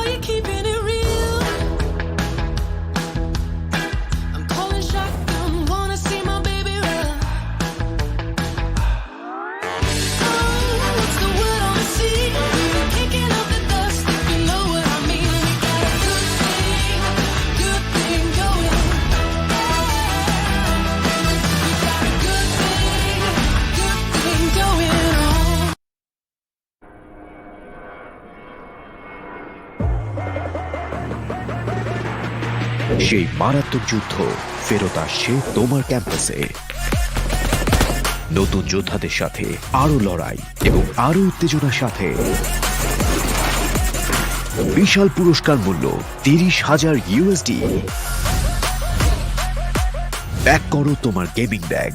we keeping it real? I'm calling shotgun, wanna see my baby run. Oh, what's the word on the sea? Kicking up the dust, if you know what I mean. We got a good thing going. We got a good thing going on. সেই মারাত্মক যুদ্ধ ফেরত আসছে তোমার ক্যাম্পাসে। নতুন যোদ্ধাদের সাথে আরো লড়াই এবং আরো উত্তেজনার সাথে বিশাল পুরস্কার মূল্য 30,000 USD। প্যাক করো তোমার গেমিং ব্যাগ,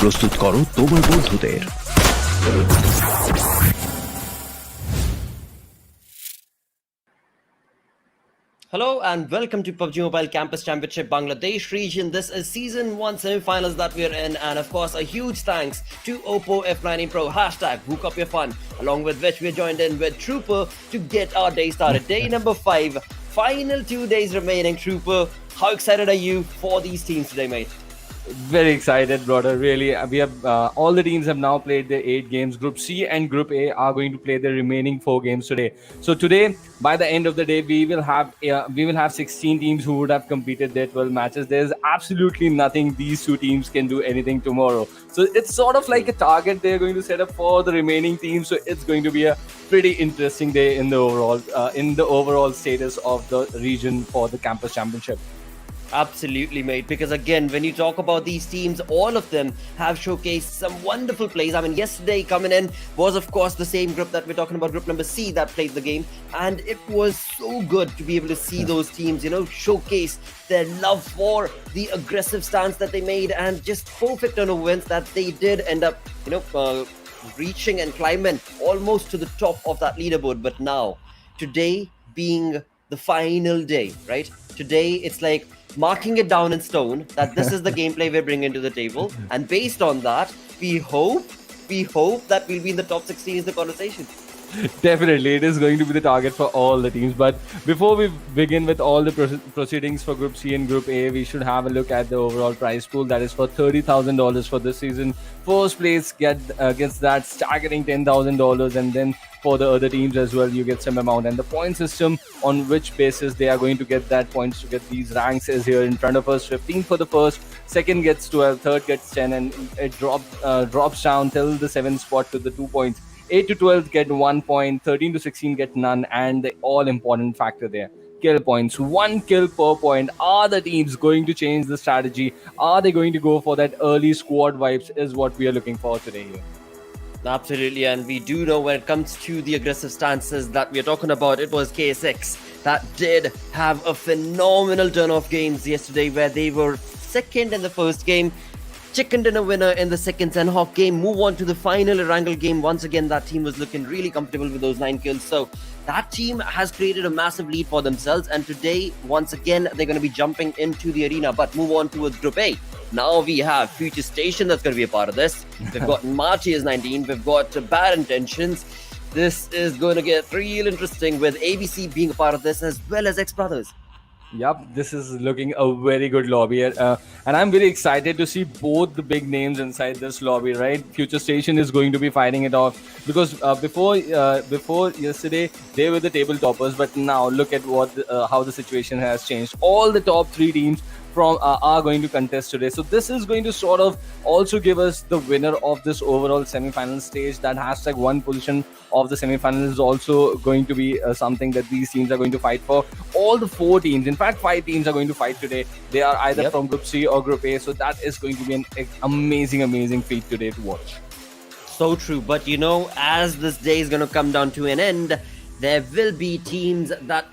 প্রস্তুত করো তোমার বন্ধুদের। Hello and welcome to PUBG Mobile Campus Championship Bangladesh region. This is season 1 semi-finals that we're in, and of course a huge thanks to Oppo F19 Pro #book up your fun, along with which we're joined in with Trooper to get our day started. Day number 5, final 2 days remaining. Trooper, how excited are you for these teams today, mate? Very excited, brother. Really, we have all the teams have now played their 8 games. Group C and Group A are going to play the remaining 4 games today. So today, by the end of the day, we will have 16 teams who would have completed their 12 matches. There's absolutely nothing these 2 teams can do anything tomorrow. So it's sort of like a target they're going to set up for the remaining teams. So it's going to be a pretty interesting day in the overall status of the region for the campus championship. Absolutely, mate, because again, when you talk about these teams, all of them have showcased some wonderful plays. I mean, yesterday coming in was, of course, the same group that we're talking about, group number C, that played the game. And it was so good to be able to see those teams, showcase their love for the aggressive stance that they made and just perfect turnover wins that they did end up, reaching and climbing almost to the top of that leaderboard. But now, today being the final day, right? Today, it's like marking it down in stone that this is the gameplay we're bringing to the table, and based on that, we hope that we'll be in the top 16 is the conversation. Definitely, it is going to be the target for all the teams. But before we begin with all the proceedings for Group C and Group A, we should have a look at the overall prize pool. That is for $30,000 for this season. First place gets that staggering $10,000, and then for the other teams as well, you get some amount. And the point system on which basis they are going to get that points to get these ranks is here in front of us. 15 for the first, second gets 12, third gets 10, and it drops down till the 7th spot to the 2 points. 8 to 12 get 1 point, 13 to 16 get none, and the all-important factor there, kill points. 1 kill per point. Are the teams going to change the strategy? Are they going to go for that early squad vibes is what we are looking for today here. Absolutely, and we do know when it comes to the aggressive stances that we're talking about, it was KSX that did have a phenomenal turn of games yesterday where they were second in the first game, chickened in a winner in the second Sanhok game, move on to the final Erangel game. Once again, that team was looking really comfortable with those 9 kills. So that team has created a massive lead for themselves. And today, once again, they're going to be jumping into the arena. But move on towards Group A. Now we have FutureStation that's going to be a part of this. We've got MARTYRS 19. We've got Bad Intentions. This is going to get real interesting with ABC being a part of this as well as XBrothers. Yep, this is looking a very good lobby, and I'm very excited to see both the big names inside this lobby. Right, FutureStation is going to be fighting it off because before yesterday they were the table toppers, but now look at how the situation has changed. All the top 3 teams are going to contest today. So this is going to sort of also give us the winner of this overall semi-final stage. That #1 position of the semi-final is also going to be something that these teams are going to fight for. All the 4 teams, in fact 5 teams are going to fight today. They are either from Group C or Group A. So that is going to be an amazing feat today to watch. So true, but as this day is going to come down to an end, there will be teams that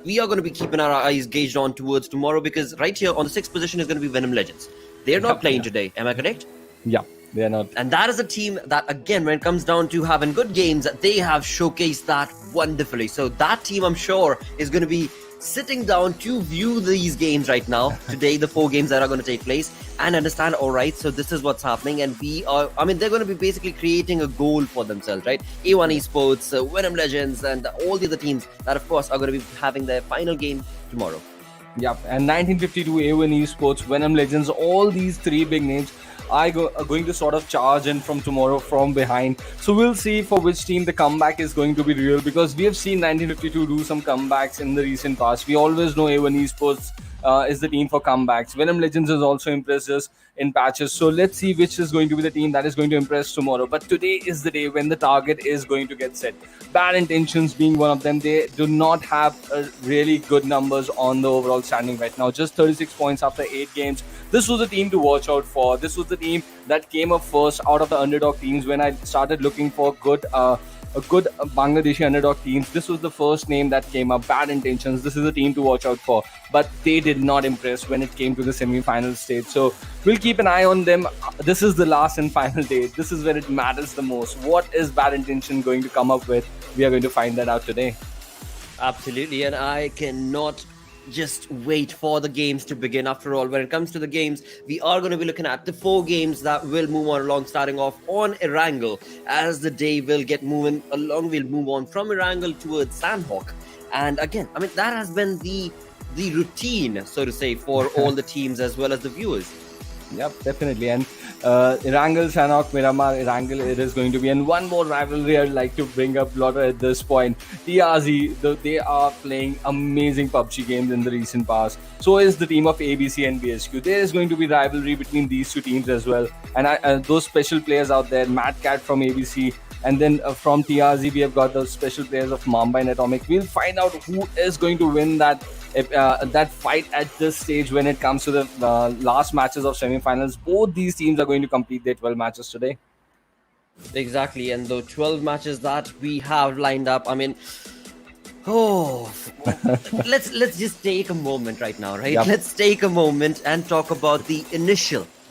we are going to be keeping our eyes gauged on towards tomorrow, because right here on the 6th position is going to be Venom Legends. They're not playing today, am I correct? Yeah, they are not. And that is a team that, again, when it comes down to having good games, they have showcased that wonderfully. So that team, I'm sure, is going to be sitting down to view these games right now. Today, the 4 games that are going to take place and understand, all right, so this is what's happening. And they're going to be basically creating a goal for themselves, right? A1 Esports, Venom Legends, and all the other teams that, of course, are going to be having their final game tomorrow. Yep, and 1952, A1 Esports, Venom Legends, all these 3 big names are going to sort of charge in from tomorrow from behind. So we'll see for which team the comeback is going to be real, because we have seen 1952 do some comebacks in the recent past. We always know A1 Esports is the team for comebacks. Venom Legends has also impressed us in patches. So let's see which is going to be the team that is going to impress tomorrow. But today is the day when the target is going to get set. Bad Intentions being one of them. They do not have really good numbers on the overall standing right now. Just 36 points after 8 games. This was a team to watch out for. This was the team that came up first out of the underdog teams when I started looking for good Bangladeshi underdog teams. This was the first name that came up. Bad Intentions. This is a team to watch out for. But they did not impress when it came to the semi-final stage. So we'll keep an eye on them. This is the last and final day. This is where it matters the most. What is Bad Intention going to come up with? We are going to find that out today. Absolutely, and I cannot just wait for the games to begin. After all, when it comes to the games, we are going to be looking at the 4 games that will move on along, starting off on Erangel. As the day will get moving along, we'll move on from Erangel towards Sanhok. And again, that has been the routine, so to say, for all the teams as well as the viewers. Yep, definitely. And Erangel, Sanhok, Miramar, Erangel, it is going to be. And one more rivalry I'd like to bring up, Lotta, at this point. TRZ, they are playing amazing PUBG games in the recent past. So is the team of ABCxNBSQ. There is going to be rivalry between these 2 teams as well. And those special players out there, Mad Cat from ABC, and then from TRZ, we have got the special players of Mamba and Atomic. We'll find out who is going to win that fight at this stage when it comes to the last matches of semi-finals. Both these teams are going to complete their 12 matches today. Exactly, and the 12 matches that we have lined up, let's just take a moment right now, right? Yep. Let's take a moment and talk about the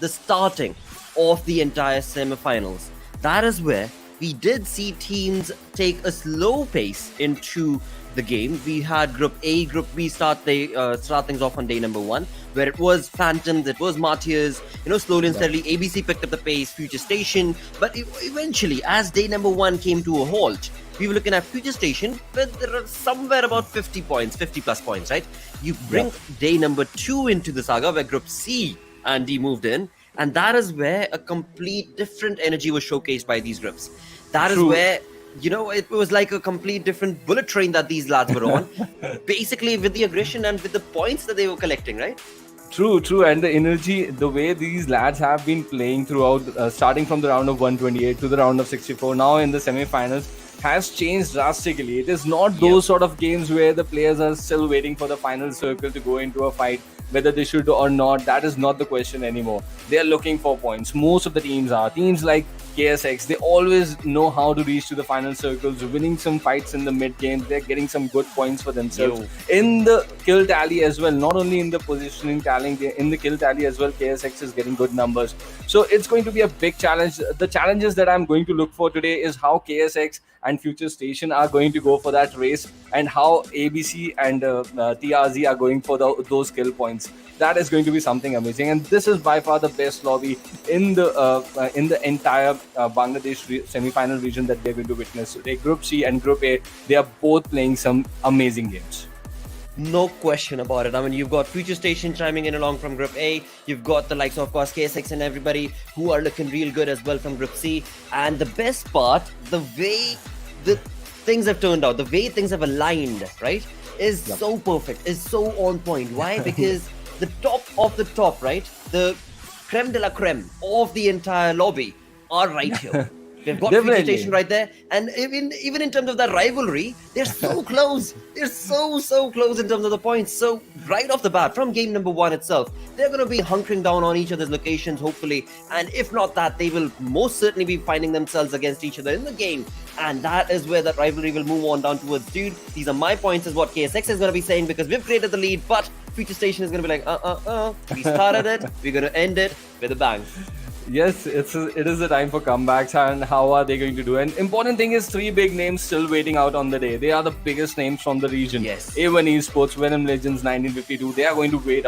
starting of the entire semi-finals. That is where we did see teams take a slow pace into the game. We had Group A, Group B start things off on day number 1, where it was Phantoms, it was Martyrs, slowly and steadily. ABC picked up the pace, FutureStation, but eventually, as day number 1 came to a halt, we were looking at FutureStation, but there are somewhere about 50 plus points, right? You bring day number 2 into the saga, where Group C and D moved in, and that is where a complete different energy was showcased by these groups. That is where, it was like a complete different bullet train that these lads were on, basically with the aggression and with the points that they were collecting, right? True. And the energy, the way these lads have been playing throughout, starting from the round of 128 to the round of 64, now in the semi-finals, has changed drastically. It is not those sort of games where the players are still waiting for the final circle to go into a fight, whether they should or not. That is not the question anymore. They are looking for points. Most of the teams are. Teams like KSX, they always know how to reach to the final circles, winning some fights in the mid game. They're getting some good points for themselves. In the kill tally as well, not only in the positioning tally, in the kill tally as well, KSX is getting good numbers. So it's going to be a big challenge. The challenges that I'm going to look for today is how KSX and FutureStation are going to go for that race, and how ABC and TRZ are going for those kill points. That is going to be something amazing, and this is by far the best lobby in the entire Bangladesh semi-final region that they're going to witness today. Group C and Group A, they are both playing some amazing games. No question about it. You've got FutureStation chiming in along from Group A. You've got the likes of course, KSX and everybody who are looking real good as well from Group C. And the best part, the way the things have turned out, the way things have aligned, right, is so perfect, is so on point. Why? Because the top of the top, right, the creme de la creme of the entire lobby are right here. They've got FutureStation right there, and even in terms of that rivalry, they're so close. They're so close in terms of the points. So right off the bat, from game number 1 itself, they're going to be hunkering down on each other's locations, hopefully. And if not that, they will most certainly be finding themselves against each other in the game. And that is where that rivalry will move on down towards, dude, these are my points, is what KSX is going to be saying, because we've created the lead, but FutureStation is going to be like, we started it, we're going to end it with a bang. Yes, it is the time for comebacks, and how are they going to do? And important thing is three big names still waiting out on the day. They are the biggest names from the region. Yes. A1 Esports, Venom Legends, 1952. They are going to wait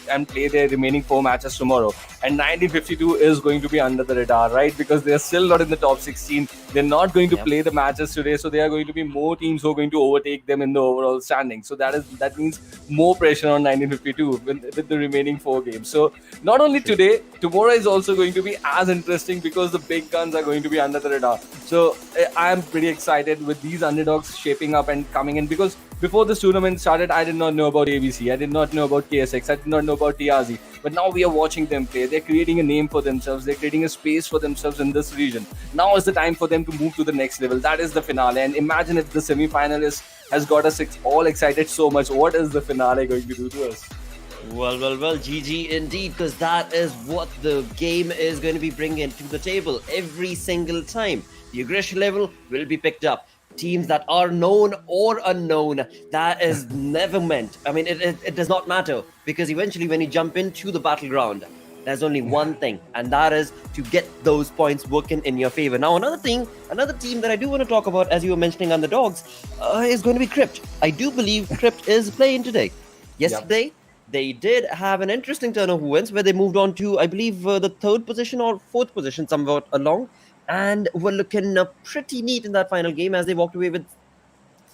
and play their remaining 4 matches tomorrow. And 1952 is going to be under the radar, right? Because they are still not in the top 16. They're not going to play the matches today, so there are going to be more teams who are going to overtake them in the overall standing. So that means more pressure on 1952 with the remaining 4 games. So not only today, tomorrow is also going to be as interesting because the big guns are going to be under the radar. So I am pretty excited with these underdogs shaping up and coming in, because before this tournament started, I did not know about ABC, I did not know about KSX, I did not know about TRZ. But now we are watching them play. They're creating a name for themselves. They're creating a space for themselves in this region. Now is the time for them to move to the next level. That is the finale. And imagine if the semi-finalist has got us all excited so much. What is the finale going to do to us? Well, GG indeed, because that is what the game is going to be bringing to the table every single time. The aggression level will be picked up. Teams that are known or unknown, that is never meant. I mean, it does not matter, because eventually when you jump into the battleground, there's only one thing, and that is to get those points working in your favor. Now, another team that I do want to talk about, as you were mentioning, underdogs, is going to be CRYPT. I do believe CRYPT is playing today. Yesterday, they did have an interesting turn of events where they moved on to, I believe, the 3rd position or 4th position, somewhat along, and were looking pretty neat in that final game as they walked away with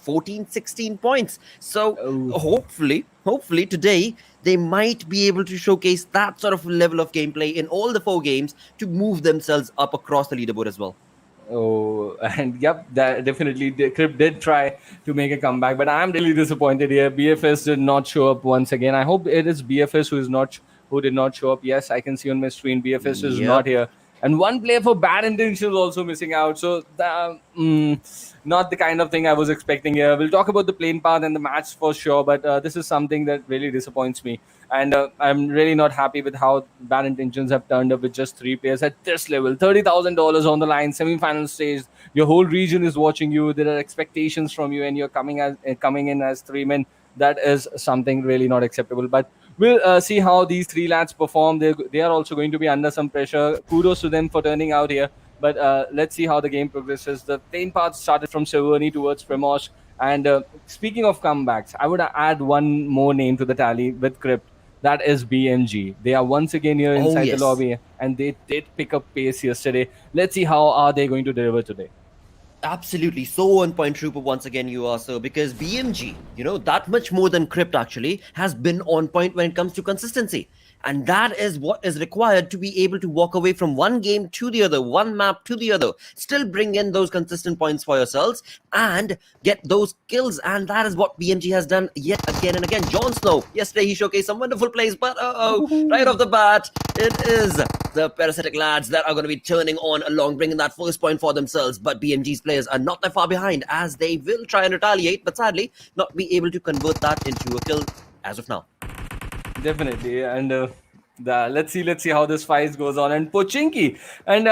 16 points. So hopefully today they might be able to showcase that sort of level of gameplay in all the 4 games to move themselves up across the leaderboard as well. Oh, and yep, that definitely the CRYPT did try to make a comeback, but I'm really disappointed here. BFS did not show up once again. I hope it is BFS who did not show up. Yes, I can see on my screen BFS is not here. And one player for bad intentions also missing out. So not the kind of thing I was expecting here. We'll talk about the playing path and the match for sure, but this is something that really disappoints me. And I'm really not happy with how bad intentions have turned up with just 3 players at this level. $30,000 on the line, semi-final stage. Your whole region is watching you. There are expectations from you, and you're coming in as 3 men. That is something really not acceptable. But we'll see how these 3 lads perform. They are also going to be under some pressure. Kudos to them for turning out here. But let's see how the game progresses. The playing path started from Severny towards Primoz. And speaking of comebacks, I would add one more name to the tally with CRYPT. That is BMG. They are once again here inside the lobby, and they did pick up pace yesterday. Let's see how are they going to deliver today. Absolutely, so on point, Trooper. Once again, you are so, because BMG, that much more than CRYPT actually has been on point when it comes to consistency. And that is what is required to be able to walk away from one game to the other, one map to the other, still bring in those consistent points for yourselves and get those kills. And that is what BMG has done yet again and again. Jon Snow, yesterday he showcased some wonderful plays, but right off the bat, it is the parasitic lads that are going to be turning on along, bringing that first point for themselves. But BMG's players are not that far behind, as they will try and retaliate, but sadly not be able to convert that into a kill as of now. Definitely, and let's see how this fight goes on. And Pochinki, and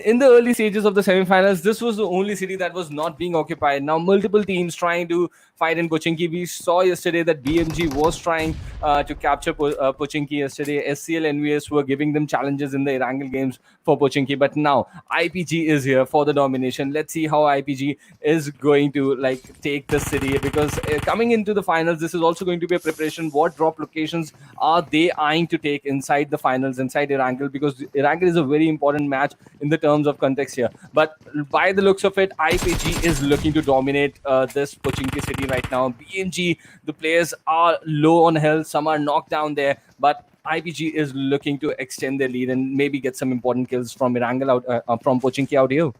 in the early stages of the semifinals, this was the only city that was not being occupied. Now multiple teams trying to fight in Pochinki. We saw yesterday that BMG was trying to capture Pochinki yesterday. SCL NVS were giving them challenges in the Erangel games for Pochinki, but now IPG is here for the domination. Let's see how IPG is going to take the city, because coming into the finals, this is also going to be a preparation. What drop locations are they eyeing to take inside the finals, inside Erangel, because Erangel is a very important match in the terms of context here. But by the looks of it, IPG is looking to dominate this Pochinki city right now. BMG, the players are low on health, some are knocked down there, but IPG is looking to extend their lead and maybe get some important kills from Erangel from Pochinki out here.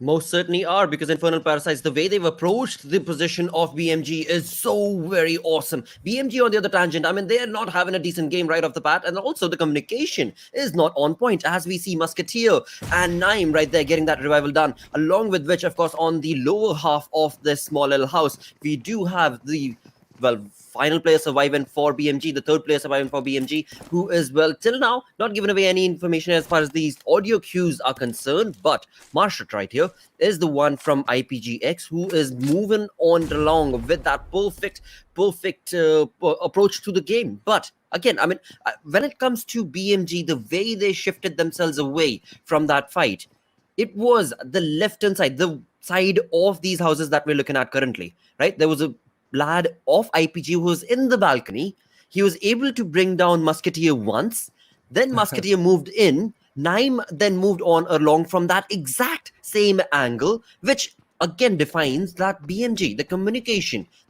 Most certainly are, because Infernal Parasites, the way they've approached the position of BMG is so very awesome. BMG on the other tangent, I mean, they're not having a decent game right off the bat, and also the communication is not on point, as we see Musketeer and Naim right there getting that revival done, along with which, of course, on the lower half of this small little house, we do have the well, final player surviving for BMG, the third player surviving for BMG, who is, well, till now not given away any information as far as these audio cues are concerned. But Marshall right here is the one from IPGX who is moving on along with that perfect approach to the game. But again, I mean, when it comes to BMG, the way they shifted themselves away from that fight, it was the left hand side, the side of these houses that we're looking at currently, right? There was a lad of IPG who was in the balcony. He was able to bring down Musketeer once, then Musketeer moved in. Naim then moved on along from that exact same angle, which again defines that BMG, the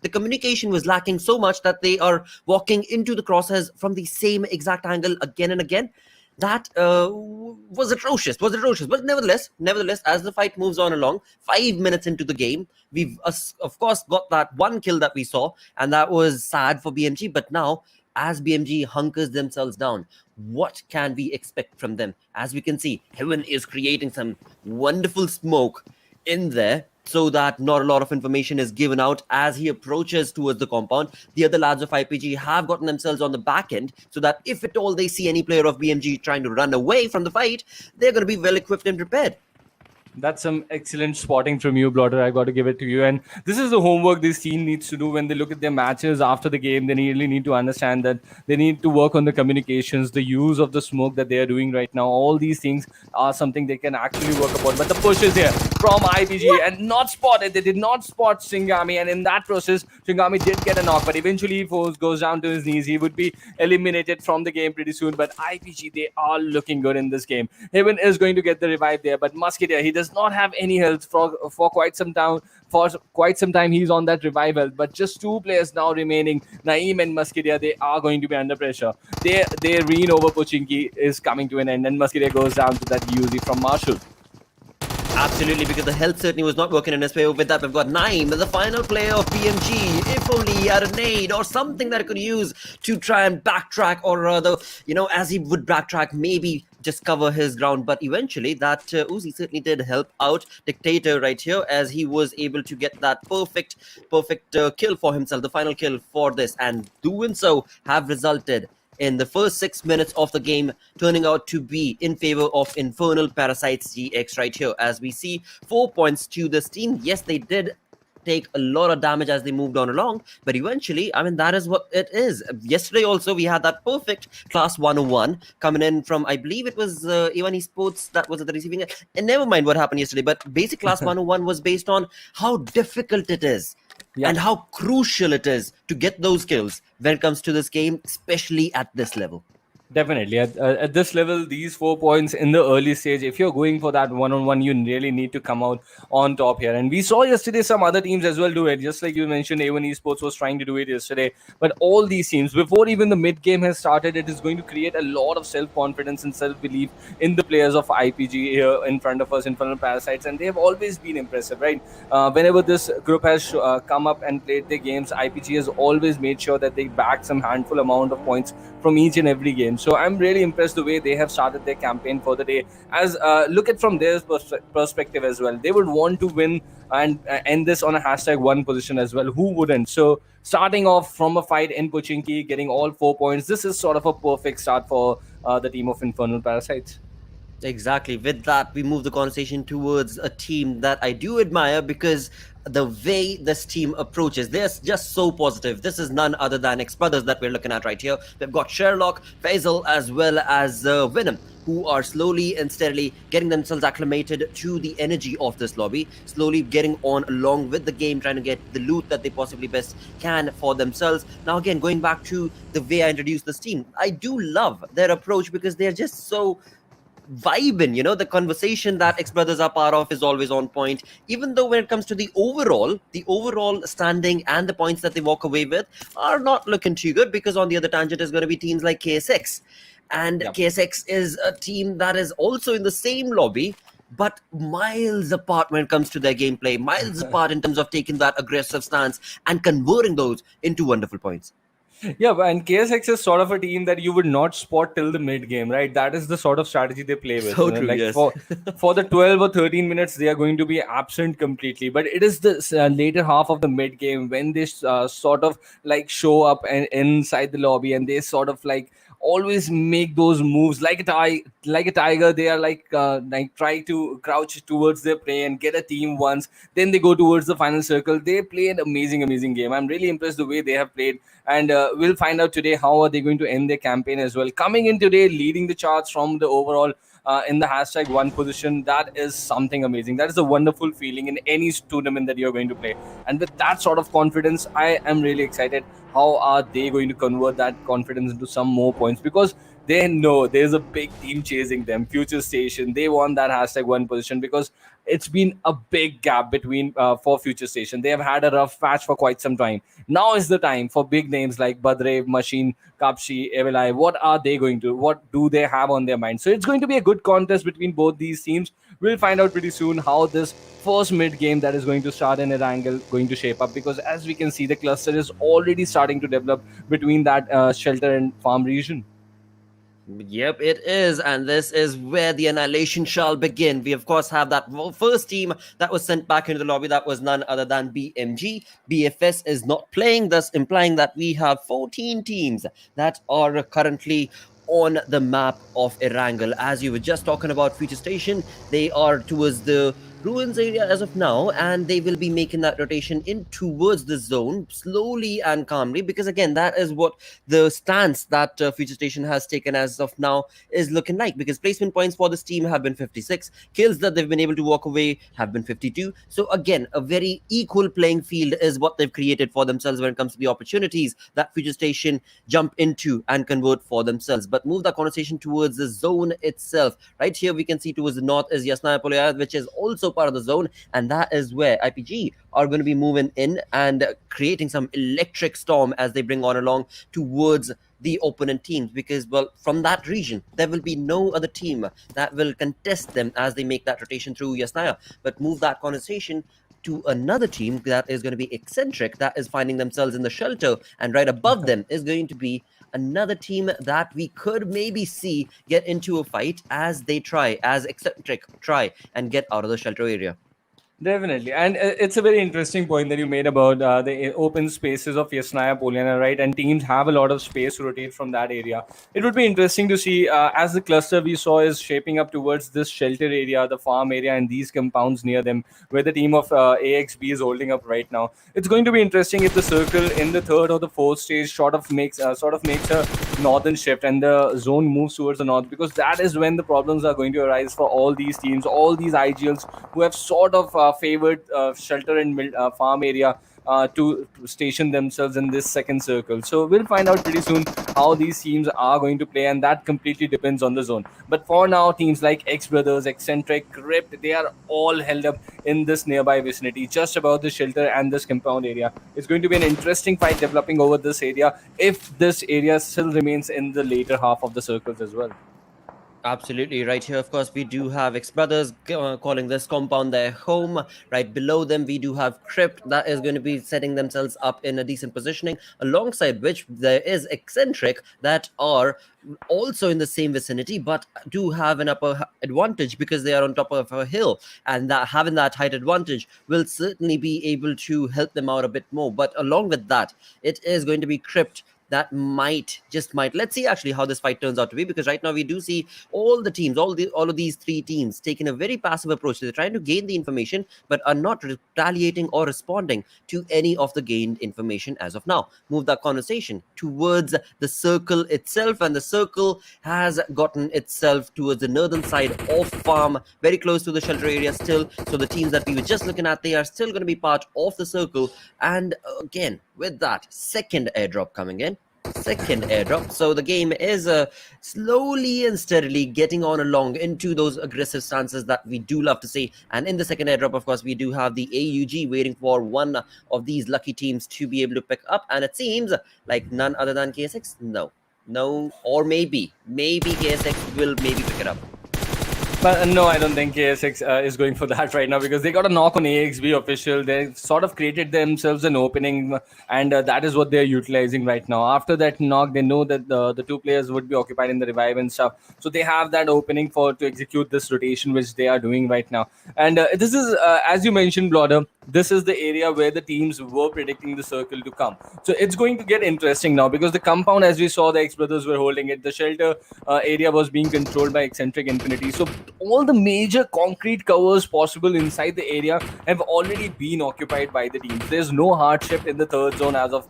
communication was lacking so much that they are walking into the crosshairs from the same exact angle again and again. That was atrocious. But nevertheless, as the fight moves on along, 5 minutes into the game, we've of course got that one kill that we saw, and that was sad for BMG. But now, as BMG hunkers themselves down, what can we expect from them? As we can see, Heaven is creating some wonderful smoke in there, so that not a lot of information is given out as he approaches towards the compound. The other lads of IPG have gotten themselves on the back end, so that if at all they see any player of BMG trying to run away from the fight, they're going to be well equipped and prepared. That's some excellent spotting from you, Blotter. I got to give it to you. And this is the homework this team needs to do when they look at their matches after the game. They really need to understand that they need to work on the communications, the use of the smoke that they are doing right now. All these things are something they can actually work upon. But the push is here from IPG and not spotted. They did not spot Shingami. And in that process, Shingami did get a knock. But eventually, if he goes down to his knees, he would be eliminated from the game pretty soon. But IPG, they are looking good in this game. Heaven is going to get the revive there. But Musketeer, he does not have any health for quite some time. For quite some time, he's on that revive health. But just two players now remaining, Naeem and Musketeer, they are going to be under pressure. Their reign over Pochinki is coming to an end, and Musketeer goes down to that UZ from Marshall. Absolutely, because the health certainly was not working in his favor. With that, we've got Naeem, the final player of BMG. If only he had a nade or something that he could use to try and backtrack, or rather, as he would backtrack, maybe just cover his ground. But eventually, that Uzi certainly did help out Dictator right here, as he was able to get that perfect kill for himself, the final kill for this, and doing so have resulted in the first 6 minutes of the game turning out to be in favor of Infernal Parasite Gx right here. As we see, 4 points to this team. Yes, they did take a lot of damage as they moved on along, but eventually, I mean, that is what it is. Yesterday also, we had that perfect Class 101 coming in from, I believe it was A1 Esports that was at the receiving end. And never mind what happened yesterday, but basic Class 101 was based on how difficult it is. And how crucial it is to get those kills when it comes to this game, especially at this level. Definitely. At this level, these 4 points in the early stage, if you're going for that one-on-one, you really need to come out on top here. And we saw yesterday some other teams as well do it. Just like you mentioned, A1 Esports was trying to do it yesterday. But all these teams, before even the mid-game has started, it is going to create a lot of self-confidence and self-belief in the players of IPG here in front of us, Infernal Parasites. And they have always been impressive, right? Whenever this group has come up and played their games, IPG has always made sure that they back some handful amount of points from each and every game. So I'm really impressed the way they have started their campaign for the day. As look at from their perspective as well, they would want to win and end this on a #1 position as well. Who wouldn't? So starting off from a fight in Pochinki, getting all 4 points, this is sort of a perfect start for the team of Infernal Parasites. Exactly. With that, we move the conversation towards a team that I do admire, because the way this team approaches, they're just so positive. This is none other than XBrothers that we're looking at right here. We've got Sherlock, Faisal, as well as Venom, who are slowly and steadily getting themselves acclimated to the energy of this lobby, slowly getting on along with the game, trying to get the loot that they possibly best can for themselves. Now, again, going back to the way I introduced this team, I do love their approach, because they're just so vibing. The conversation that XBrothers are part of is always on point, even though when it comes to the overall standing and the points that they walk away with are not looking too good, because on the other tangent is going to be teams like KSX, and KSX is a team that is also in the same lobby, but miles apart when it comes to their gameplay, miles apart in terms of taking that aggressive stance and converting those into wonderful points. Yeah, and KSX is sort of a team that you would not spot till the mid game, right? That is the sort of strategy they play with. So true, Like yes. for the 12 or 13 minutes, they are going to be absent completely. But it is the later half of the mid game when they sort of like show up and inside the lobby, and they sort of like always make those moves like a tiger. They are like try to crouch towards their prey and get a team once, then they go towards the final circle. They play an amazing game. I'm really impressed the way they have played, and we'll find out today how are they going to end their campaign as well. Coming in today, leading the charts from the overall in the hashtag one position, that is something amazing. That is a wonderful feeling in any tournament that you're going to play. And with that sort of confidence, I am really excited. How are they going to convert that confidence into some more points? Because they know there's a big team chasing them. FutureStation, they want that hashtag one position because it's been a big gap between for FutureStation. They have had a rough patch for quite some time. Now is the time for big names like Badrev, Machine, Kapshi, Evilai. What are they going to? What do they have on their mind? So it's going to be a good contest between both these teams. We'll find out pretty soon how this first mid game that is going to start in Erangel going to shape up, because as we can see, the cluster is already starting to develop between that shelter and farm region. Yep, it is. And this is where the annihilation shall begin. We, of course, have that first team that was sent back into the lobby. That was none other than BMG. BFS is not playing, thus implying that we have 14 teams that are currently on the map of Erangel. As you were just talking about FutureStation, they are towards the ruins area as of now, and they will be making that rotation in towards the zone slowly and calmly, because again, that is what the stance that FutureStation has taken as of now is looking like, because placement points for this team have been 56, kills that they've been able to walk away have been 52. So again, a very equal playing field is what they've created for themselves when it comes to the opportunities that FutureStation jump into and convert for themselves. But move the conversation towards the zone itself. Right here we can see towards the north is Yasnaya Polyarth, which is also part of the zone, and that is where IPG are going to be moving in and creating some electric storm as they bring on along towards the opponent teams, because, well, from that region there will be no other team that will contest them as they make that rotation through Yasnaya. But move that conversation to another team that is going to be Exentric, that is finding themselves in the shelter, and right above them is going to be another team that we could maybe see get into a fight as Exentric try and get out of the shelter area. Definitely, and it's a very interesting point that you made about the open spaces of Yasnaya Poliana, right? And teams have a lot of space to rotate from that area. It would be interesting to see as the cluster we saw is shaping up towards this shelter area, the farm area, and these compounds near them, where the team of AXB is holding up right now. It's going to be interesting if the circle in the third or the fourth stage makes a northern shift and the zone moves towards the north, because that is when the problems are going to arise for all these teams, all these IGLs who have sort of favored shelter and farm area to station themselves in this second circle. So we'll find out pretty soon how these teams are going to play, and that completely depends on the zone. But for now, teams like XBrothers, Exentric, CRYPT, they are all held up in this nearby vicinity, just about the shelter and this compound area. It's going to be an interesting fight developing over this area if this area still remains in the later half of the circles as well. Absolutely. Right here, of course, we do have XBrothers calling this compound their home. Right below them, we do have CRYPT that is going to be setting themselves up in a decent positioning, alongside which there is Exentric that are also in the same vicinity, but do have an upper advantage because they are on top of a hill, and that having that height advantage will certainly be able to help them out a bit more. But along with that, it is going to be CRYPT that might let's see actually how this fight turns out to be, because right now we do see all the teams, all of these three teams taking a very passive approach. They're trying to gain the information but are not retaliating or responding to any of the gained information as of now. Move that conversation towards the circle itself, and the circle has gotten itself towards the northern side of farm, very close to the shelter area still. So the teams that we were just looking at, they are still going to be part of the circle. And again, with that second airdrop coming in, so the game is slowly and steadily getting on along into those aggressive stances that we do love to see. And in the second airdrop, of course, we do have the AUG waiting for one of these lucky teams to be able to pick up, and it seems like none other than KSX. No, or maybe KSX will maybe pick it up. But no, I don't think KSX is going for that right now, because they got a knock on AXB official. They sort of created themselves an opening, and that is what they're utilizing right now. After that knock, they know that the two players would be occupied in the revive and stuff, so they have that opening for to execute this rotation, which they are doing right now. And this is, as you mentioned, Blodder, this is the area where the teams were predicting the circle to come. So it's going to get interesting now, because the compound, as we saw, the XBrothers were holding it. The shelter area was being controlled by Exentric Infinity. So all the major concrete covers possible inside the area have already been occupied by the teams. There's no hardship in the third zone as of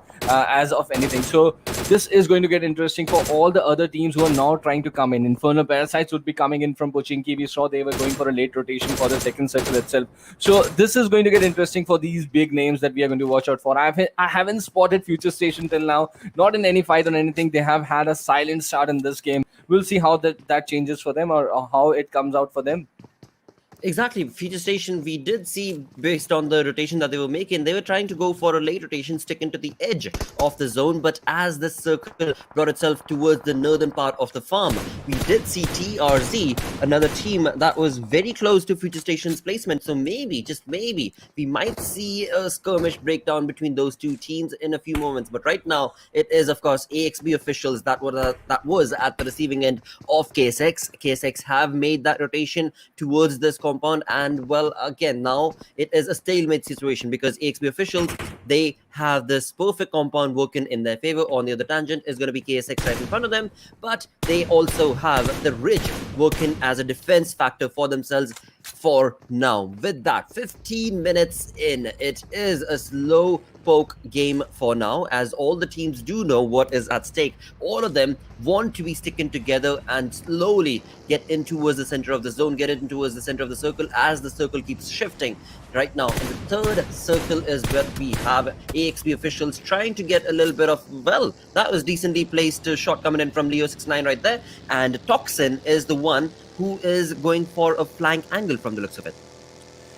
anything. So this is going to get interesting for all the other teams who are now trying to come in. Infernal Parasites would be coming in from Pochinki. We saw they were going for a late rotation for the second circle itself. So this is going to get interesting for these big names that we are going to watch out for. I haven't spotted FutureStation till now, not in any fight or anything. They have had a silent start in this game. We'll see how that changes for them, or how it comes out for them. Exactly. FutureStation, we did see, based on the rotation that they were making, they were trying to go for a late rotation, stick into the edge of the zone. But as the circle brought itself towards the northern part of the farm, we did see TRZ, another team that was very close to FutureStation's placement. So maybe, just maybe, we might see a skirmish breakdown between those two teams in a few moments. But right now, it is, of course, AXB officials that was at the receiving end of KSX. KSX have made that rotation towards this compound, and well, again, now it is a stalemate situation, because AXB officials, they have this perfect compound working in their favor. On the other tangent is going to be KSX right in front of them, but they also have the ridge working as a defense factor for themselves for now. With that, 15 minutes in, it is a slow poke game for now, as all the teams do know what is at stake. All of them want to be sticking together and slowly get in towards the center of the zone, get in towards the center of the circle, as the circle keeps shifting. Right now, in the third circle is where we have AXB officials trying to get a little bit of, well, that was decently placed shot coming in from Leo69 right there, and Toxin is the one who is going for a flank angle from the looks of it.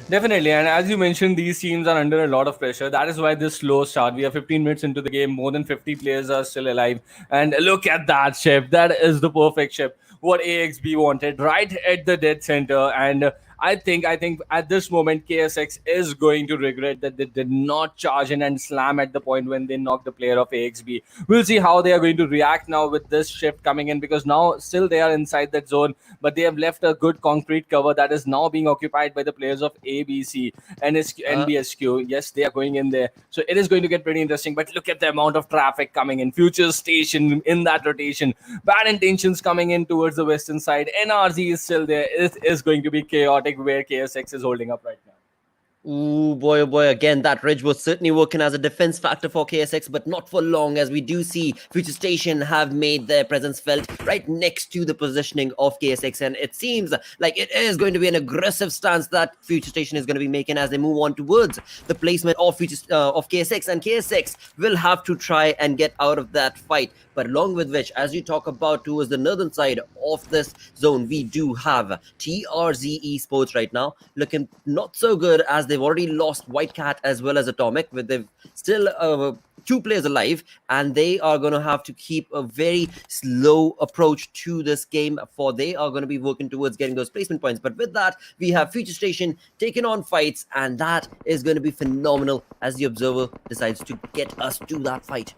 Definitely, and as you mentioned, these teams are under a lot of pressure. That is why this slow start. We are 15 minutes into the game. More than 50 players are still alive. And look at that ship. That is the perfect ship. What AXB wanted, right at the dead center. And I think at this moment, KSX is going to regret that they did not charge in and slam at the point when they knocked the player of AXB. We'll see how they are going to react now with this shift coming in, because now still they are inside that zone, but they have left a good concrete cover that is now being occupied by the players of ABCxNBSQ. Yes, they are going in there. So it is going to get pretty interesting, but look at the amount of traffic coming in. FutureStation in that rotation. Bad intentions coming in towards the western side. NRZ is still there. It is going to be chaotic where KSX is holding up right now. Ooh, boy, oh boy, again, that ridge was certainly working as a defense factor for KSX, but not for long, as we do see FutureStation have made their presence felt right next to the positioning of KSX, and it seems like it is going to be an aggressive stance that FutureStation is going to be making as they move on towards the placement of KSX, and KSX will have to try and get out of that fight. But along with which, as you talk about towards the northern side of this zone, we do have TRZ Esports right now looking not so good, as they've already lost White Cat as well as Atomic, with they've still two players alive, and they are going to have to keep a very slow approach to this game, for they are going to be working towards getting those placement points. But with that, we have FutureStation taking on fights, and that is going to be phenomenal as the observer decides to get us to that fight.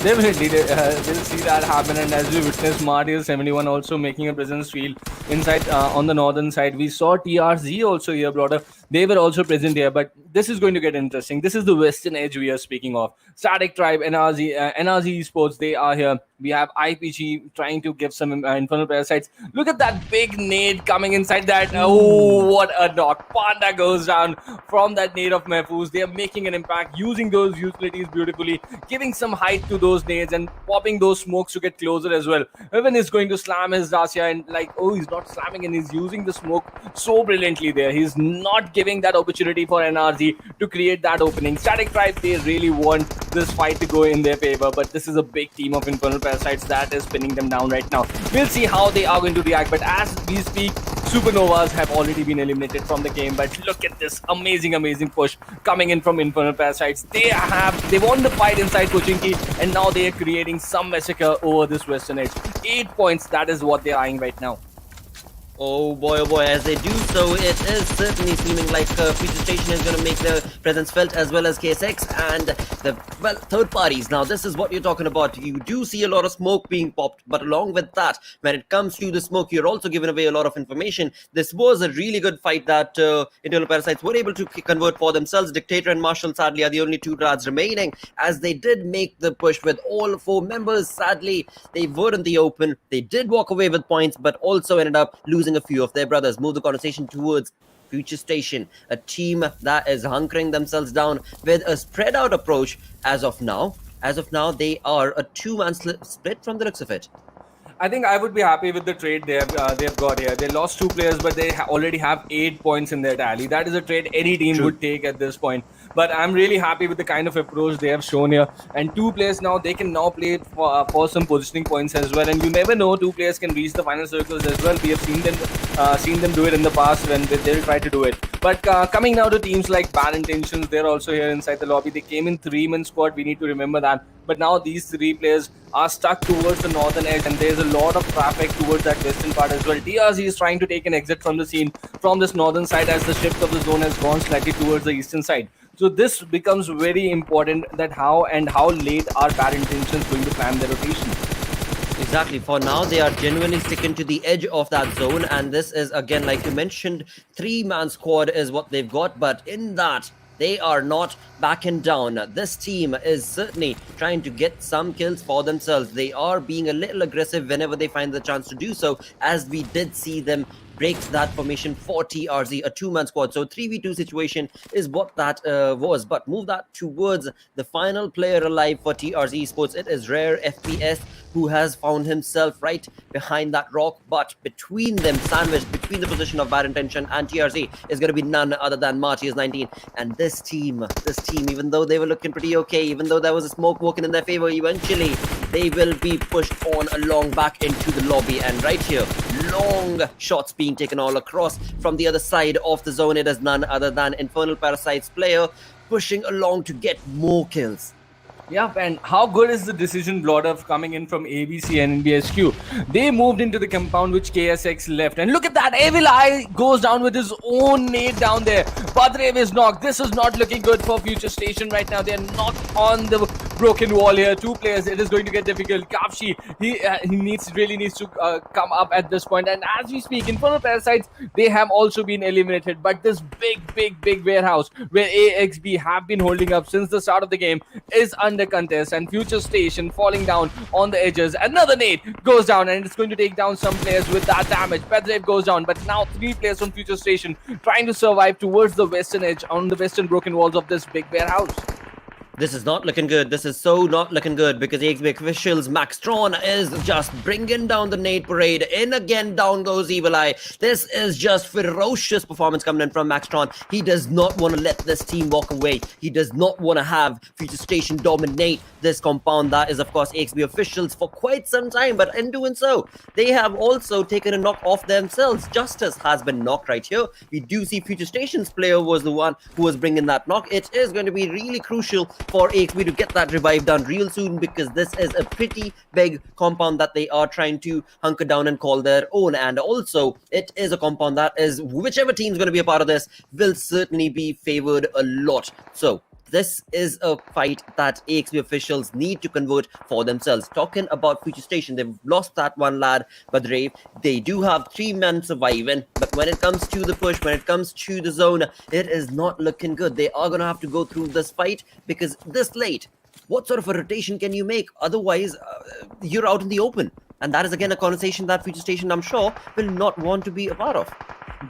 Definitely, we'll see that happen. And as we witnessed, MARTYRS 71 also making a presence feel inside on the northern side. We saw TRZ also here, brother. They were also present here, but this is going to get interesting. This is the western edge we are speaking of. Static Tribe, NRZ Esports, they are here. We have IPG trying to give some Infernal Parasites. Look at that big nade coming inside that. Oh, what a knock. Panda goes down from that nade of Mehfooz. They are making an impact, using those utilities beautifully, giving some height to those nades and popping those smokes to get closer as well. Even is going to slam his Dacia, and like, oh, he's not slamming, and he's using the smoke so brilliantly there. He's not giving that opportunity for NRZ to create that opening. Static Tribe, they really want this fight to go in their favor, but this is a big team of Infernal Parasites that is pinning them down right now. We'll see how they are going to react, but as we speak, SuperNovas have already been eliminated from the game. But look at this amazing push coming in from Infernal Parasites. They won the fight inside Pochinki, and now they are creating some massacre over this western edge. 8 points, that is what they are eyeing right now. Oh boy, as they do so, it is certainly seeming like FutureStation is going to make their presence felt, as well as KSX and the, well, third parties. Now, this is what you're talking about. You do see a lot of smoke being popped, but along with that, when it comes to the smoke, you're also giving away a lot of information. This was a really good fight that Infernal Parasites were able to convert for themselves. Dictator and Marshall, sadly, are the only two lads remaining, as they did make the push with all four members. Sadly, they were in the open. They did walk away with points, but also ended up losing a few of their brothers. Move the conversation towards FutureStation, a team that is hunkering themselves down with a spread out approach as of now. As of now, they are a two-man split from the looks of it. I think I would be happy with the trade they've got here. They lost 2 players, but they already have 8 points in their tally. That is a trade any team would take at this point. But I'm really happy with the kind of approach they have shown here. And 2 players now, they can now play for some positioning points as well. And you never know, 2 players can reach the final circles as well. We have seen them do it in the past when they'll try to do it. But coming now to teams like Bad Intentions, they're also here inside the lobby. They came in 3-man squad. We need to remember that. But now these 3 players are stuck towards the northern edge, and there's a lot of traffic towards that western part as well. TRZ is trying to take an exit from the scene from this northern side, as the shift of the zone has gone slightly towards the eastern side. So this becomes very important, that how late are Bad Intentions going to plan their rotation. Exactly. For now, they are genuinely sticking to the edge of that zone, and this is, again, like you mentioned, 3-man squad is what they've got, but in that, they are not backing down. This team is certainly trying to get some kills for themselves. They are being a little aggressive whenever they find the chance to do so, as we did see them break that formation for TRZ, a 2-man squad. So 3v2 situation is what that was. But move that towards the final player alive for TRZ Esports. It is Rare FPS, who has found himself right behind that rock. But between them, sandwiched between the position of Bad Intention and TRZ, is going to be none other than MARTYRS 19. And this team, even though they were looking pretty okay, even though there was a smoke working in their favor, eventually they will be pushed on along back into the lobby. And right here, long shots being taken all across from the other side of the zone. It is none other than Infernal Parasite's player pushing along to get more kills. Yep, and how good is the decision, Blood, of coming in from ABCxNBSQ? They moved into the compound which KSX left. And look at that, Evil Eye goes down with his own nade down there. Badrev is knocked. This is not looking good for FutureStation right now. They're not on the broken wall here. 2 players, it is going to get difficult. Kapshi, he really needs to come up at this point. And as we speak, Infernal Parasites, they have also been eliminated. But this big warehouse where AXB have been holding up since the start of the game is under contest, and FutureStation falling down on the edges. Another nade goes down, and it's going to take down some players with that damage. Pedrev goes down, but now 3 players from FutureStation trying to survive towards the western edge on the western broken walls of this big warehouse. This is not looking good. This is so not looking good, because the XB officials, Maxtron, is just bringing down the nade parade. In again, down goes Evil Eye. This is just ferocious performance coming in from Maxtron. He does not want to let this team walk away. He does not want to have FutureStation dominate this compound. That is, of course, XB officials for quite some time, but in doing so, they have also taken a knock off themselves. Justice has been knocked right here. We do see FutureStation's player was the one who was bringing that knock. It is going to be really crucial for XB to get that revive done real soon, because this is a pretty big compound that they are trying to hunker down and call their own. And also, it is a compound that is, whichever team is going to be a part of this, will certainly be favored a lot. So this is a fight that AXB officials need to convert for themselves. Talking about FutureStation, they've lost that one lad, Badrev. They do have 3 men surviving, but when it comes to the push, when it comes to the zone, it is not looking good. They are going to have to go through this fight, because this late, what sort of a rotation can you make? Otherwise, you're out in the open. And that is, again, a conversation that FutureStation, I'm sure, will not want to be a part of.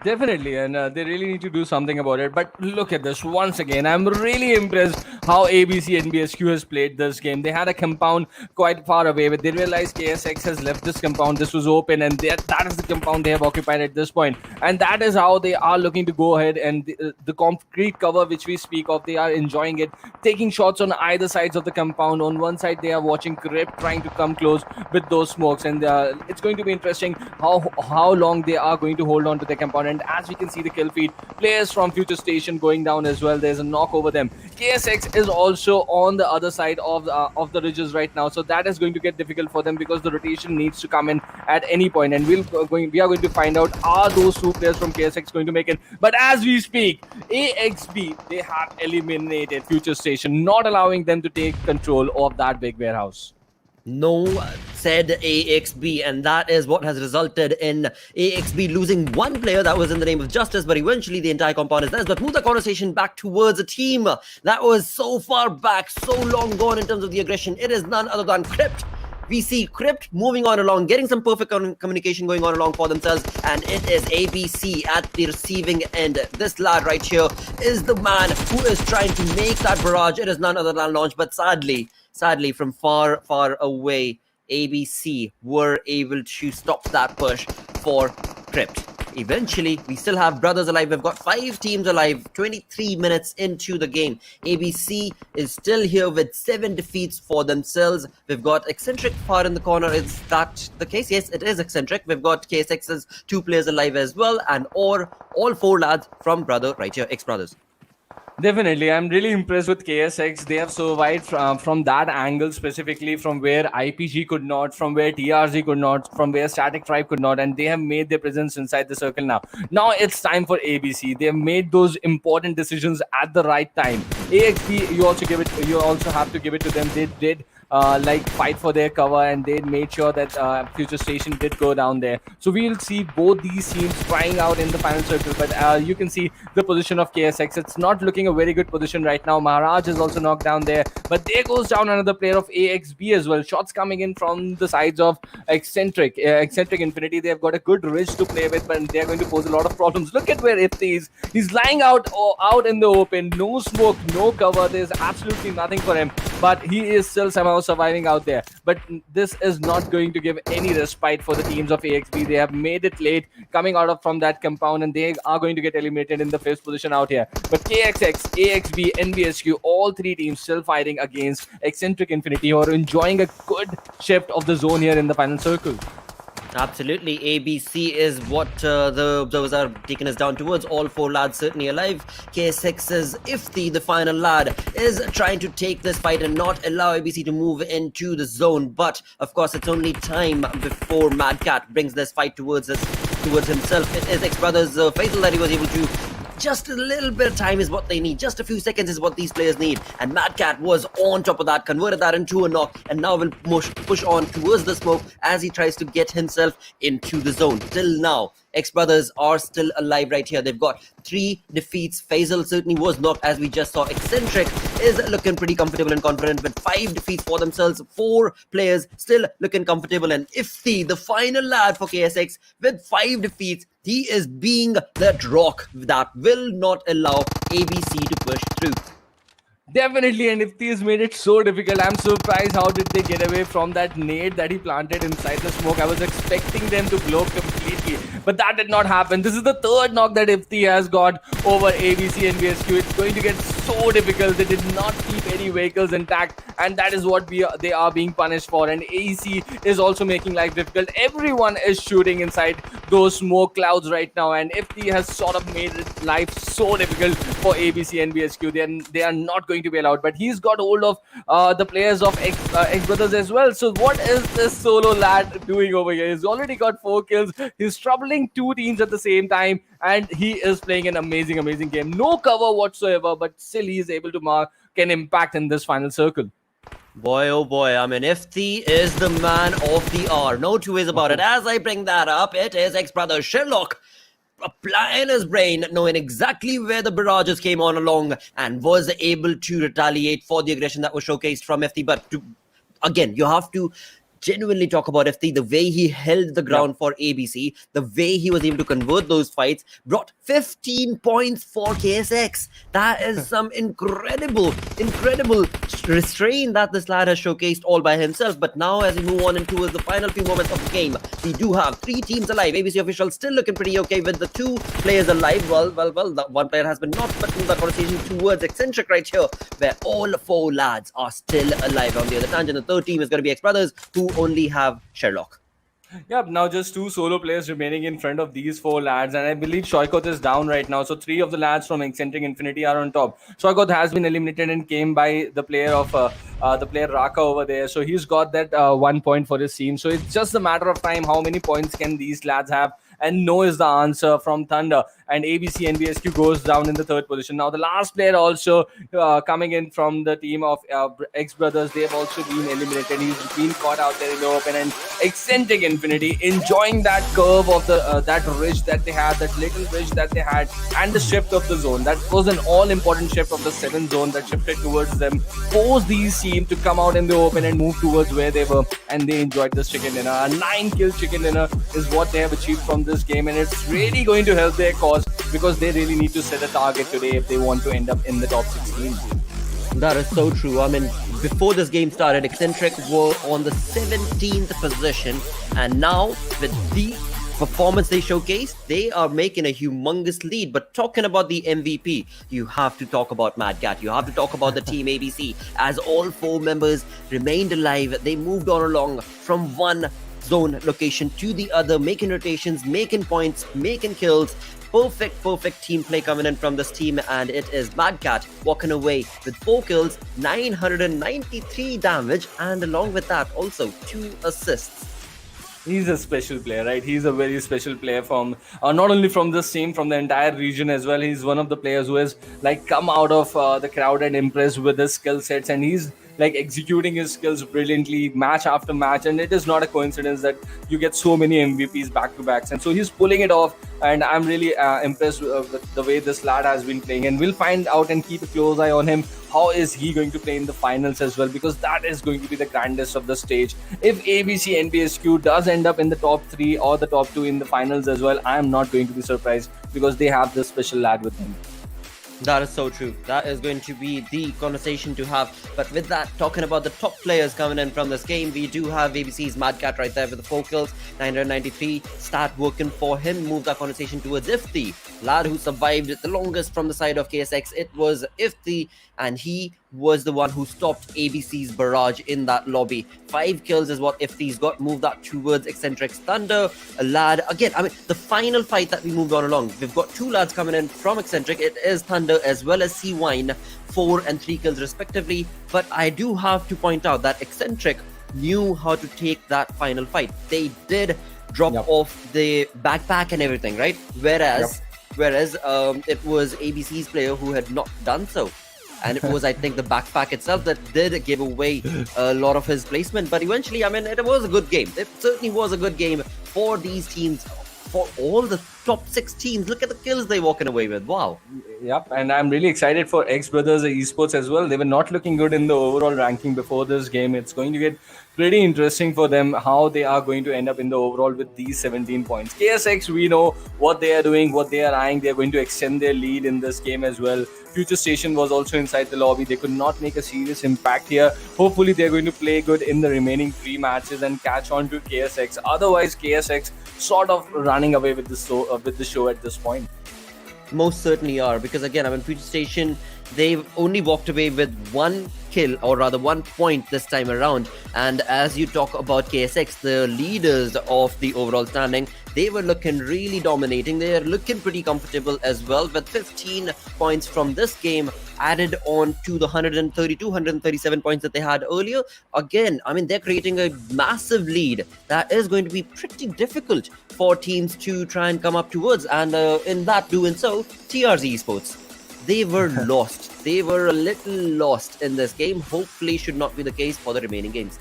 Definitely, and they really need to do something about it. But look at this once again. I'm really impressed how ABCxNBSQ has played this game. They had a compound quite far away, but they realized KSX has left this compound. This was open, and that is the compound they have occupied at this point. And that is how they are looking to go ahead. And the concrete cover which we speak of, they are enjoying it, taking shots on either sides of the compound. On one side, they are watching CRYPT trying to come close with those smokes, and it's going to be interesting how long they are going to hold on to the compound. corner. And as we can see the kill feed, players from FutureStation going down as well. There's a knock over them. KSX is also on the other side of the ridges right now, so that is going to get difficult for them because the rotation needs to come in at any point. And we are going to find out, are those two players from KSX going to make it? But as we speak, AXB, they have eliminated FutureStation, not allowing them to take control of that big warehouse. No, said AXB, and that is what has resulted in AXB losing one player that was in the name of Justice, but eventually the entire compound is theirs. But move the conversation back towards a team that was so far back, so long gone in terms of the aggression. It is none other than CRYPT. We see CRYPT moving on along, getting some perfect communication going on along for themselves, and it is ABC at the receiving end. This lad right here is the man who is trying to make that barrage. It is none other than Launch, but sadly, from far away, ABC were able to stop that push for CRYPT. Eventually, we still have brothers alive. We've got 5 teams alive, 23 minutes into the game. ABC is still here with 7 defeats for themselves. We've got Exentric far in the corner. Is that the case? Yes, it is Exentric. We've got KSX's 2 players alive as well, and all 4 lads from brother right here, XBrothers. Definitely, I'm really impressed with KSX. They have survived from that angle, specifically from where IPG could not, from where TRZ could not, from where Static Tribe could not, and they have made their presence inside the circle now. Now it's time for ABC. They have made those important decisions at the right time. AXB, you also have to give it to them. They did fight for their cover, and they made sure that FutureStation did go down there. So we'll see both these teams trying out in the final circle, but you can see the position of KSX. It's not looking a very good position right now. Maharaj is also knocked down there, but there goes down another player of AXB as well. Shots coming in from the sides of Exentric Infinity. They've got a good ridge to play with, but they're going to pose a lot of problems. Look at where Ifti is. He's lying out in the open. No smoke, no cover. There's absolutely nothing for him, but he is still somehow surviving out there. But this is not going to give any respite for the teams of AXB. They have made it late coming out from that compound, and they are going to get eliminated in the 5th position out here. But KXX, AXB, NBSQ, all 3 teams still fighting against Exentric Infinity, who are enjoying a good shift of the zone here in the final circle. Absolutely, ABC is what the observers are taking us down towards. All 4 lads certainly alive. KSX's Ifti, the final lad, is trying to take this fight and not allow ABC to move into the zone. But of course, it's only time before Mad Cat brings this fight towards himself. It is XBrothers Faisal that he was able to. Just a little bit of time is what they need. Just a few seconds is what these players need. And Mad Cat was on top of that, converted that into a knock, and now will push on towards the smoke as he tries to get himself into the zone. Till now, XBrothers are still alive right here. They've got 3 defeats. Faisal certainly was knocked, as we just saw. Exentric is looking pretty comfortable and confident with 5 defeats for themselves. 4 players still looking comfortable. And Ifti, the final lad for KSX, with 5 defeats, he is being that rock that will not allow ABC to push through. Definitely, and Ifti has made it so difficult. I'm surprised how did they get away from that nade that he planted inside the smoke. I was expecting them to blow completely, but that did not happen. This is the 3rd knock that Ifti has got over ABCxNBSQ. It's going to get so difficult. They did not keep any vehicles intact, and that is what they are being punished for. And AEC is also making life difficult. Everyone is shooting inside those smoke clouds right now, and Ifti has sort of made life so difficult for ABCxNBSQ. They are not going to be allowed, but he's got hold of the players of XBrothers as well. So what is this solo lad doing over here? He's already got 4 kills. He's troubling 2 teams at the same time, and he is playing an amazing game. No cover whatsoever, but still he is able to mark an impact in this final circle. Boy, oh boy, I mean, Ifti is the man of the hour. No 2 ways about it. As I bring that up, it is XBrothers Sherlock applying his brain, knowing exactly where the barrages came on along, and was able to retaliate for the aggression that was showcased from Ifti. But again, you have to genuinely talk about Ifti, the way he held the ground for ABC, the way he was able to convert those fights, brought 15 points for KSX. That is some incredible restraint that this lad has showcased all by himself. But now, as we move on into the final few moments of the game, we do have 3 teams alive. ABC officials still looking pretty okay with the 2 players alive. Well, the 1 player has been knocked, but move the conversation towards Exentric right here, where all 4 lads are still alive. On the other tangent, the 3rd team is going to be XBrothers, who only have Sherlock. Yep, now just two solo players remaining in front of these four lads, and I believe Shoykot is down right now. So three of the lads from Exentric Infinity are on top. Shoykot has been eliminated and came by the player Raka over there. So he's got that 1 point for his team. So it's just a matter of time how many points can these lads have. And no is the answer from Thunder. And ABCNBSQ goes down in the third position. Now the last player also coming in from the team of XBrothers, they've also been eliminated. He's been caught out there in the open, and Exentric Infinity enjoying that curve of the that ridge that they had, that little ridge that they had, and the shift of the zone. That was an all-important shift of the 7th zone that shifted towards them, forced these teams to come out in the open and move towards where they were, and they enjoyed this chicken dinner. A 9-kill chicken dinner is what they have achieved from this game, and it's really going to help their cause because they really need to set a target today if they want to end up in the top 16. That is so true. I mean, before this game started, Exentric were on the 17th position, and now with the performance they showcased, they are making a humongous lead. But talking about the MVP, you have to talk about Mad Cat. You have to talk about the team ABC, as all 4 members remained alive. They moved on along from one zone location to the other, making rotations, making points, making kills. Perfect team play coming in from this team, and it is Mad Cat walking away with 4 kills, 993 damage, and along with that also 2 assists. He's a special player, right? He's a very special player from not only from this team, from the entire region as well. He's one of the players who has like come out of the crowd and impressed with his skill sets, and he's like executing his skills brilliantly match after match, and it is not a coincidence that you get so many MVPs back to backs, and so he's pulling it off, and I'm really impressed with the way this lad has been playing, and we'll find out and keep a close eye on him. How is he going to play in the finals as well, because that is going to be the grandest of the stage. If ABCNBSQ does end up in the top 3 or the top 2 in the finals as well, I am not going to be surprised because they have this special lad with them. That is so true. That is going to be the conversation to have. But with that, talking about the top players coming in from this game, we do have ABC's Mad Cat right there with the 4 kills, 993. Start working for him. Move that conversation towards Ifti, lad who survived the longest from the side of KSX. It was Ifti, and he was the one who stopped ABC's barrage in that lobby. 5 kills is what Ifti's got. Move that towards Excentric's Thunder. A lad, again, I mean, the final fight that we moved on along, we've got 2 lads coming in from Excentric. It is Thunder as well as C-Wine, 4 and 3 kills respectively. But I do have to point out that Excentric knew how to take that final fight. They did drop off the backpack and everything, right? Whereas it was ABC's player who had not done so. And it was, I think, the backpack itself that did give away a lot of his placement. But eventually, I mean, it was a good game. It certainly was a good game for these teams, for all the top 6 teams. Look at the kills they're walking away with. Wow. Yep, and I'm really excited for XBrothers Esports as well. They were not looking good in the overall ranking before this game. It's going to get pretty interesting for them how they are going to end up in the overall with these 17 points. KSX, we know what they are doing, what they are eyeing. They're going to extend their lead in this game as well. FutureStation was also inside the lobby. They could not make a serious impact here. Hopefully, they're going to play good in the remaining 3 matches and catch on to KSX. Otherwise, KSX sort of running away with the show at this point. Most certainly are, because again, I mean, FutureStation, they've only walked away with 1 kill, or rather 1 point this time around. And as you talk about KSX, the leaders of the overall standing, they were looking really dominating. They're looking pretty comfortable as well, with 15 points from this game added on to the 132, 137 points that they had earlier. Again, I mean, they're creating a massive lead that is going to be pretty difficult for teams to try and come up towards. And in that doing so, TRZ Esports, they were lost. They were a little lost in this game. Hopefully should not be the case for the remaining games.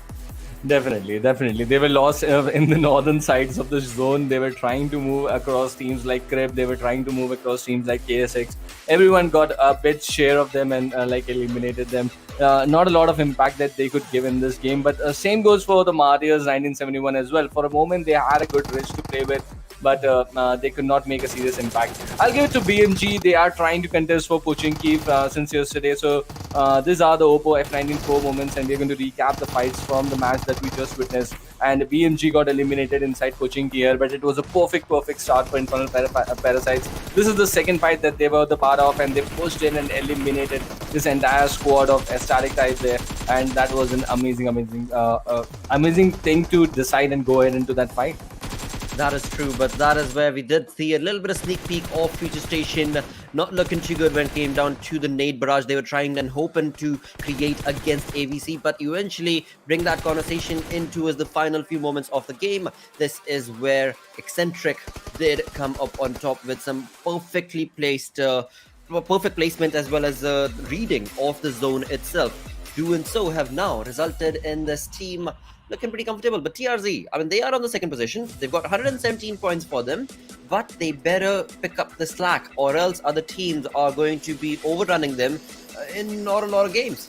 Definitely. They were lost in the northern sides of the zone. They were trying to move across teams like CRYPT. They were trying to move across teams like KSX. Everyone got a bit share of them and eliminated them. Not a lot of impact that they could give in this game. But same goes for the MARTYRS 1971 as well. For a moment, they had a good ridge to play with, but they could not make a serious impact. I'll give it to BMG. They are trying to contest for Puchinki since yesterday. So these are the Oppo F19 Pro moments, and we're going to recap the fights from the match that we just witnessed. and BMG got eliminated inside coaching here. But it was a perfect start for Infernal Parasites. This is the second fight that they were the part of, and they pushed in and eliminated this entire squad of static type there, and that was an amazing thing to decide and go ahead into that fight. That is true, but that is where we did see a little bit of sneak peek of FutureStation not looking too good when it came down to the nade barrage they were trying and hoping to create against ABC, but eventually bring that conversation into as the final few moments of the game. This is where Exentric did come up on top with some perfectly placed, perfect placement as well as reading of the zone itself. Doing so have now resulted in this team looking pretty comfortable. But TRZ, I mean, they are on the second position. They've got 117 points for them, but they better pick up the slack, or else other teams are going to be overrunning them in not a lot of games.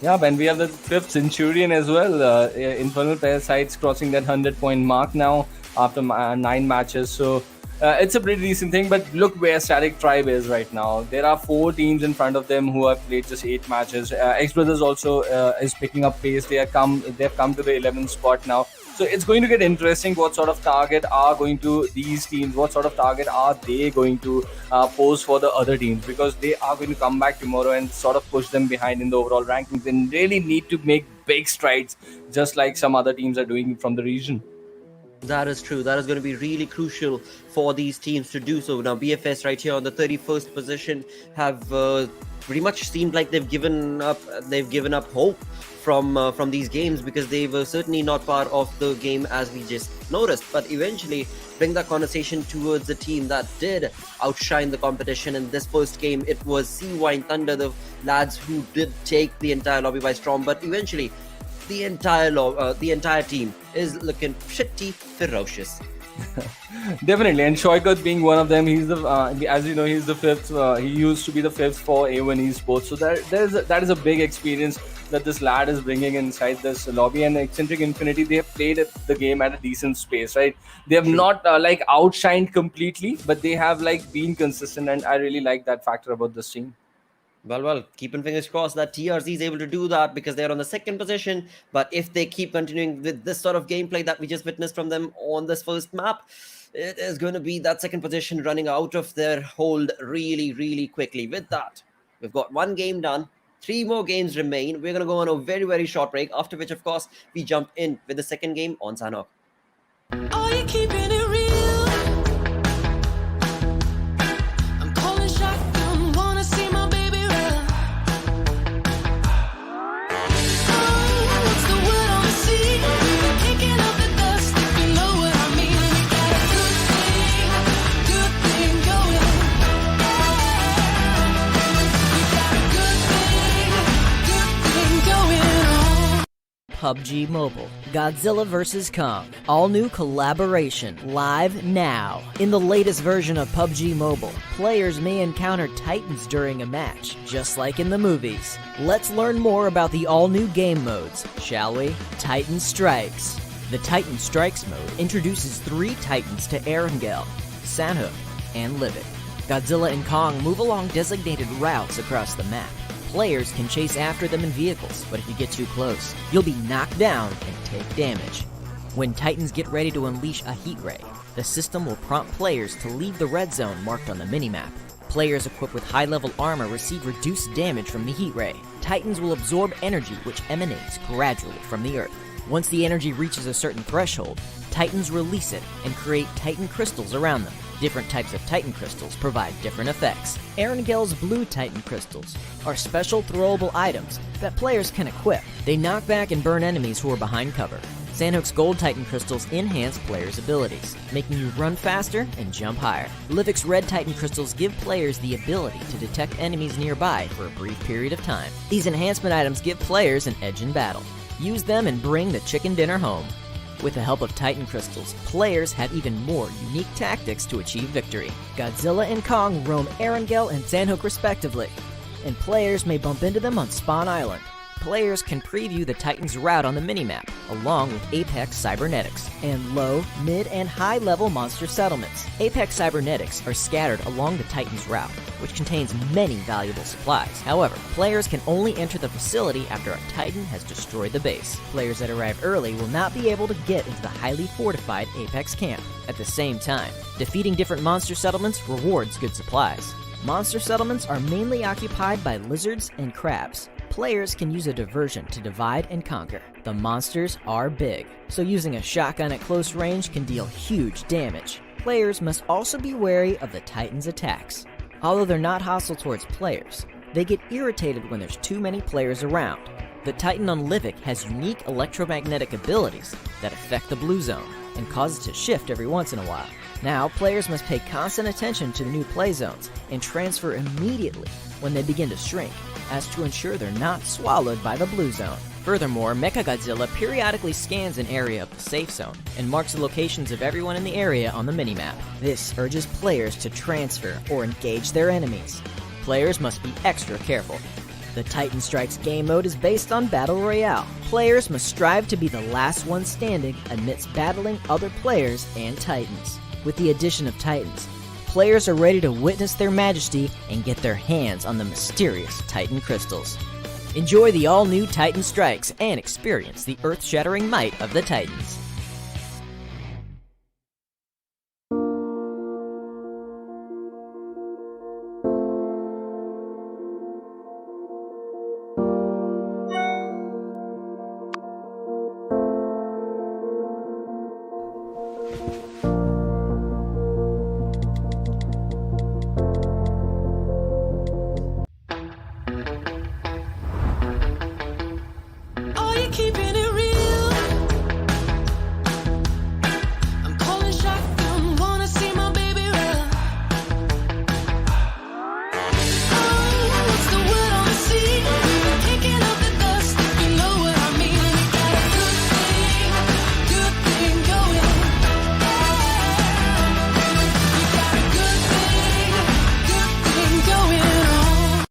Yeah, and we have the 5th Centurion as well. Infernal Parasites crossing that 100-point mark now after 9 matches. So it's a pretty decent thing, but look where Static Tribe is right now. There are 4 teams in front of them who have played just 8 matches. XBrothers also is picking up pace. They've come to the 11th spot now. So it's going to get interesting. What sort of target are going to these teams? What sort of target are they going to pose for the other teams? Because they are going to come back tomorrow and sort of push them behind in the overall rankings and really need to make big strides, just like some other teams are doing from the region. That is true. That is going to be really crucial for these teams to do so. Now, BFS right here on the 31st position have pretty much seemed like they've given up. They've given up hope from these games, because they were certainly not part of the game as we just noticed. But eventually, bring that conversation towards a team that did outshine the competition in this first game. It was Sea-Wine Thunder, the lads who did take the entire lobby by storm. But eventually, the entire team is looking pretty ferocious. Definitely, and Shoykut being one of them. He's the as you know, he's the 5th. He used to be the 5th for A1 Esports. So that is a big experience that this lad is bringing inside this lobby. And Exentric Infinity, they have played the game at a decent space, right? They have not like outshined completely, but they have like been consistent, and I really like that factor about this team. Well, keeping fingers crossed that TRZ is able to do that, because they're on the second position. But if they keep continuing with this sort of gameplay that we just witnessed from them on this first map, it is going to be that second position running out of their hold really quickly. With that, we've got 1 game done. 3 more games remain. We're going to go on a very short break, after which, of course, we jump in with the second game on Sanhok. Are you keeping it real? I'm calling shotgun, wanna see my baby run. Oh, what's the word on the sea? Kicking up the dust, if you know what I mean. We got a good thing going. We got a good thing going on. PUBG Mobile, Godzilla vs. Kong, all new collaboration, live now. In the latest version of PUBG Mobile, players may encounter titans during a match, just like in the movies. Let's learn more about the all new game modes, shall we? Titan Strikes. The Titan Strikes mode introduces 3 titans to Erangel, Sanhok, and Livid. Godzilla and Kong move along designated routes across the map. Players can chase after them in vehicles, but if you get too close, you'll be knocked down and take damage. When Titans get ready to unleash a heat ray, the system will prompt players to leave the red zone marked on the minimap. Players equipped with high-level armor receive reduced damage from the heat ray. Titans will absorb energy which emanates gradually from the earth. Once the energy reaches a certain threshold, Titans release it and create Titan crystals around them. Different types of Titan crystals provide different effects. Erangel's blue Titan crystals are special throwable items that players can equip. They knock back and burn enemies who are behind cover. Sanhok's gold Titan crystals enhance players' abilities, making you run faster and jump higher. Livik's red Titan crystals give players the ability to detect enemies nearby for a brief period of time. These enhancement items give players an edge in battle. Use them and bring the chicken dinner home. With the help of Titan crystals, players have even more unique tactics to achieve victory. Godzilla and Kong roam Erangel and Sanhok respectively, and players may bump into them on Spawn Island. Players can preview the Titans' route on the minimap, along with Apex Cybernetics, and low, mid, and high-level monster settlements. Apex Cybernetics are scattered along the Titans' route, which contains many valuable supplies. However, players can only enter the facility after a Titan has destroyed the base. Players that arrive early will not be able to get into the highly fortified Apex camp. At the same time, defeating different monster settlements rewards good supplies. Monster settlements are mainly occupied by lizards and crabs. Players can use a diversion to divide and conquer. The monsters are big, so using a shotgun at close range can deal huge damage. Players must also be wary of the Titan's attacks. Although they're not hostile towards players, they get irritated when there's too many players around. The Titan on Livik has unique electromagnetic abilities that affect the blue zone and cause it to shift every once in a while. Now, players must pay constant attention to the new play zones and transfer immediately when they begin to shrink, as to ensure they're not swallowed by the blue zone. Furthermore, Mechagodzilla periodically scans an area of the safe zone and marks the locations of everyone in the area on the minimap. This urges players to transfer or engage their enemies. Players must be extra careful. The Titan Strikes game mode is based on Battle Royale. Players must strive to be the last one standing amidst battling other players and Titans. With the addition of Titans, players are ready to witness their majesty and get their hands on the mysterious Titan crystals. Enjoy the all-new Titan Strikes and experience the earth-shattering might of the Titans. Are you keeping it real? I'm calling shotgun, wanna see my baby run. Oh, what's the word on the sea? Kicking up the dust, if you know what I mean. We got a good thing going. We got a good thing going on.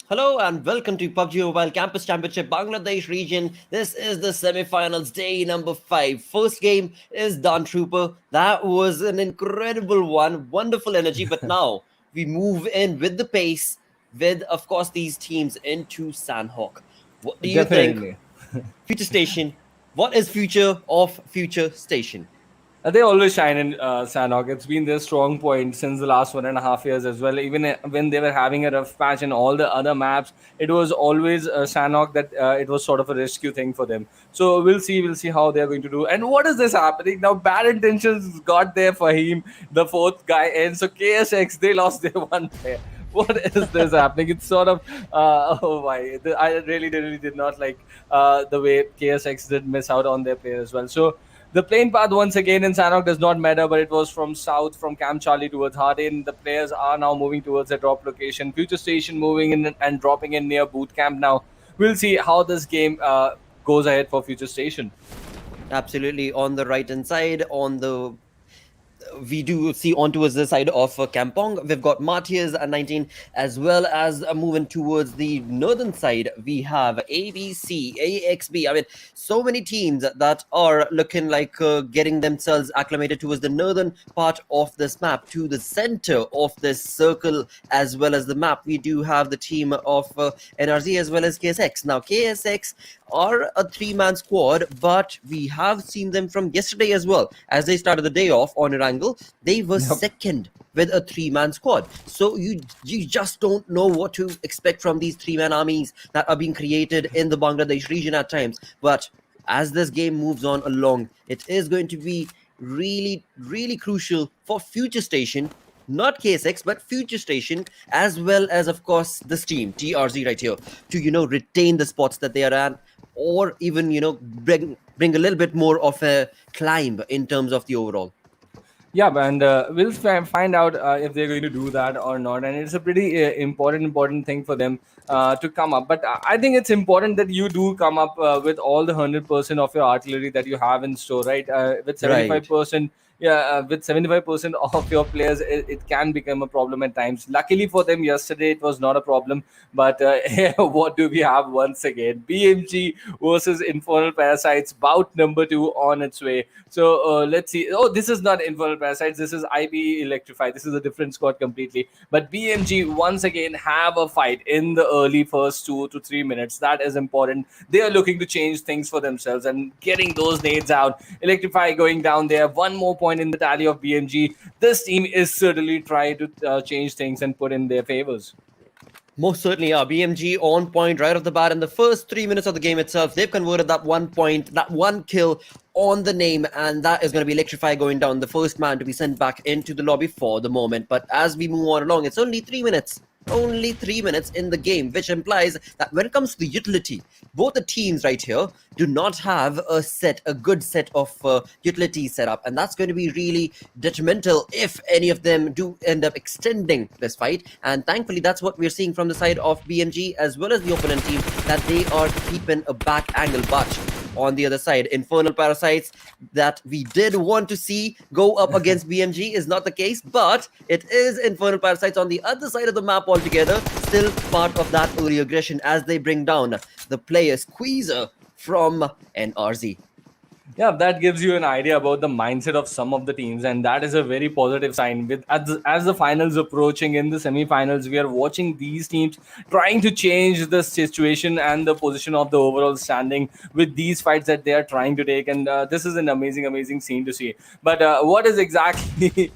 Hello and welcome to PUBG Mobile Campus Championship Bangladesh region. This is the semi-finals day number 5. First game is done, Trooper. That was an incredible one. Wonderful energy. But now we move in with the pace with, of course, these teams into Sanhok. What do you Definitely. think? FutureStation. What is future of FutureStation? They always shine in Sanhok. It's been their strong point since the last 1.5 years as well. Even when they were having a rough patch in all the other maps, it was always Sanhok that it was sort of a rescue thing for them. So we'll see how they're going to do. And what is this happening now? Bad intentions got there for him, the fourth guy, and so KSX they lost their one player. What is this happening? It's sort of oh my! I really did not like the way KSX did miss out on their player as well. So. The plane path once again in Sanhok does not matter, but it was from south, from Camp Charlie towards Hardin. The players are now moving towards the drop location. FutureStation moving in and dropping in near boot camp now. We'll see how this game goes ahead for FutureStation. Absolutely. On the right-hand side, we do see on towards the side of Kampong. We've got MARTYRS at 19, as well as moving towards the northern side. We have ABC, AXB. I mean, so many teams that are looking like getting themselves acclimated towards the northern part of this map, to the center of this circle, as well as the map. We do have the team of NRZ as well as KSX. Now, KSX are a 3-man squad, but we have seen them from yesterday as well. As they started the day off on Erangel, they were second with a 3-man squad. So you just don't know what to expect from these 3-man armies that are being created in the Bangladesh region at times. But as this game moves on along, it is going to be really crucial for FutureStation, not KSX, but FutureStation, as well as, of course, this team, TRZ right here, to, retain the spots that they are at, or even, bring a little bit more of a climb in terms of the overall. Yeah, and we'll find out if they're going to do that or not. And it's a pretty important thing for them to come up. But I think it's important that you do come up with all the 100% of your artillery that you have in store, right? With Right. 75%. Yeah, with 75% of your players, it can become a problem at times. Luckily for them, yesterday it was not a problem. But what do we have once again? BMG versus Infernal Parasites, bout number 2 on its way. So let's see. Oh, this is not Infernal Parasites. This is IPGxELECTRIFY. This is a different squad completely. But BMG once again have a fight in the early first 2 to 3 minutes. That is important. They are looking to change things for themselves and getting those nades out. Electrify going down there. One more point in the tally of BMG. This team is certainly trying to change things and put in their favors. Most certainly are. BMG on point right off the bat in the first 3 minutes of the game itself. They've converted that 1 point, that one kill on the name, and that is going to be Electrify going down, the first man to be sent back into the lobby for the moment. But as we move on along, it's only 3 minutes. Only 3 minutes in the game, which implies that when it comes to the utility, both the teams right here do not have a good set of utilities set up, and that's going to be really detrimental if any of them do end up extending this fight. And thankfully, that's what we're seeing from the side of BMG as well as the opponent team, that they are keeping a back angle. But on the other side, Infernal Parasites, that we did want to see go up against BMG is not the case, but it is Infernal Parasites on the other side of the map altogether, still part of that early aggression as they bring down the player Squeezer from NRZ. Yeah, that gives you an idea about the mindset of some of the teams, and that is a very positive sign. With as the finals approaching in the semi-finals, we are watching these teams trying to change the situation and the position of the overall standing with these fights that they are trying to take, and this is an amazing scene to see. But what is exactly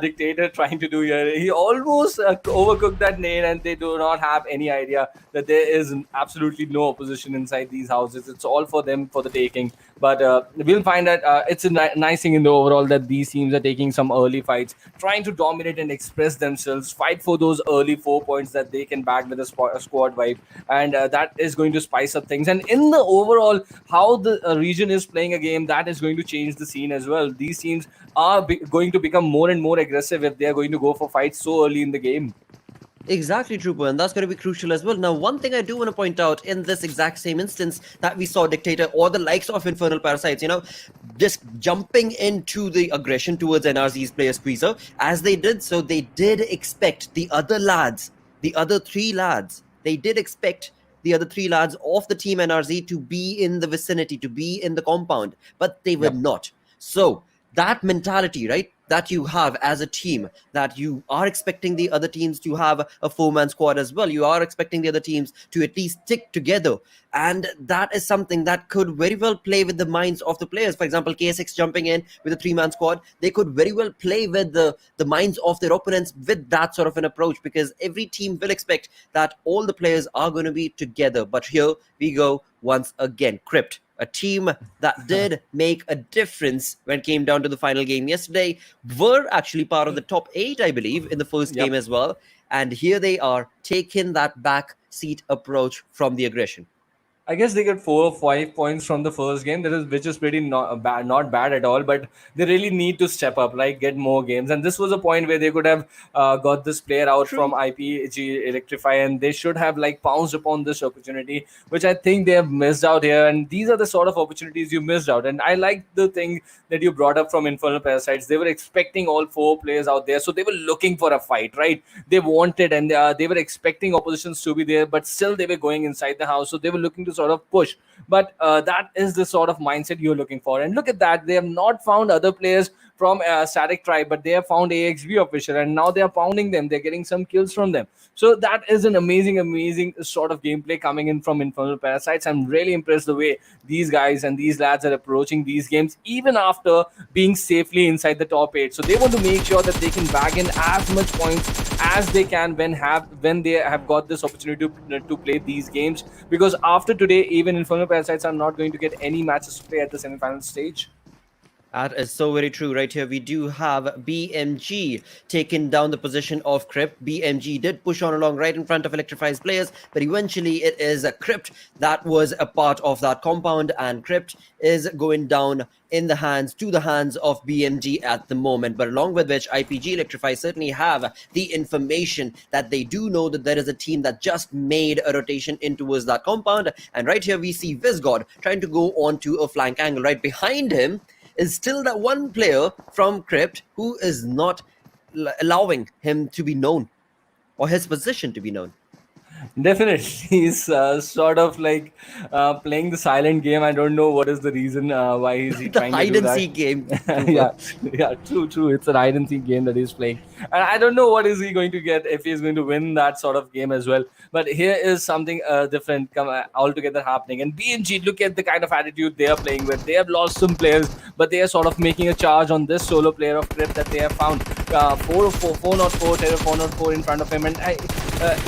Dictator trying to do here? He almost overcooked that nade, and they do not have any idea that there is absolutely no opposition inside these houses. It's all for them for the taking. But we'll find that it's a nice thing in the overall that these teams are taking some early fights, trying to dominate and express themselves, fight for those early 4 points that they can bag with a squad vibe, and that is going to spice up things. And in the overall, how the region is playing a game, that is going to change the scene as well. These teams are going to become more and more aggressive if they are going to go for fights so early in the game. Exactly, Trooper, and that's going to be crucial as well. Now, one thing I do want to point out in this exact same instance that we saw Dictator or the likes of Infernal Parasites, just jumping into the aggression towards NRZ's player Squeezer, as they did so, they did expect the other lads, the other three lads, they did expect the other three lads of the team NRZ to be in the vicinity, to be in the compound, but they were Yep. not. So, that mentality, right, that you have as a team, that you are expecting the other teams to have a four-man squad as well. You are expecting the other teams to at least stick together. And that is something that could very well play with the minds of the players. For example, KSX jumping in with a three-man squad, they could very well play with the minds of their opponents with that sort of an approach, because every team will expect that all the players are going to be together. But here we go once again. CRYPT, a team that did make a difference when it came down to the final game yesterday, were actually part of the top 8, I believe, in the first Yep. game as well. And here they are taking that back seat approach from the aggression. I guess they get 4 or 5 points from the first game. Which is pretty not bad at all. But they really need to step up, like get more games. And this was a point where they could have got this player out from True. IPGxELECTRIFY, and they should have like pounced upon this opportunity, which I think they have missed out here. And these are the sort of opportunities you missed out. And I like the thing that you brought up from Infernal Parasites. They were expecting all 4 players out there, so they were looking for a fight, right? They wanted, and they were expecting oppositions to be there, but still they were going inside the house, so they were looking to sort of push. But that is the sort of mindset you're looking for. And look at that, they have not found other players from Static Tribe, but they have found AXB official, and now they are pounding them. They're getting some kills from them. So that is an amazing sort of gameplay coming in from Infernal Parasites. I'm really impressed the way these guys and these lads are approaching these games, even after being safely inside the top 8. So they want to make sure that they can bag in as much points as they can when they have got this opportunity to play these games, because after today, even Infernal Parasites are not going to get any matches to play at the semi-final stage. That is so very true. Right here, we do have BMG taking down the position of CRYPT. BMG did push on along right in front of Electrify's players, but eventually it is a CRYPT that was a part of that compound, and CRYPT is going down in the hands of BMG at the moment. But along with which, IPGxELECTRIFY certainly have the information that they do know that there is a team that just made a rotation in towards that compound. And right here, we see Visgod trying to go on to a flank angle. Right behind him is still that one player from CRYPT who is not allowing him to be known or his position to be known. Definitely, he's sort of like playing the silent game. I don't know what is the reason why is he The trying to hide do and that. seek game. Yeah, yeah, true. It's a hide and seek game that he's playing, and I don't know what is he going to get if he's going to win that sort of game as well. But here is something different altogether happening. And BNG, look at the kind of attitude they are playing with. They have lost some players, but they are sort of making a charge on this solo player of CRYPT that they have found. 404, Terror 404 in front of him, and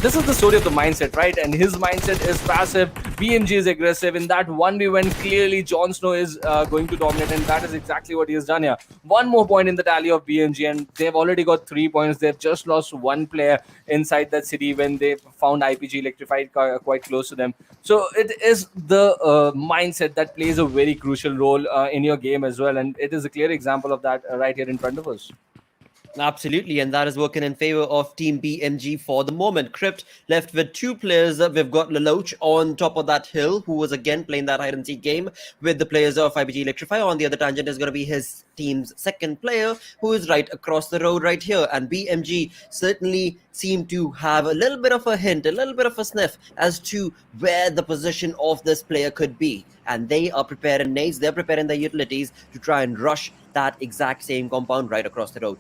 this is the story of the mindset, right? And his mindset is passive. BMG is aggressive. In that 1v1, clearly Jon Snow is going to dominate, and that is exactly what he has done here. One more point in the tally of BMG, and they've already got 3 points. They've just lost one player inside that city when they found IPGxELECTRIFY quite close to them. So it is the mindset that plays a very crucial role in your game as well, and it is a clear example of that right here in front of us. Absolutely, and that is working in favor of Team BMG for the moment. CRYPT left with 2 players. We've got Lelouch on top of that hill, who was again playing that hide and seek game with the players of IPGxELECTRIFY. On the other tangent is going to be his team's second player, who is right across the road right here. And BMG certainly seem to have a little bit of a hint, a little bit of a sniff as to where the position of this player could be. And they are preparing nades, they're preparing their utilities to try and rush that exact same compound right across the road.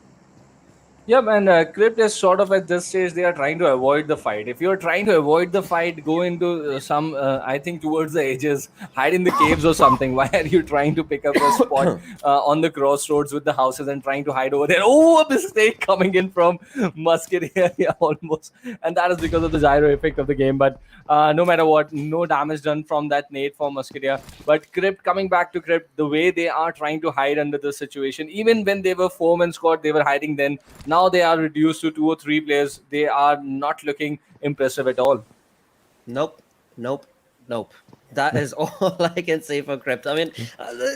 Yep, and CRYPT is sort of at this stage, they are trying to avoid the fight. If you're trying to avoid the fight, go into I think, towards the edges, hide in the caves or something. Why are you trying to pick up a spot on the crossroads with the houses and trying to hide over there? Oh, a mistake coming in from Musketeer, yeah, almost. And that is because of the gyro effect of the game. But no matter what, no damage done from that nade for Musketeer. But CRYPT, coming back to CRYPT, the way they are trying to hide under the situation, even when they were 4-man squad, they were hiding then. Now they are reduced to 2 or 3 players. They are not looking impressive at all. Nope. That is all I can say for CRYPT. I mean,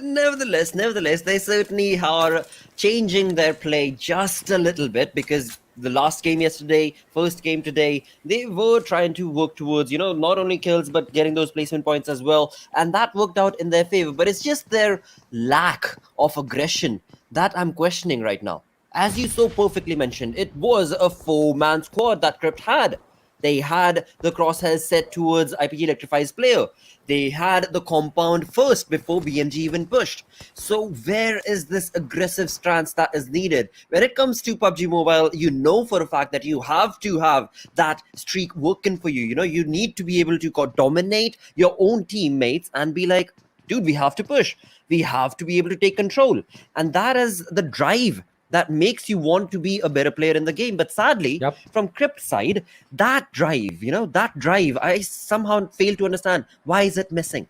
nevertheless, they certainly are changing their play just a little bit, because the last game yesterday, first game today, they were trying to work towards, not only kills, but getting those placement points as well. And that worked out in their favor. But it's just their lack of aggression that I'm questioning right now. As you so perfectly mentioned, it was a 4-man squad that CRYPT had. They had the crosshairs set towards IPGxELECTRIFY's player. They had the compound first before BMG even pushed. So where is this aggressive stance that is needed? When it comes to PUBG Mobile, you know for a fact that you have to have that streak working for you. You need to be able to dominate your own teammates and be like, dude, we have to push. We have to be able to take control. And that is the drive that makes you want to be a better player in the game. But sadly, Yep. from CRYPT side, that drive, I somehow fail to understand. Why is it missing?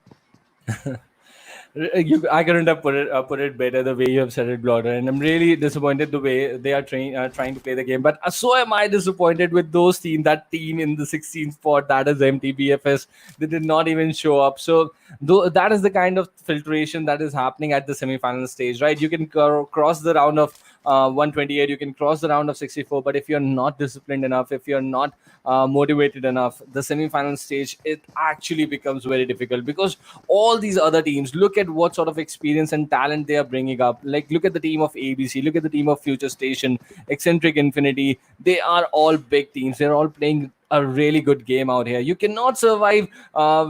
I couldn't have put it better the way you have said it, Blotter. And I'm really disappointed the way they are trying to play the game. But so am I disappointed with those team. That team in the 16th spot, that is MTBFS. They did not even show up. So that is the kind of filtration that is happening at the semi-final stage, right? You can cross the round of 128, you can cross the round of 64, but if you're not disciplined enough, if you're not motivated enough, the semi-final stage, it actually becomes very difficult, because all these other teams, look at what sort of experience and talent they are bringing up. Like, look at the team of ABC, look at the team of FutureStation, Exentric Infinity. They are all big teams. They're all playing a really good game out here. You cannot survive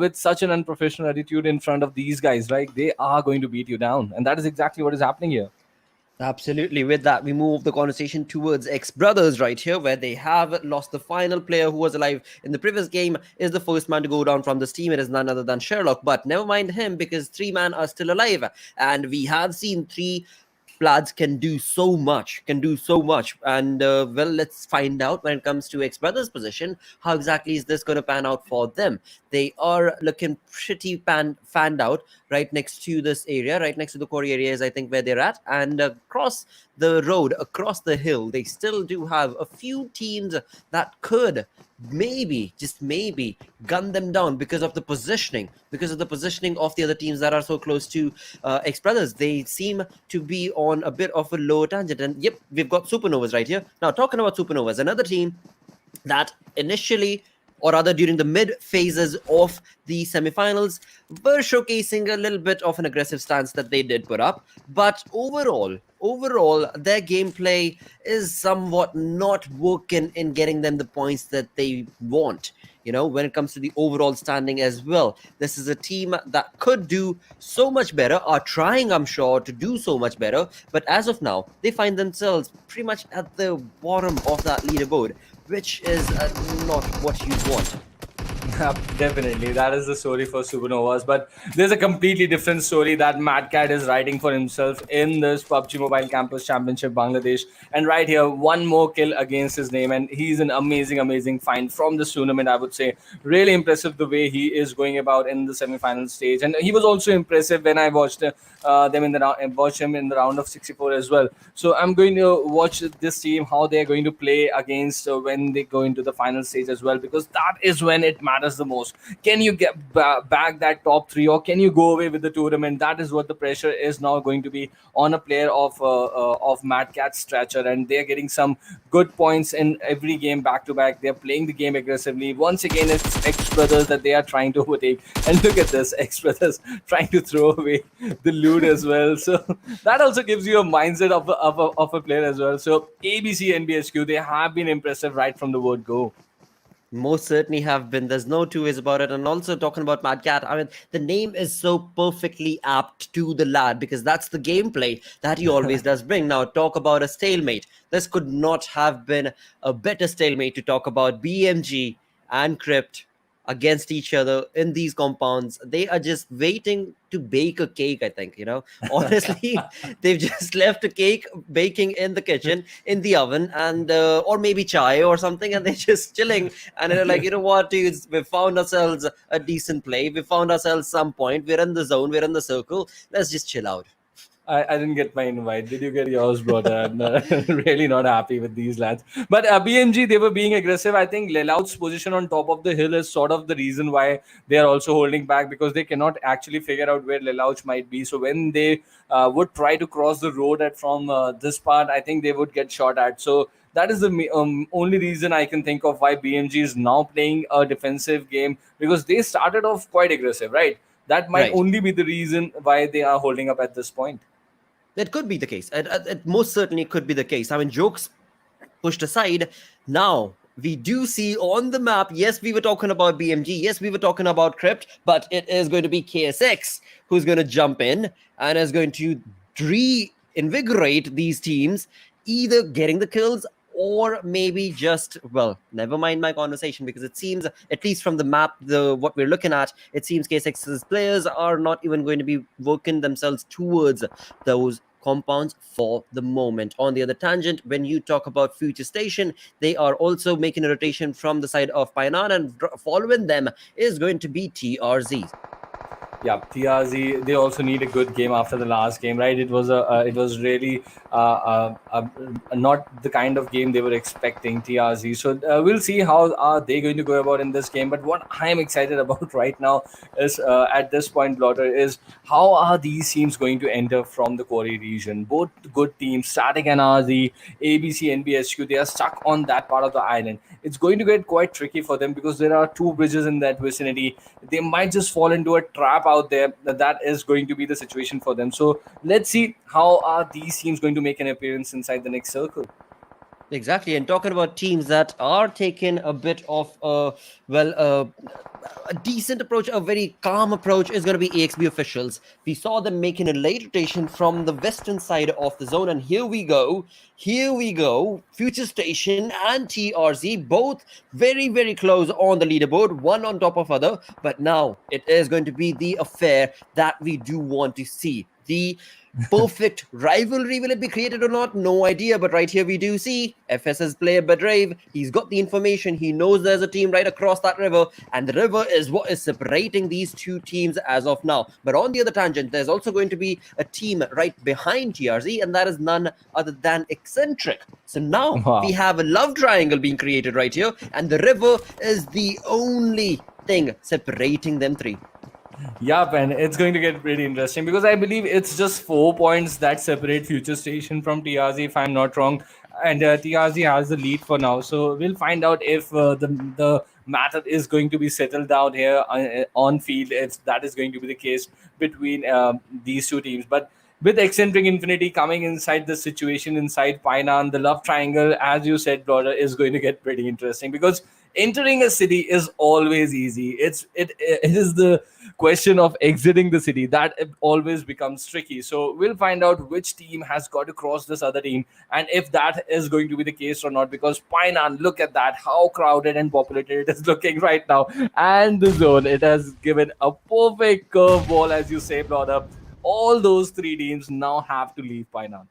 with such an unprofessional attitude in front of these guys, right? They are going to beat you down, and that is exactly what is happening here. Absolutely. With that, we move the conversation towards XBrothers right here, where they have lost the final player who was alive in the previous game, is the first man to go down from this team. It is none other than Sherlock, but never mind him, because 3 men are still alive. And we have seen 3 Plaids can do so much, and well, let's find out when it comes to XBrothers position, how exactly is this going to pan out for them. They are looking pretty fanned out right next to this area, right next to the quarry area is I think where they're at, and across the road, across the hill, they still do have a few teams that could maybe, just maybe, gun them down because of the positioning, of the other teams that are so close to XBrothers. They seem to be on a bit of a low tangent, and yep, we've got SuperNovas right here. Now, talking about SuperNovas, another team that initially, or rather during the mid phases of the semifinals, were showcasing a little bit of an aggressive stance that they did put up, but overall their gameplay is somewhat not working in getting them the points that they want, when it comes to the overall standing as well. This is a team that could do so much better, are trying, I'm sure, to do so much better, but as of now, they find themselves pretty much at the bottom of that leaderboard, which is not what you want. Definitely, that is the story for SuperNovas. But there's a completely different story that Mad Cat is writing for himself in this PUBG Mobile Campus Championship Bangladesh. And right here, one more kill against his name, and he's an amazing find from this tournament. I would say really impressive the way he is going about in the semi-final stage, and he was also impressive when I watched them in the watched him in the round of 64 as well. So I'm going to watch this team how they are going to play against when they go into the final stage as well, because that is when it matters the most. Can you get back that top 3, or can you go away with the tournament? That is what the pressure is now going to be on a player of Mad Cat's stature, and they're getting some good points in every game back to back. They're playing the game aggressively. Once again, it's XBrothers that they are trying to overtake, and look at this, XBrothers trying to throw away the loot as well. So that also gives you a mindset of a player as well. So ABCxNBSQ, they have been impressive right from the word go. Most certainly have been. There's no two ways about it. And also talking about Mad Cat, I mean, the name is so perfectly apt to the lad, because that's the gameplay that he always does bring. Now, talk about a stalemate. This could not have been a better stalemate to talk about. BMG and CRYPT against each other in these compounds. They are just waiting to bake a cake, I think, honestly. They've just left a cake baking in the kitchen, in the oven, and or maybe chai or something, and they're just chilling, and they're like, you know what, dudes, we found ourselves a decent play, we found ourselves some point, we're in the zone, we're in the circle, let's just chill out. I didn't get my invite. Did you get yours, brother? I'm really not happy with these lads. But BMG, they were being aggressive. I think Lelaut's position on top of the hill is sort of the reason why they are also holding back, because they cannot actually figure out where Lelaut might be. So when they would try to cross the road from this part, I think they would get shot at. So that is the only reason I can think of why BMG is now playing a defensive game, because they started off quite aggressive, right? That might only be the reason why they are holding up at this point. It could be the case. It most certainly could be the case. I mean, jokes pushed aside, now we do see on the map, yes, we were talking about BMG, yes, we were talking about CRYPT, but it is going to be KSX who's going to jump in and is going to reinvigorate these teams, either getting the kills or maybe just, well, never mind my conversation, because it seems, at least from the map, what we're looking at, it seems KSX's players are not even going to be working themselves towards those compounds for the moment. On the other tangent, when you talk about FutureStation, they are also making a rotation from the side of Pioneer, and following them is going to be TRZ. Yeah, TRZ, they also need a good game after the last game, right? It was really not the kind of game they were expecting, TRZ. So we'll see how are they going to go about in this game. But what I am excited about right now is at this point, Blotter, is how are these teams going to enter from the quarry region? Both good teams, Static and RZ, ABCxNBSQ, they are stuck on that part of the island. It's going to get quite tricky for them because there are 2 bridges in that vicinity. They might just fall into a trap out there. That is going to be the situation for them. So let's see how are these teams going to make an appearance inside the next circle. Exactly, and talking about teams that are taking a bit of a decent approach, a very calm approach, is going to be EXB officials. We saw them making a late rotation from the western side of the zone, and here we go. FutureStation and TRZ, both very close on the leaderboard, one on top of other, but now it is going to be the affair that we do want to see. the perfect rivalry. Will it be created or not? No idea. But right here we do see FS's player Bedrave. He's got the information. He knows there's a team right across that river, and the river is what is separating these two teams as of now. But on the other tangent, there's also going to be a team right behind TRZ, and that is none other than Exentric. So now we have a love triangle being created right here, and the river is the only thing separating them three. Yup, and it's going to get pretty interesting because I believe it's just 4 points that separate FutureStation from TRZ, if I'm not wrong. And TRZ has the lead for now. So we'll find out if the matter is going to be settled down here on field, if that is going to be the case between these two teams. But with Exentric Infinity coming inside the situation inside Painan, the love triangle, as you said, brother, is going to get pretty interesting because entering a city is always easy. It is the question of exiting the city that always becomes tricky. So we'll find out which team has got to cross this other team and if that is going to be the case or not, because Painan, look at that, how crowded and populated it is looking right now. And the zone, it has given a perfect curveball, as you say, brother. All those three teams now have to leave Painan.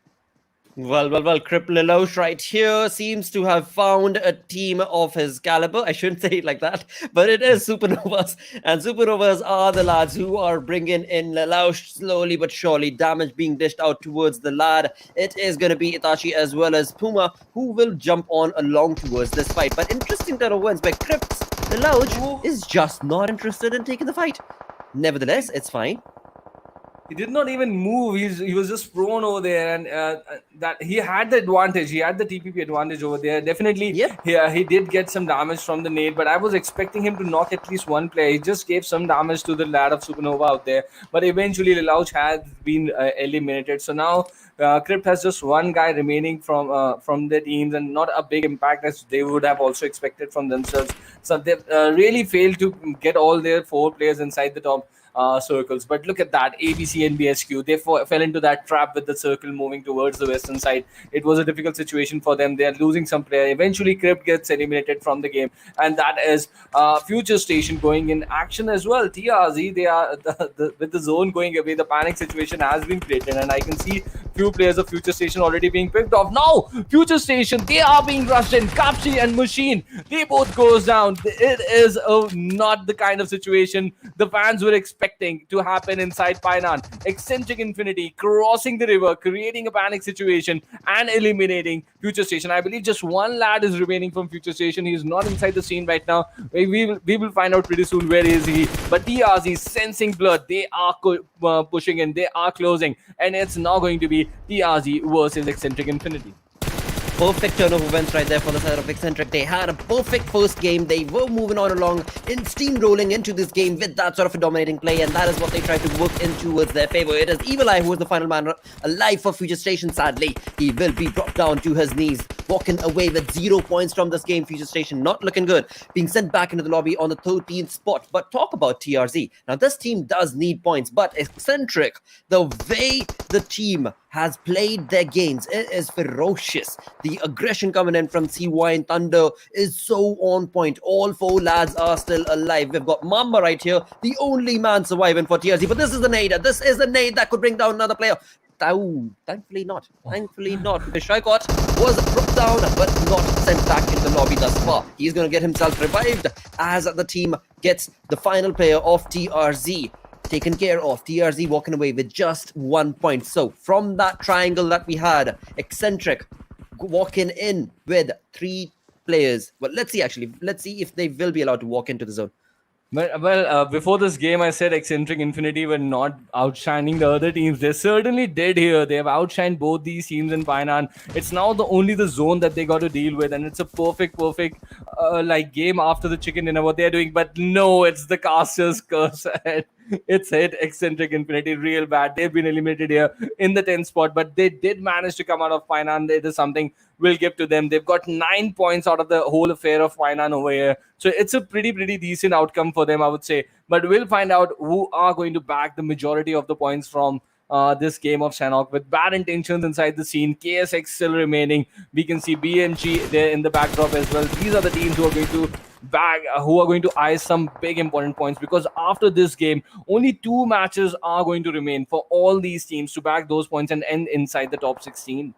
Well, CRYPT Lelouch right here seems to have found a team of his caliber. I shouldn't say it like that, but it is SuperNovas. And SuperNovas are the lads who are bringing in Lelouch slowly but surely. Damage being dished out towards the lad. It is going to be Itachi as well as Puma who will jump on along towards this fight. But interesting turn of wins by CRYPT Lelouch is just not interested in taking the fight. Nevertheless, it's fine. He did not even move. He was just prone over there, and that he had the advantage. He had the TPP advantage over there. Definitely, he did get some damage from the nade, but I was expecting him to knock at least one player. He just gave some damage to the lad of SuperNova out there, but eventually Lelouch has been eliminated. So now CRYPT has just one guy remaining from the teams, and not a big impact as they would have also expected from themselves. So they really failed to get all their 4 players inside the top circles. But look at that, ABCxNBSQ, they fell into that trap with the circle moving towards the western side. It was a difficult situation for them. They are losing some player. Eventually CRYPT gets eliminated from the game, and that is FutureStation going in action as well. TRZ, they are with the zone going away, the panic situation has been created, and I can see few players of FutureStation already being picked off. Now FutureStation, they are being rushed in. Kapshi and Machine, they both goes down. It is not the kind of situation the fans were expecting to happen inside Painan. Exentric Infinity crossing the river, creating a panic situation and eliminating FutureStation. I believe just one lad is remaining from FutureStation. He is not inside the scene right now. We will find out pretty soon where is he. But TRZ sensing blood. They are pushing in. They are closing. And it's now going to be TRZ versus Exentric Infinity. Perfect turn of events right there for the side of Exentric. They had a perfect first game. They were moving on along in steamrolling into this game with that sort of a dominating play, and that is what they tried to work in towards their favor. It is Evil Eye who is the final man alive for FutureStation. Sadly, he will be brought down to his knees, walking away with 0 points from this game. FutureStation not looking good, being sent back into the lobby on the 13th spot. But talk about TRZ. Now this team does need points, but Exentric, the way the team has played their games, it is ferocious. The aggression coming in from CY and Thunder is so on point. All 4 lads are still alive. We've got Mamba right here, the only man surviving for TRZ. But this is a nade. This is a nade that could bring down another player. Thankfully not. Thankfully not. Because Shaikot was brought down but not sent back into the lobby thus far. He's going to get himself revived as the team gets the final player of TRZ taken care of. TRZ walking away with just 1 point. So from that triangle that we had, Exentric walking in with 3 players. Well, let's see if they will be allowed to walk into the zone. Well, before this game, I said Exentric Infinity were not outshining the other teams. They certainly did here. They have outshined both these teams in Painan. It's now only the zone that they got to deal with, and it's a perfect like game after the chicken dinner, what they're doing. But no, it's the caster's curse. It's hit Exentric Infinity real bad. They've been eliminated here in the 10th spot, but they did manage to come out of Painan. It is something we'll give to them. They've got 9 points out of the whole affair of Painan over here. So it's a pretty decent outcome for them, I would say. But we'll find out who are going to back the majority of the points from this game of Sanhok with bad intentions inside the scene. KSX still remaining. We can see BMG there in the backdrop as well. These are the teams who are going to who are going to ice some big important points, because after this game, only 2 matches are going to remain for all these teams to bag those points and end inside the top 16.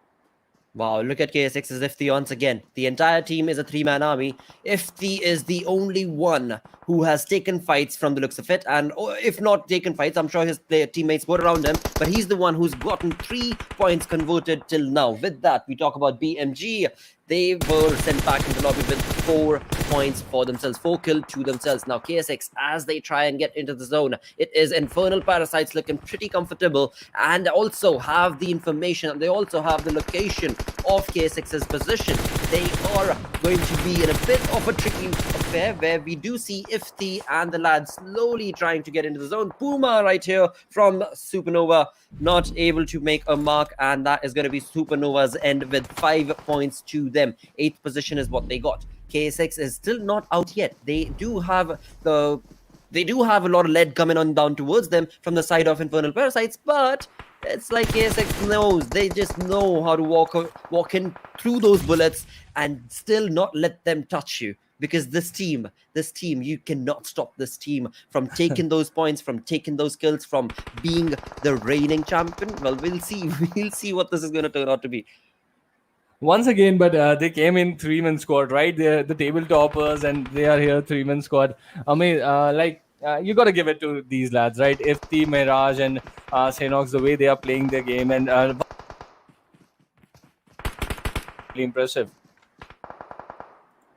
Wow, look at KSX's Ifthi once again. The entire team is a 3-man army. Ifthi is the only one who has taken fights from the looks of it. And if not taken fights, I'm sure his teammates were around him. But he's the one who's gotten 3 points converted till now. With that, we talk about BMG. They were sent back into the lobby with 4 points for themselves, 4 kills to themselves. Now KSX, as they try and get into the zone, it is Infernal Parasites looking pretty comfortable and also have the information. They also have the location of KSX's position. They are going to be in a bit of a tricky affair where we do see Ifthi and the lads slowly trying to get into the zone. Puma right here from SuperNova not able to make a mark, and that is going to be SuperNova's end with 5 points to them. 8th position is what they got. KSX is still not out yet. They do have a lot of lead coming on down towards them from the side of Infernal Parasites, but it's like KSX knows. They just know how to walk in through those bullets and still not let them touch you. Because this team, you cannot stop this team from taking those points, from taking those kills, from being the reigning champion. Well, we'll see. We'll see what this is going to turn out to be. Once again, but they came in 3-man squad, right? They're the table toppers, and they are here 3-man squad. I mean, you got to give it to these lads, right? Ifthi, Mirage, and Sanhok, the way they are playing their game, and really impressive.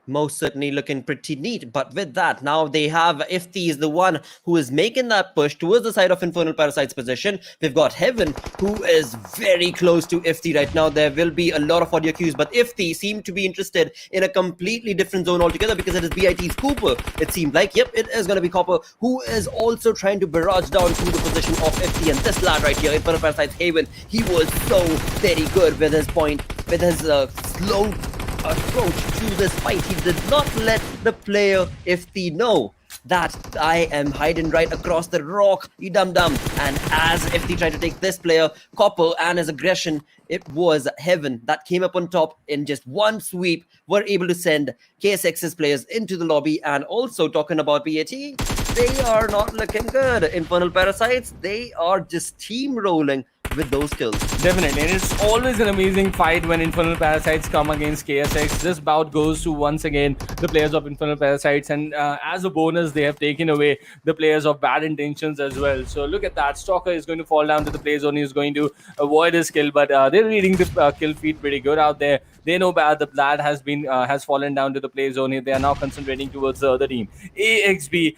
Most certainly looking pretty neat. But with that, now they have Ifthi is the one who is making that push towards the side of Infernal Parasite's position. We've got Heaven, who is very close to Ifthi right now. There will be a lot of audio cues, but Ifthi seemed to be interested in a completely different zone altogether because it is BIT's Cooper. It seemed like, yep, it is going to be Copper, who is also trying to barrage down to the position of Ifthi. And this lad right here, Infernal Parasite's Haven, he was so very good with his point, with his slow approach to this fight. He did not let the player Ifthi know that I am hiding right across the rock, you dum-dum. And as Ifthi tried to take this player, Copper, and his aggression, it was Heaven that came up on top in just one sweep, were able to send KSX's players into the lobby. And also talking about BAT, they are not looking good. Infernal Parasites, they are just steamrolling with those kills. Definitely, and it's always an amazing fight when Infernal Parasites come against KSX. This bout goes to, once again, the players of Infernal Parasites, and as a bonus, they have taken away the players of Bad Intentions as well. So look at that. Stalker is going to fall down to the play zone. He's going to avoid his kill, but they're reading the kill feed pretty good out there. They know the Blad has fallen down to the play zone. They are now concentrating towards the other team. AXB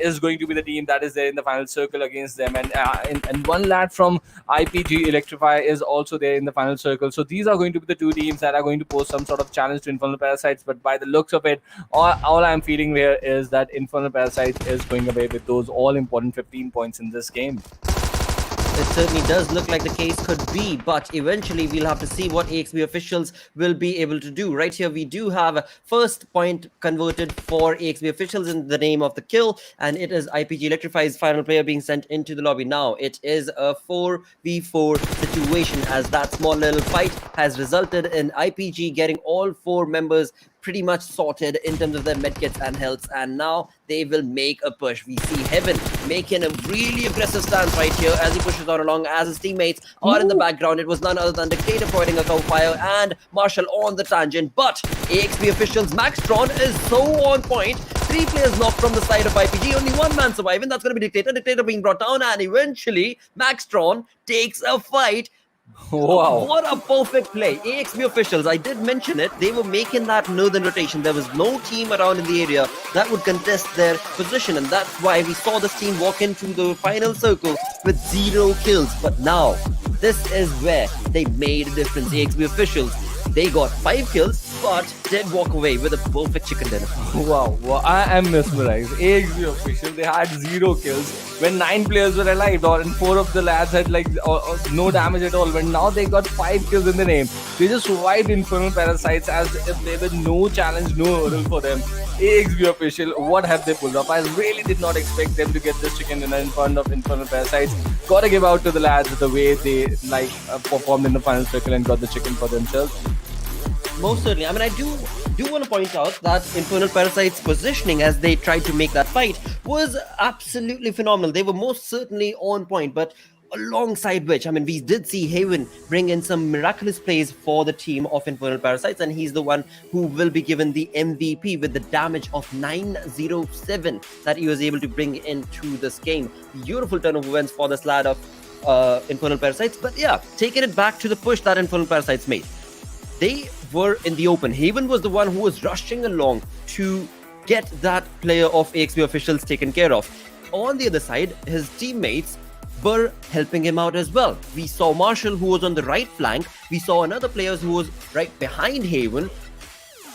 is going to be the team that is there in the final circle against them, and one lad from IPGxELECTRIFY is also there in the final circle. So these are going to be the 2 teams that are going to pose some sort of challenge to Infernal Parasites. But by the looks of it, all I'm feeling here is that Infernal Parasites is going away with those all-important 15 points in this game. It certainly does look like the case could be, but eventually we'll have to see what AXB officials will be able to do. Right here, we do have a first point converted for AXB officials in the name of the kill, and it is IPGxELECTRIFY's final player being sent into the lobby. Now, it is a 4v4 situation, as that small little fight has resulted in IPG getting all 4 members pretty much sorted in terms of their medkits and healths, and now they will make a push. We see Heaven making a really aggressive stance right here as he pushes on along, as his teammates are in the background. It was none other than Dictator providing a cover fire and Marshall on the tangent, but AXB officials Maxtron is so on point. 3 players knocked from the side of IPG, only 1 man surviving. That's going to be Dictator being brought down, and eventually Maxtron takes a fight. Wow. What a perfect play. AXB officials, I did mention it, they were making that northern rotation. There was no team around in the area that would contest their position, and that's why we saw this team walk into the final circle with 0 kills. But now, this is where they made a difference. AXB officials, they got 5 kills, but did walk away with a perfect chicken dinner. Wow, I am mesmerized. AXB official, they had 0 kills when 9 players were alive, and 4 of the lads had no damage at all. But now they got 5 kills in the name. They just wiped Infernal Parasites as if there was no challenge, no hurdle for them. AXB official, what have they pulled off? I really did not expect them to get this chicken dinner in front of Infernal Parasites. Gotta give out to the lads the way they performed in the final circle and got the chicken for themselves. Most certainly. I mean, I do want to point out that Infernal Parasite's positioning as they tried to make that fight was absolutely phenomenal. They were most certainly on point, but alongside which, I mean, we did see Haven bring in some miraculous plays for the team of Infernal Parasites, and he's the one who will be given the MVP with the damage of 907 that he was able to bring into this game. Beautiful turn of events for this lad of Infernal Parasites. But yeah, taking it back to the push that Infernal Parasites made. They were in the open. Haven was the one who was rushing along to get that player of AXB officials taken care of. On the other side, his teammates were helping him out as well. We saw Marshall, who was on the right flank. We saw another player who was right behind Haven.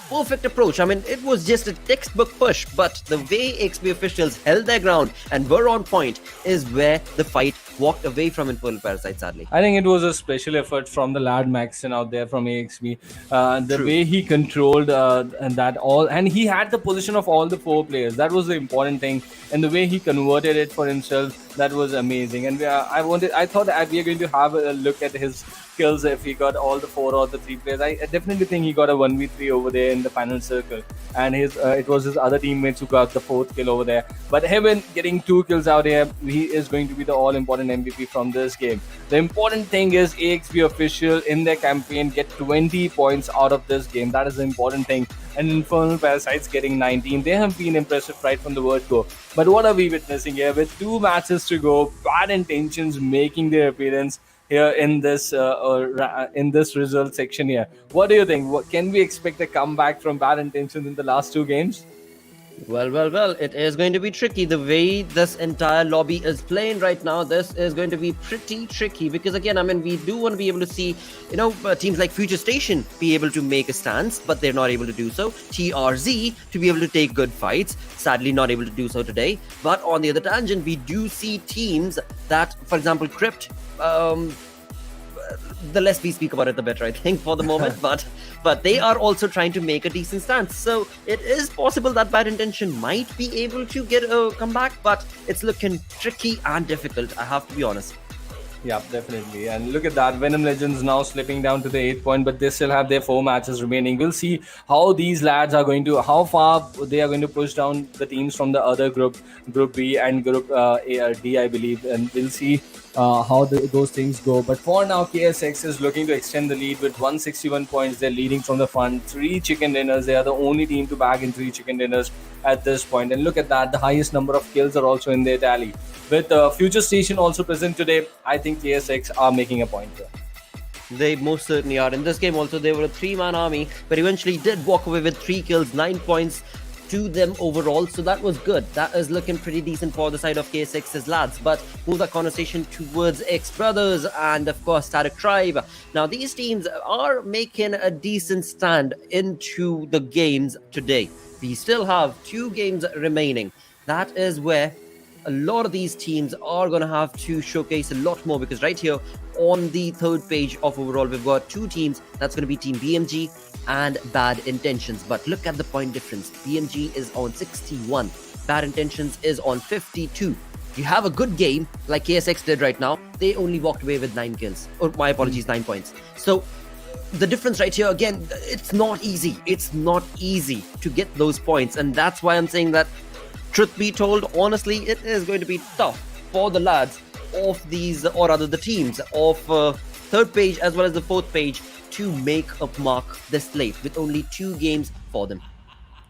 Perfect approach. I mean, it was just a textbook push, but the way XP officials held their ground and were on point is where the fight walked away from Infernal Parasite, sadly. I think it was a special effort from the lad Maxon out there from AXB. The True. way he controlled and that all, and he had the position of all the four players. That was the important thing, and the way he converted it for himself, that was amazing. And I thought that we are going to have a look at his kills if he got all the four or the three players. I definitely think he got a 1v3 over there in the final circle, and it was his other teammates who got the fourth kill over there. But Heaven getting 2 kills out here, he is going to be the all-important MVP from this game. The important thing is AXB official in their campaign get 20 points out of this game. That is the important thing. And Infernal Parasites getting 19. They have been impressive right from the word go. But what are we witnessing here? With 2 matches to go, Bad Intentions making their appearance here in this result section here. What do you think? Can we expect a comeback from Bad Intentions in the last 2 games? Well, it is going to be tricky. The way this entire lobby is playing right now, this is going to be pretty tricky because, again, I mean, we do want to be able to see, teams like FutureStation be able to make a stance, but they're not able to do so. TRZ to be able to take good fights, sadly not able to do so today. But on the other tangent, we do see teams that, for example, CRYPT, the less we speak about it, the better, I think, for the moment. But they are also trying to make a decent stance. So it is possible that Bad Intention might be able to get a comeback, but it's looking tricky and difficult, I have to be honest. Yeah, definitely. And look at that. Venom Legends now slipping down to the 8th point, but they still have their 4 matches remaining. We'll see how these lads are how far they are going to push down the teams from the other group B and Group D, I believe. And we'll see how those things go. But for now, KSX is looking to extend the lead with 161 points. They're leading from the front. 3 chicken dinners. They are the only team to bag in 3 chicken dinners at this point. And look at that. The highest number of kills are also in their tally. With FutureStation also present today, I think KSX are making a point here. They most certainly are. In this game also, they were a 3-man army, but eventually did walk away with 3 kills, 9 points to them overall. So that was good. That is looking pretty decent for the side of KSX's lads. But move that conversation towards XBrothers and, of course, Static Tribe. Now, these teams are making a decent stand into the games today. We still have 2 games remaining. That is where a lot of these teams are going to have to showcase a lot more, because right here on the 3rd page of overall, we've got 2 teams. That's going to be Team BMG and Bad Intentions. But look at the point difference. BMG is on 61. Bad Intentions is on 52. You have a good game like KSX did right now. They only walked away with 9 kills. Or my apologies, 9 points. So the difference right here, again, it's not easy. It's not easy to get those points. And that's why I'm saying that, truth be told, honestly, it is going to be tough for the lads of these, or rather the teams of 3rd page as well as the 4th page, to make a mark this late with only 2 games for them.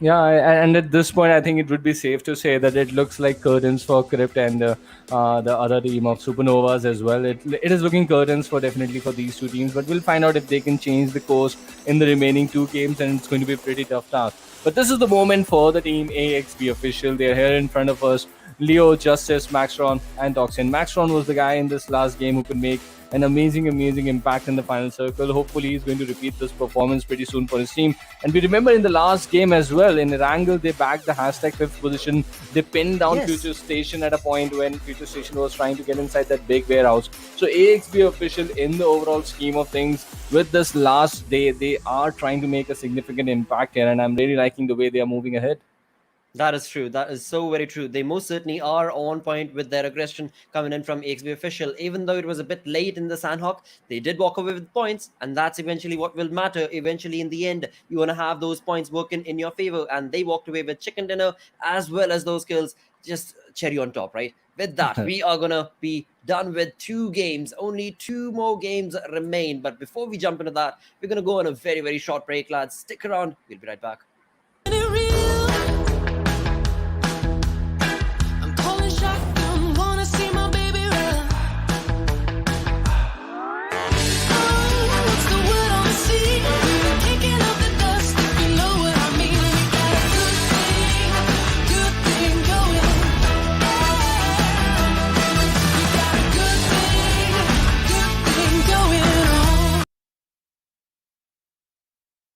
Yeah, and at this point, I think it would be safe to say that it looks like curtains for CRYPT and the other team of SuperNovas as well. It is looking curtains definitely for these 2 teams, but we'll find out if they can change the course in the remaining 2 games, and it's going to be a pretty tough task. But this is the moment for the team AXB official. They're here in front of us. Leo, Justice, Maxron, and Toxin. Maxron was the guy in this last game who could make an amazing impact in the final circle. Hopefully, he's going to repeat this performance pretty soon for his team. And we remember in the last game as well, in Erangel, they backed the hashtag 5th position. They pinned down FutureStation at a point when FutureStation was trying to get inside that big warehouse. So AXB official, in the overall scheme of things, with this last day, they are trying to make a significant impact here. And I'm really liking the way they are moving ahead. That is true. That is so very true. They most certainly are on point with their aggression coming in from EXB official. Even though it was a bit late in the Sanhok, they did walk away with points, and that's eventually what will matter. Eventually, in the end, you want to have those points working in your favor, and they walked away with chicken dinner as well as those kills. Just cherry on top, right? With that, we are gonna be done with 2 games. Only 2 more games remain. But before we jump into that, we're gonna go on a very, very short break, lads. Stick around. We'll be right back. I'm calling shotgun, wanna see my baby run. Oh, what's the word on the sea? Kicking up the dust, if you know what I mean. We got a good thing going. We got a good thing going on.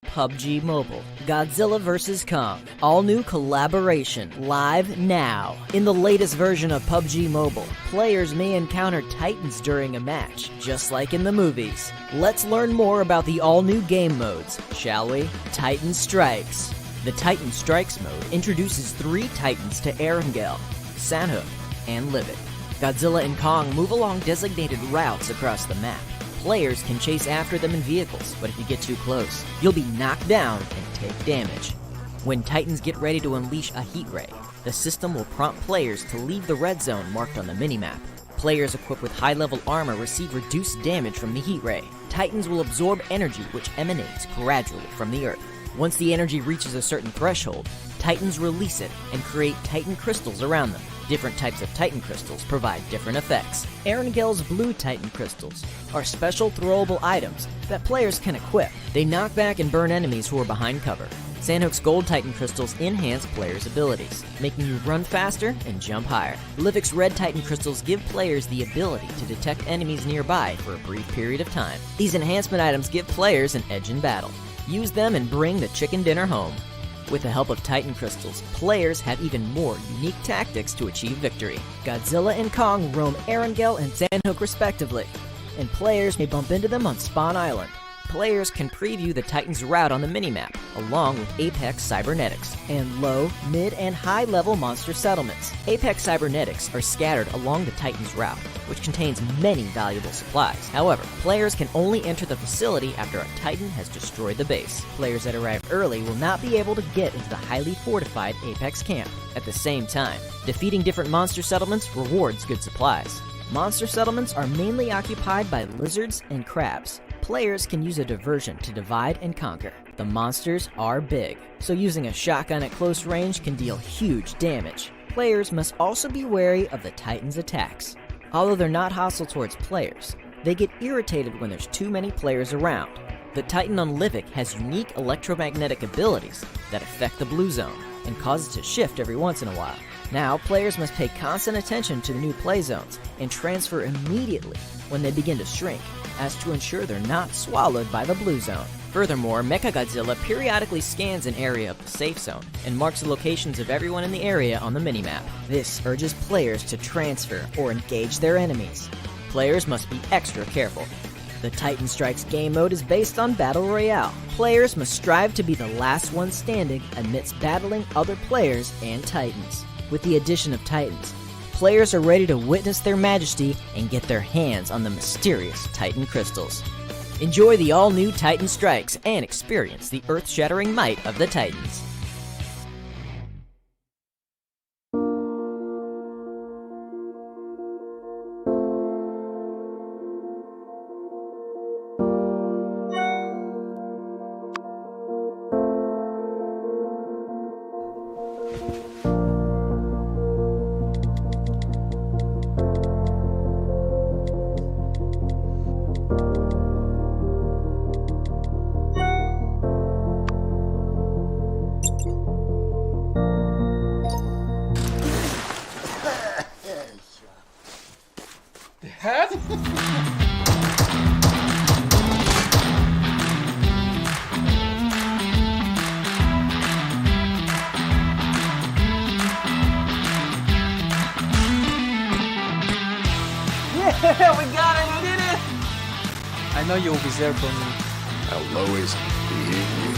PUBG Mobile, Godzilla vs. Kong, all new collaboration, live now. In the latest version of PUBG Mobile, players may encounter titans during a match, just like in the movies. Let's learn more about the all new game modes, shall we? Titan Strikes. The Titan Strikes mode introduces 3 titans to Erangel, Sanhok, and Livik. Godzilla and Kong move along designated routes across the map. Players can chase after them in vehicles, but if you get too close, you'll be knocked down and take damage. When Titans get ready to unleash a heat ray, the system will prompt players to leave the red zone marked on the minimap. Players equipped with high-level armor receive reduced damage from the heat ray. Titans will absorb energy which emanates gradually from the earth. Once the energy reaches a certain threshold, Titans release it and create Titan crystals around them. Different types of Titan crystals provide different effects. Erangel's blue Titan crystals are special throwable items that players can equip. They knock back and burn enemies who are behind cover. Sanhok's gold Titan crystals enhance players' abilities, making you run faster and jump higher. Livik's red Titan crystals give players the ability to detect enemies nearby for a brief period of time. These enhancement items give players an edge in battle. Use them and bring the chicken dinner home. With the help of Titan crystals, players have even more unique tactics to achieve victory. Godzilla and Kong roam Erangel and Sanhok respectively, and players may bump into them on Spawn Island. Players can preview the Titan's route on the minimap, along with Apex Cybernetics, and low, mid, and high-level monster settlements. Apex Cybernetics are scattered along the Titan's route, which contains many valuable supplies. However, players can only enter the facility after a Titan has destroyed the base. Players that arrive early will not be able to get into the highly fortified Apex camp. At the same time, defeating different monster settlements rewards good supplies. Monster settlements are mainly occupied by lizards and crabs. Players can use a diversion to divide and conquer. The monsters are big, so using a shotgun at close range can deal huge damage. Players must also be wary of the Titan's attacks. Although they're not hostile towards players, they get irritated when there's too many players around. The Titan on Livik has unique electromagnetic abilities that affect the blue zone and cause it to shift every once in a while. Now, players must pay constant attention to the new play zones and transfer immediately when they begin to shrink, as to ensure they're not swallowed by the blue zone. Furthermore, Mechagodzilla periodically scans an area of the safe zone and marks the locations of everyone in the area on the minimap. This urges players to transfer or engage their enemies. Players must be extra careful. The Titan Strikes game mode is based on Battle Royale. Players must strive to be the last one standing amidst battling other players and Titans. With the addition of Titans, players are ready to witness their majesty and get their hands on the mysterious Titan crystals. Enjoy the all-new Titan Strikes and experience the earth-shattering might of the Titans. Yeah, we got it, we did it! I know you'll be there for me. I'll always be here.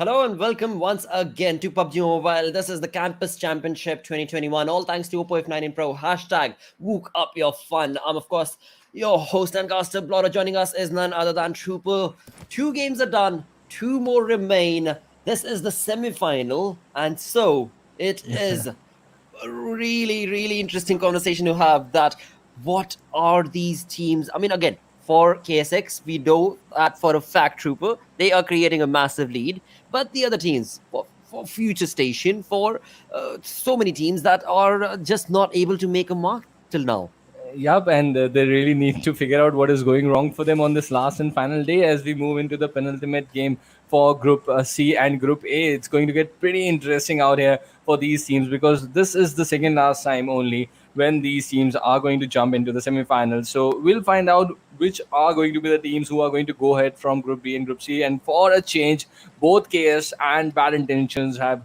Hello and welcome once again to PUBG Mobile. This is the Campus Championship 2021. All thanks to Oppo F9 Pro. Hashtag Wook up your fun. I'm of course your host and caster Blotter. Joining us is none other than Trooper. 2 games are done. 2 more remain. This is the semi-final, and so it is a really interesting conversation to have. That what are these teams? I mean, again, for KSX, we know that for a fact, Trooper, they are creating a massive lead. But the other teams, for FutureStation, for so many teams that are just not able to make a mark till now. Yup, and they really need to figure out what is going wrong for them on this last and final day as we move into the penultimate game for Group C and Group A. It's going to get pretty interesting out here for these teams because this is the second last time only when these teams are going to jump into the semifinals. So we'll find out which are going to be the teams who are going to go ahead from Group B and Group C. And for a change, both KS and Bad Intentions have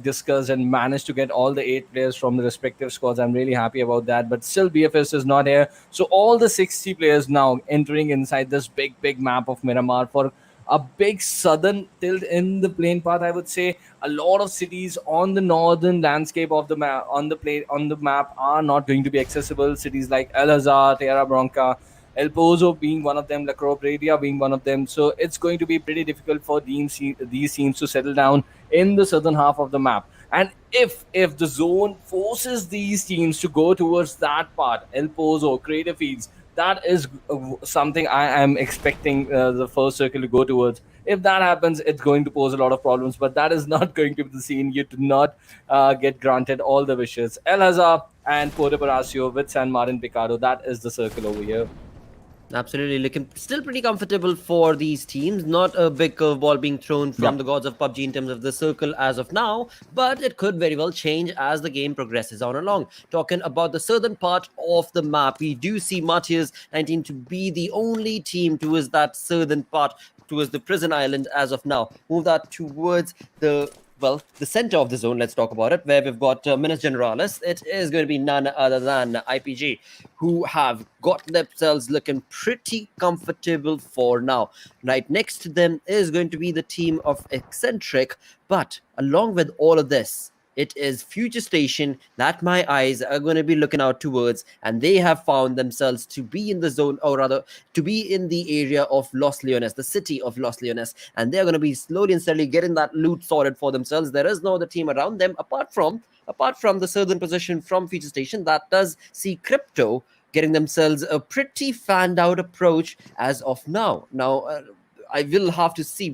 discussed and managed to get all the 8 players from the respective squads. I'm really happy about that, but still BFS is not here. So all the 60 players now entering inside this big map of Miramar for a big southern tilt in the plain path. I would say a lot of cities on the northern landscape of the map on the map are not going to be accessible. Cities like El Hazar, Tierra Bronca, El Pozo being one of them, La Cropredia being one of them. So it's going to be pretty difficult for these teams to settle down in the southern half of the map. And if the zone forces these teams to go towards that part, El Pozo, Crater Fields, that is something I am expecting the first circle to go towards. If that happens, it's going to pose a lot of problems, but that is not going to be the scene. You do not get granted all the wishes. El Hazar and Puerto Palacio with San Martin Picado, that is the circle over here. Absolutely, looking still pretty comfortable for these teams. Not a big curveball being thrown from the gods of PUBG in terms of the circle as of now, but it could very well change as the game progresses on along. Talking about the southern part of the map, we do see MARTYRS 19 to be the only team towards that southern part, towards the prison island as of now. Move that towards the center of the zone. Let's talk about it, where we've got Minas Generalis. It is going to be none other than IPG, who have got themselves looking pretty comfortable for now. Right next to them is going to be the team of Exentric, but along with all of this, it is FutureStation that my eyes are going to be looking out towards, and they have found themselves to be in the zone, or rather to be in the area of Los Leones, the city of Los Leones, and they're going to be slowly and steadily getting that loot sorted for themselves. There is no other team around them apart from the southern position from FutureStation that does see Crypto getting themselves a pretty fanned out approach as of now. We will have to see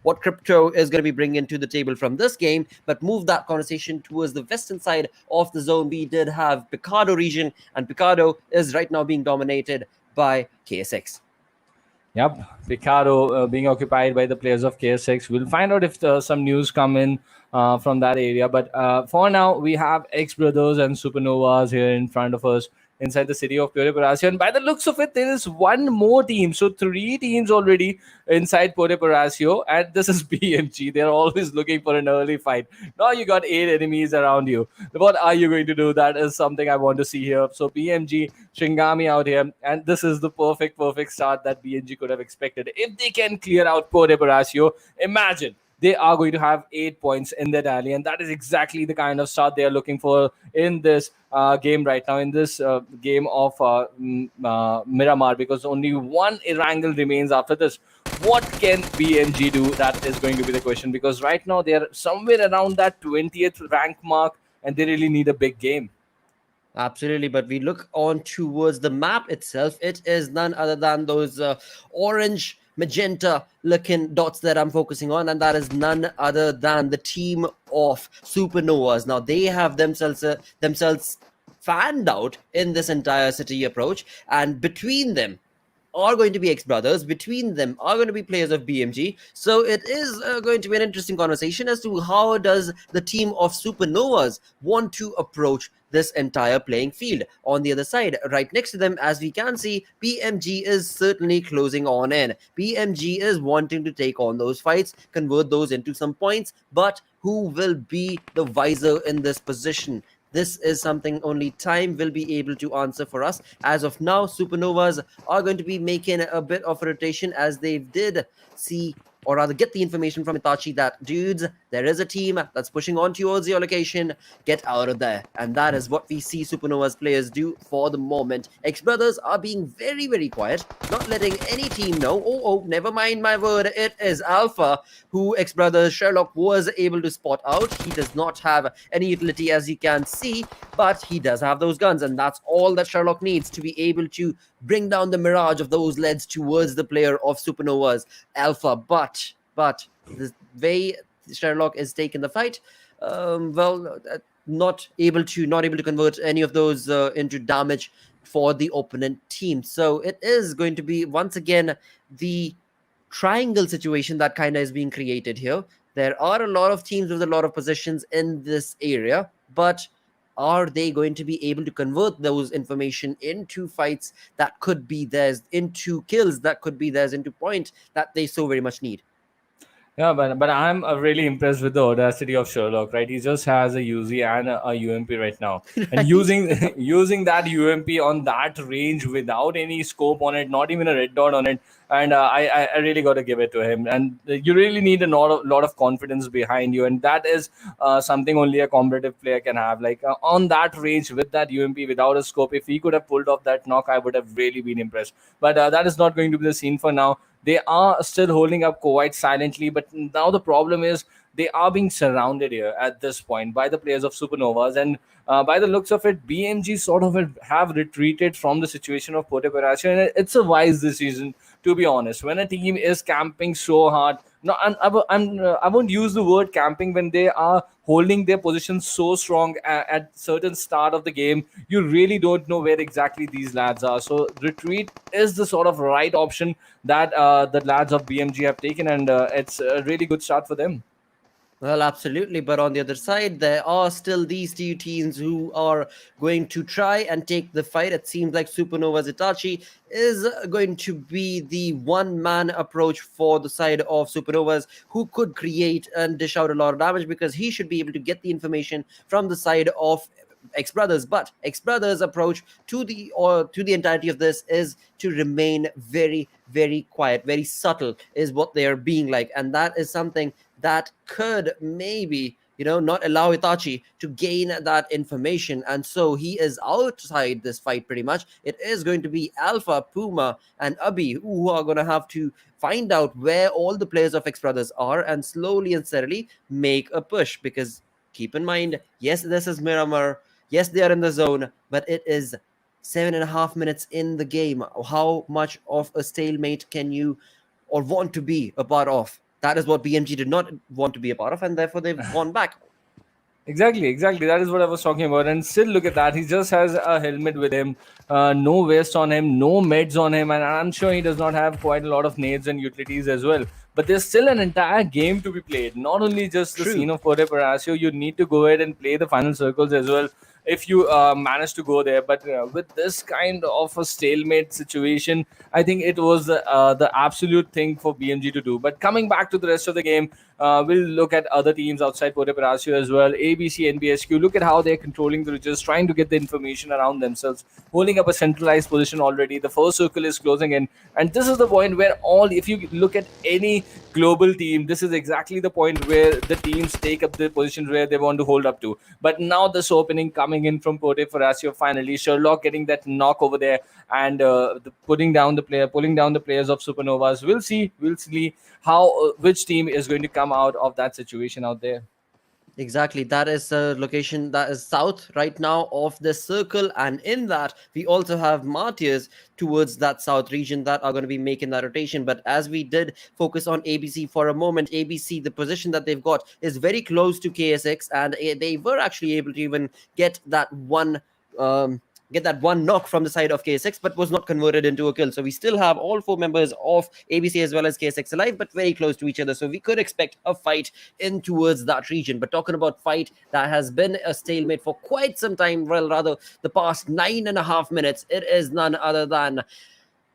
what Crypto is going to be bringing to the table from this game, but move that conversation towards the western side of the zone. We did have Picado region, and Picado is right now being dominated by KSX. Yep, Picado being occupied by the players of KSX. We'll find out if some news come in from that area. But for now, we have XBrothers and SuperNovas here in front of us inside the city of Puerto Palacio. And by the looks of it, there is one more team. So 3 teams already inside Puerto Palacio. And this is BMG. They're always looking for an early fight. Now you got 8 enemies around you. What are you going to do? That is something I want to see here. So BMG, Shingami out here. And this is the perfect start that BMG could have expected. If they can clear out Puerto Palacio, imagine they are going to have 8 points in their tally, and that is exactly the kind of start they are looking for in this game right now, in this game of Miramar, because only one Erangel remains after this. What can BMG do? That is going to be the question, because right now they are somewhere around that 20th rank mark, and they really need a big game. Absolutely, but we look on towards the map itself. It is none other than those orange magenta looking dots that I'm focusing on, and that is none other than the team of SuperNovas. Now they have themselves fanned out in this entire city approach, and between them are going to be XBrothers. Between them are going to be players of BMG. So it is going to be an interesting conversation as to how does the team of SuperNovas want to approach this entire playing field. On the other side, right next to them, as we can see, PMG is certainly closing on in. PMG is wanting to take on those fights, convert those into some points, but who will be the wiser in this position? This is something only time will be able to answer for us. As of now, SuperNovas are going to be making a bit of a rotation, as they did see or rather get the information from Itachi that, dudes, there is a team that's pushing on towards your location, get out of there. And that is what we see SuperNovas players do for the moment. XBrothers are being very, very quiet, not letting any team know. Oh, never mind my word, it is Alpha who XBrothers Sherlock was able to spot out. He does not have any utility, as you can see, but he does have those guns, and that's all that Sherlock needs to be able to bring down the mirage of those leads towards the player of SuperNovas Alpha. But the way Sherlock is taking the fight, not able to convert any of those into damage for the opponent team. So it is going to be once again the triangle situation that kind of is being created here. There are a lot of teams with a lot of positions in this area, but are they going to be able to convert those information into fights that could be theirs, into kills that could be theirs, into point that they so very much need? Yeah, but I'm really impressed with the audacity of Sherlock, right? He just has a UZ and a UMP right now, and using using that UMP on that range without any scope on it, not even a red dot on it, and I really got to give it to him. And you really need a lot of confidence behind you, and that is something only a competitive player can have. Like on that range with that UMP without a scope, if he could have pulled off that knock, I would have really been impressed. But that is not going to be the scene for now. They are still holding up quite silently, but now the problem is they are being surrounded here at this point by the players of SuperNovas, and by the looks of it, BMG sort of have retreated from the situation of Pote Parasio, and it's a wise decision, to be honest. When a team is camping so hard, no, I won't use the word camping when they are holding their position so strong at certain start of the game. You really don't know where exactly these lads are. So retreat is the sort of right option that the lads of BMG have taken, and it's a really good start for them. Well, absolutely. But on the other side, there are still these two teams who are going to try and take the fight. It seems like SuperNovas Itachi is going to be the one-man approach for the side of SuperNovas, who could create and dish out a lot of damage because he should be able to get the information from the side of XBrothers. But XBrothers' approach to the entirety of this is to remain very, very quiet, very subtle is what they are being like, and that is something that could maybe not allow Itachi to gain that information. And so he is outside this fight pretty much. It is going to be Alpha, Puma, and Abi who are going to have to find out where all the players of XBrothers are and slowly and steadily make a push. Because keep in mind, yes, this is Miramar. Yes, they are in the zone, but it is 7.5 minutes in the game. How much of a stalemate can you or want to be a part of? That is what BMG did not want to be a part of, and therefore they've gone back. Exactly. That is what I was talking about. And still, look at that. He just has a helmet with him, no vest on him, no meds on him, and I'm sure he does not have quite a lot of nades and utilities as well. But there's still an entire game to be played. Not only just the scene of Pote Parasio, you need to go ahead and play the final circles as well if you manage to go there. But with this kind of a stalemate situation, I think it was the absolute thing for BMG to do. But coming back to the rest of the game, we'll look at other teams outside Pote Parasio as well. ABCnBSQ, look at how they're controlling the ridges, trying to get the information around themselves, holding up a centralized position already. The first circle is closing in, and this is the point where if you look at any global team, this is exactly the point where the teams take up the positions where they want to hold up to. But now this opening coming in from Pote Parasio, finally Sherlock getting that knock over there, and pulling down the players of SuperNovas. We'll see how which team is going to come out of that situation out there. Exactly. That is a location that is south right now of the circle. And in that, we also have MARTYRS towards that south region that are going to be making that rotation. But as we did focus on ABC for a moment, ABC, the position that they've got is very close to KSX. And they were actually able to even get that one knock from the side of KSX, but was not converted into a kill. So we still have all 4 members of ABC as well as KSX alive, but very close to each other. So we could expect a fight in towards that region. But talking about fight that has been a stalemate for quite some time, well, rather the past 9.5 minutes, it is none other than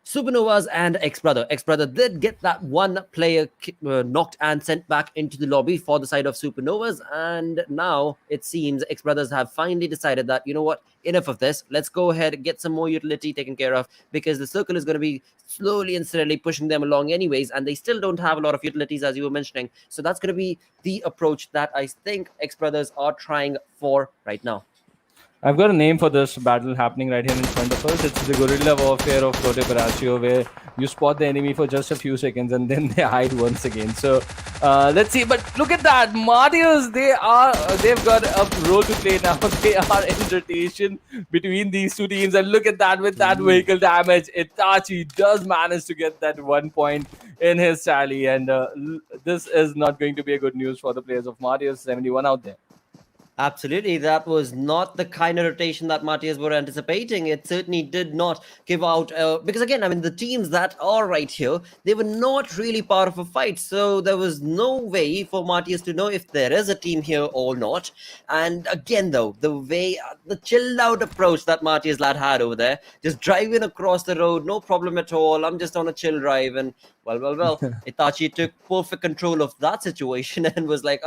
SuperNovas and XBrother did get that one player knocked and sent back into the lobby for the side of SuperNovas, and now it seems XBrothers have finally decided that, you know what, enough of this. Let's go ahead and get some more utility taken care of, because the circle is going to be slowly and steadily pushing them along anyways, and they still don't have a lot of utilities, as you were mentioning. So that's going to be the approach that I think XBrothers are trying for right now. I've got a name for this battle happening right here in front of us. It's the guerrilla warfare of Forte Parasio, where you spot the enemy for just a few seconds and then they hide once again. So let's see. But look at that, MARTYRS. They've got a role to play now. They are in rotation between these two teams, and look at that, with that vehicle damage, Itachi does manage to get that 1 point in his tally, and this is not going to be a good news for the players of MARTYRS. 71 out there. Absolutely, that was not the kind of rotation that MARTYRS were anticipating. It certainly did not give out, because again, I mean, the teams that are right here, they were not really part of a fight, so there was no way for MARTYRS to know if there is a team here or not. And again, though, the chilled out approach that MARTYRS lad had over there, just driving across the road, no problem at all, I'm just on a chill drive, and well, Itachi took perfect control of that situation and was like,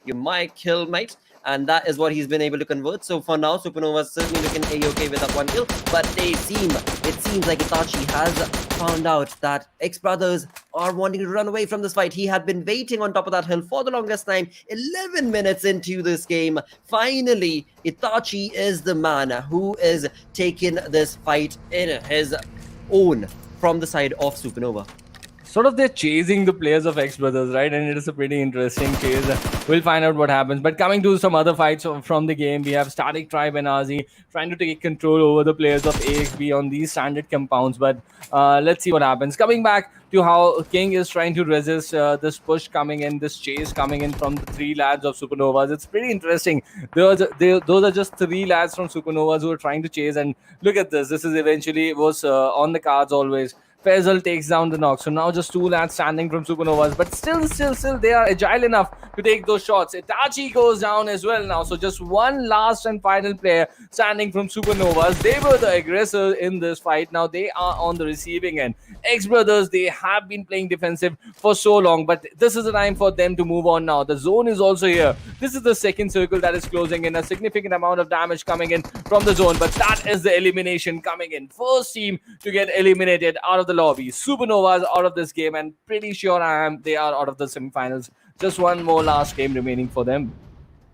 you might kill, mate. And that is what he's been able to convert. So for now, SuperNova is certainly looking A-okay with that 1 kill. But it seems like Itachi has found out that XBrothers are wanting to run away from this fight. He had been waiting on top of that hill for the longest time. 11 minutes into this game, finally, Itachi is the man who is taking this fight in his own from the side of SuperNova. Sort of they're chasing the players of XBrothers, right? And it is a pretty interesting chase. We'll find out what happens. But coming to some other fights from the game, we have Static Tribe and RZ trying to take control over the players of AXB on these standard compounds. But let's see what happens. Coming back to how King is trying to resist this push coming in, this chase coming in from the 3 lads of SuperNovas. It's pretty interesting. Those are just 3 lads from SuperNovas who are trying to chase. And look at this. This is eventually was on the cards always. Faisal takes down the knock. So now just 2 lads standing from SuperNovas. But still, they are agile enough to take those shots. Itachi goes down as well now. So just 1 last and final player standing from SuperNovas. They were the aggressor in this fight. Now they are on the receiving end. XBrothers, they have been playing defensive for so long. But this is the time for them to move on now. The zone is also here. This is the second circle that is closing in. A significant amount of damage coming in from the zone. But that is the elimination coming in. First team to get eliminated out of the lobby. SuperNovas out of this game, and pretty sure they are out of the semifinals. Just 1 more last game remaining for them.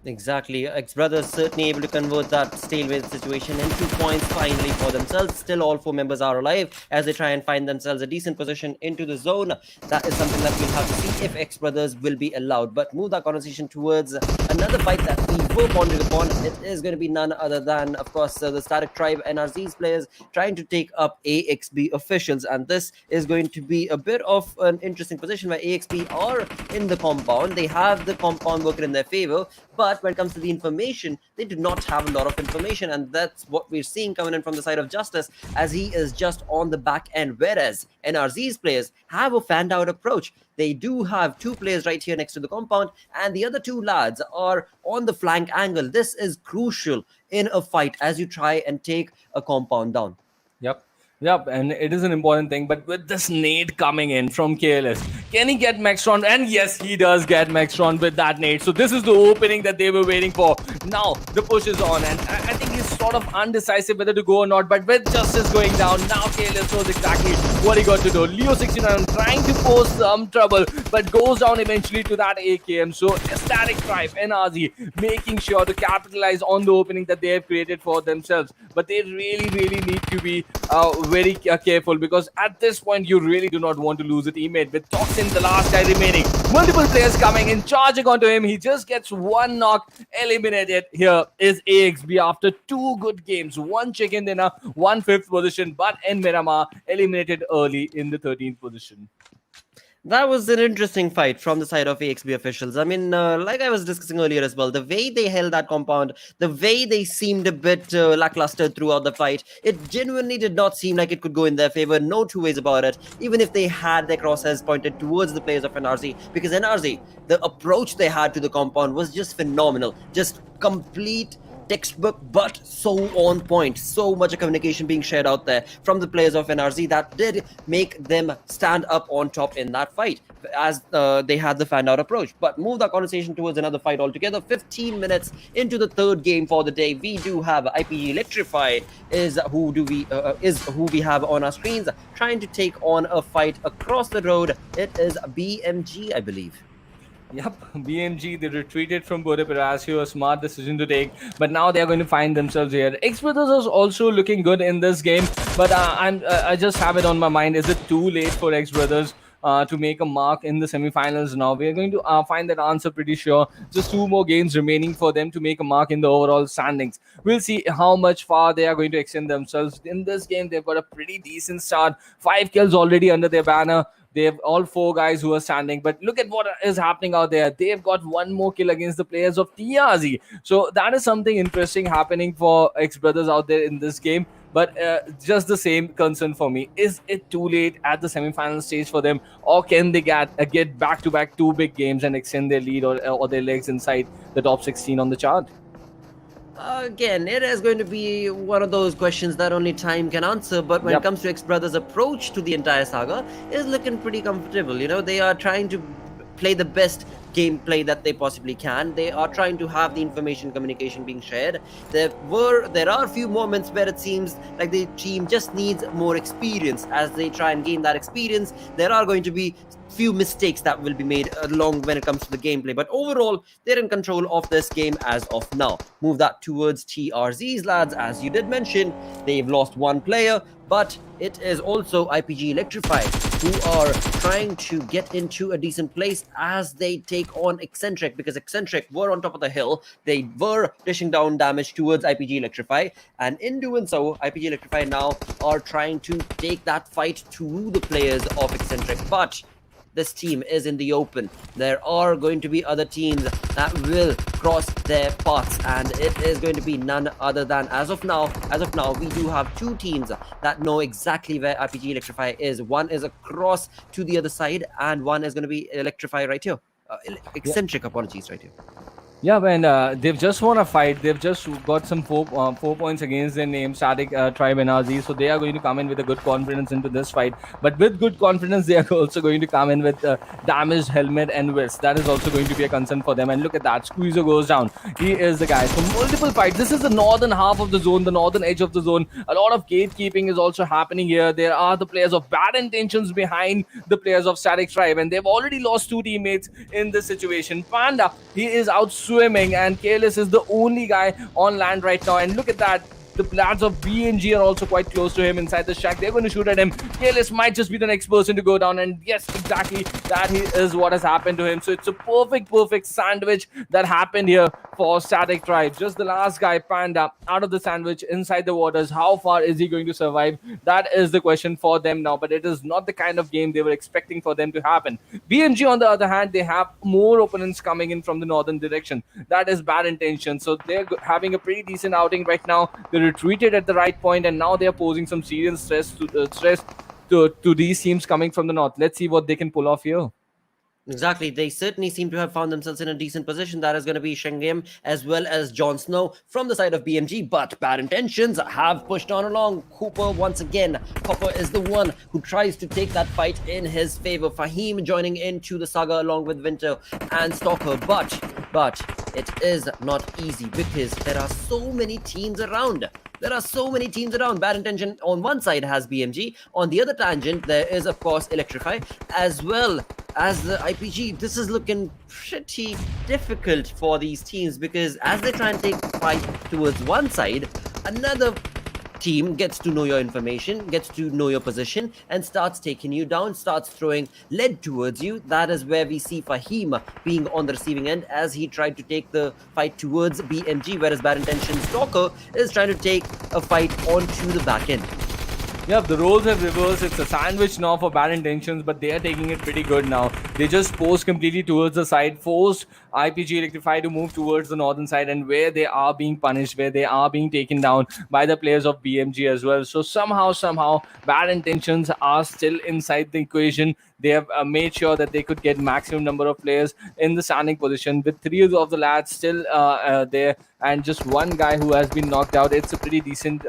Exactly. XBrothers certainly able to convert that stalemate situation into points finally for themselves. Still all 4 members are alive as they try and find themselves a decent position into the zone. That is something that we'll have to see if XBrothers will be allowed. But move that conversation towards another fight that we were pondering upon. It is going to be none other than, of course, the Static Tribe NRZ's players trying to take up AXB officials. And this is going to be a bit of an interesting position where AXB are in the compound. They have the compound working in their favor. But when it comes to the information, they do not have a lot of information, and that's what we're seeing coming in from the side of Justice, as he is just on the back end, whereas NRZ's players have a fanned out approach. They do have 2 players right here next to the compound, and the other 2 lads are on the flank angle. This is crucial in a fight as you try and take a compound down. Yep, and it is an important thing. But with this nade coming in from KLS, can he get Maxtron? And yes, he does get Maxtron with that nade. So this is the opening that they were waiting for. Now the push is on, and I think he's sort of undecisive whether to go or not. But with Justice going down, now KLS knows exactly what he got to do. Leo 69 trying to pose some trouble, but goes down eventually to that AKM. So Static Tribe and RZ making sure to capitalize on the opening that they have created for themselves. But they really need to be very careful, because at this point you really do not want to lose a teammate. With Toxin, the last guy remaining, multiple players coming in, charging onto him. He just gets 1 knock, eliminated. Here is AXB after 2 good games, 1 chicken dinner, 1 5th position, but in Miramar eliminated early in the 13th position. That was an interesting fight from the side of AXB officials. I mean, like I was discussing earlier as well, the way they held that compound, the way they seemed a bit lackluster throughout the fight, it genuinely did not seem like it could go in their favor. No 2 ways about it, even if they had their crosshairs pointed towards the players of NRZ. Because NRZ, the approach they had to the compound was just phenomenal. Just complete textbook, but so on point. So much communication being shared out there from the players of NRZ that did make them stand up on top in that fight as they had the fan out approach. But move that conversation towards another fight altogether. 15 minutes into the third game for the day, we do have IPGxELECTRIFY is who we have on our screens, trying to take on a fight across the road. It is BMG, I believe. Yep, BMG, they retreated from Parasite, a smart decision to take, but now they are going to find themselves here. XBrothers is also looking good in this game, but I just have it on my mind. Is it too late for XBrothers to make a mark in the semi-finals now? We are going to find that answer pretty sure. Just 2 more games remaining for them to make a mark in the overall standings. We'll see how much far they are going to extend themselves. In this game, they've got a pretty decent start. 5 kills already under their banner. They have all 4 guys who are standing, but look at what is happening out there. They've got 1 more kill against the players of TRZ. So that is something interesting happening for XBrothers out there in this game. But just the same concern for me. Is it too late at the semi-final stage for them? Or can they get back-to-back 2 big games and extend their lead or their legs inside the top 16 on the chart? Again, it is going to be one of those questions that only time can answer, but when it comes to XBrothers' approach to the entire saga, is looking pretty comfortable. You know, they are trying to play the best gameplay that they possibly can. They are trying to have the information communication being shared. There are a few moments where it seems like the team just needs more experience. As they try and gain that experience, there are going to be few mistakes that will be made along when it comes to the gameplay, but overall they're in control of this game as of now. Move that towards TRZ's lads. As you did mention, they've lost 1 player, but it is also IPGxELECTRIFY who are trying to get into a decent place as they take on Exentric, because Exentric were on top of the hill. They were dishing down damage towards IPGxELECTRIFY, and in doing so, IPGxELECTRIFY now are trying to take that fight to the players of Exentric. But this team is in the open. There are going to be other teams that will cross their paths, and it is going to be none other than, as of now, we do have 2 teams that know exactly where IPGxELECTRIFY is. One is across to the other side, and one is going to be Electrify right here. Exentric, apologies, right here. Yeah, man, they've just won a fight. They've just got some 4 points against their name, Static Tribe NRZ. So they are going to come in with a good confidence into this fight. But with good confidence, they are also going to come in with damaged helmet and vest. That is also going to be a concern for them. And look at that. Squeezer goes down. He is the guy. So multiple fights. This is the northern half of the zone, the northern edge of the zone. A lot of gatekeeping is also happening here. There are the players of Bad Intentions behind the players of Static Tribe. And they've already lost 2 teammates in this situation. Panda, he is out swimming, and Careless is the only guy on land right now. And look at that. The lads of BNG are also quite close to him inside the shack. They're going to shoot at him. Careless might just be the next person to go down. And yes, exactly, that is what has happened to him. So it's a perfect sandwich that happened here for Static Tribe. Just the last guy, Panda, out of the sandwich inside the waters. How far is he going to survive? That is the question for them now. But it is not the kind of game they were expecting for them to happen. BMG, on the other hand, they have more opponents coming in from the northern direction. That is Bad Intention. So they're having a pretty decent outing right now. They retreated at the right point, and now they are posing some serious stress to these teams coming from the north. Let's see what they can pull off here. Exactly. They certainly seem to have found themselves in a decent position. That is going to be Shengim as well as Jon Snow from the side of BMG. But Bad Intentions have pushed on along. Cooper once again. Copper is the one who tries to take that fight in his favor. Fahim joining into the saga along with Winter and Stalker. But it is not easy because there are so many teams around. Bad Intention on one side has BMG. On the other tangent, there is, of course, Electrify as well as the IPG. This is looking pretty difficult for these teams because as they try and take the fight towards one side, another team gets to know your information, gets to know your position, and starts taking you down, starts throwing lead towards you. That is where we see Fahim being on the receiving end as he tried to take the fight towards BMG, whereas Bad Intention Stalker is trying to take a fight onto the back end. Yep, the roles have reversed. It's a sandwich now for Bad Intentions, but they are taking it pretty good now. They just posed completely towards the side, forced IPGxELECTRIFY to move towards the northern side, and where they are being punished, where they are being taken down by the players of BMG as well. So somehow, bad intentions are still inside the equation. They have made sure that they could get maximum number of players in the standing position, with three of the lads still there, and just one guy who has been knocked out. It's a pretty decent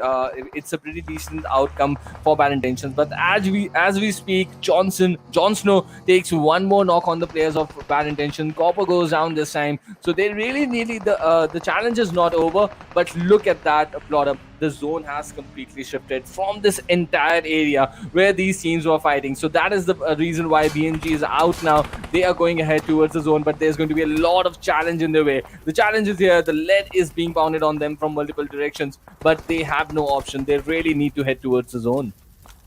outcome for bad intentions. But as we speak, Jon Snow takes one more knock on the players of bad intention. Copper goes down this time, so they really nearly the challenge is not over. But look at that plot up. The zone has completely shifted from this entire area where these teams were fighting. So that is the reason why BMG is out now. They are going ahead towards the zone, but there's going to be a lot of challenge in their way. The challenge is here. The lead is being pounded on them from multiple directions, but they have no option. They really need to head towards the zone.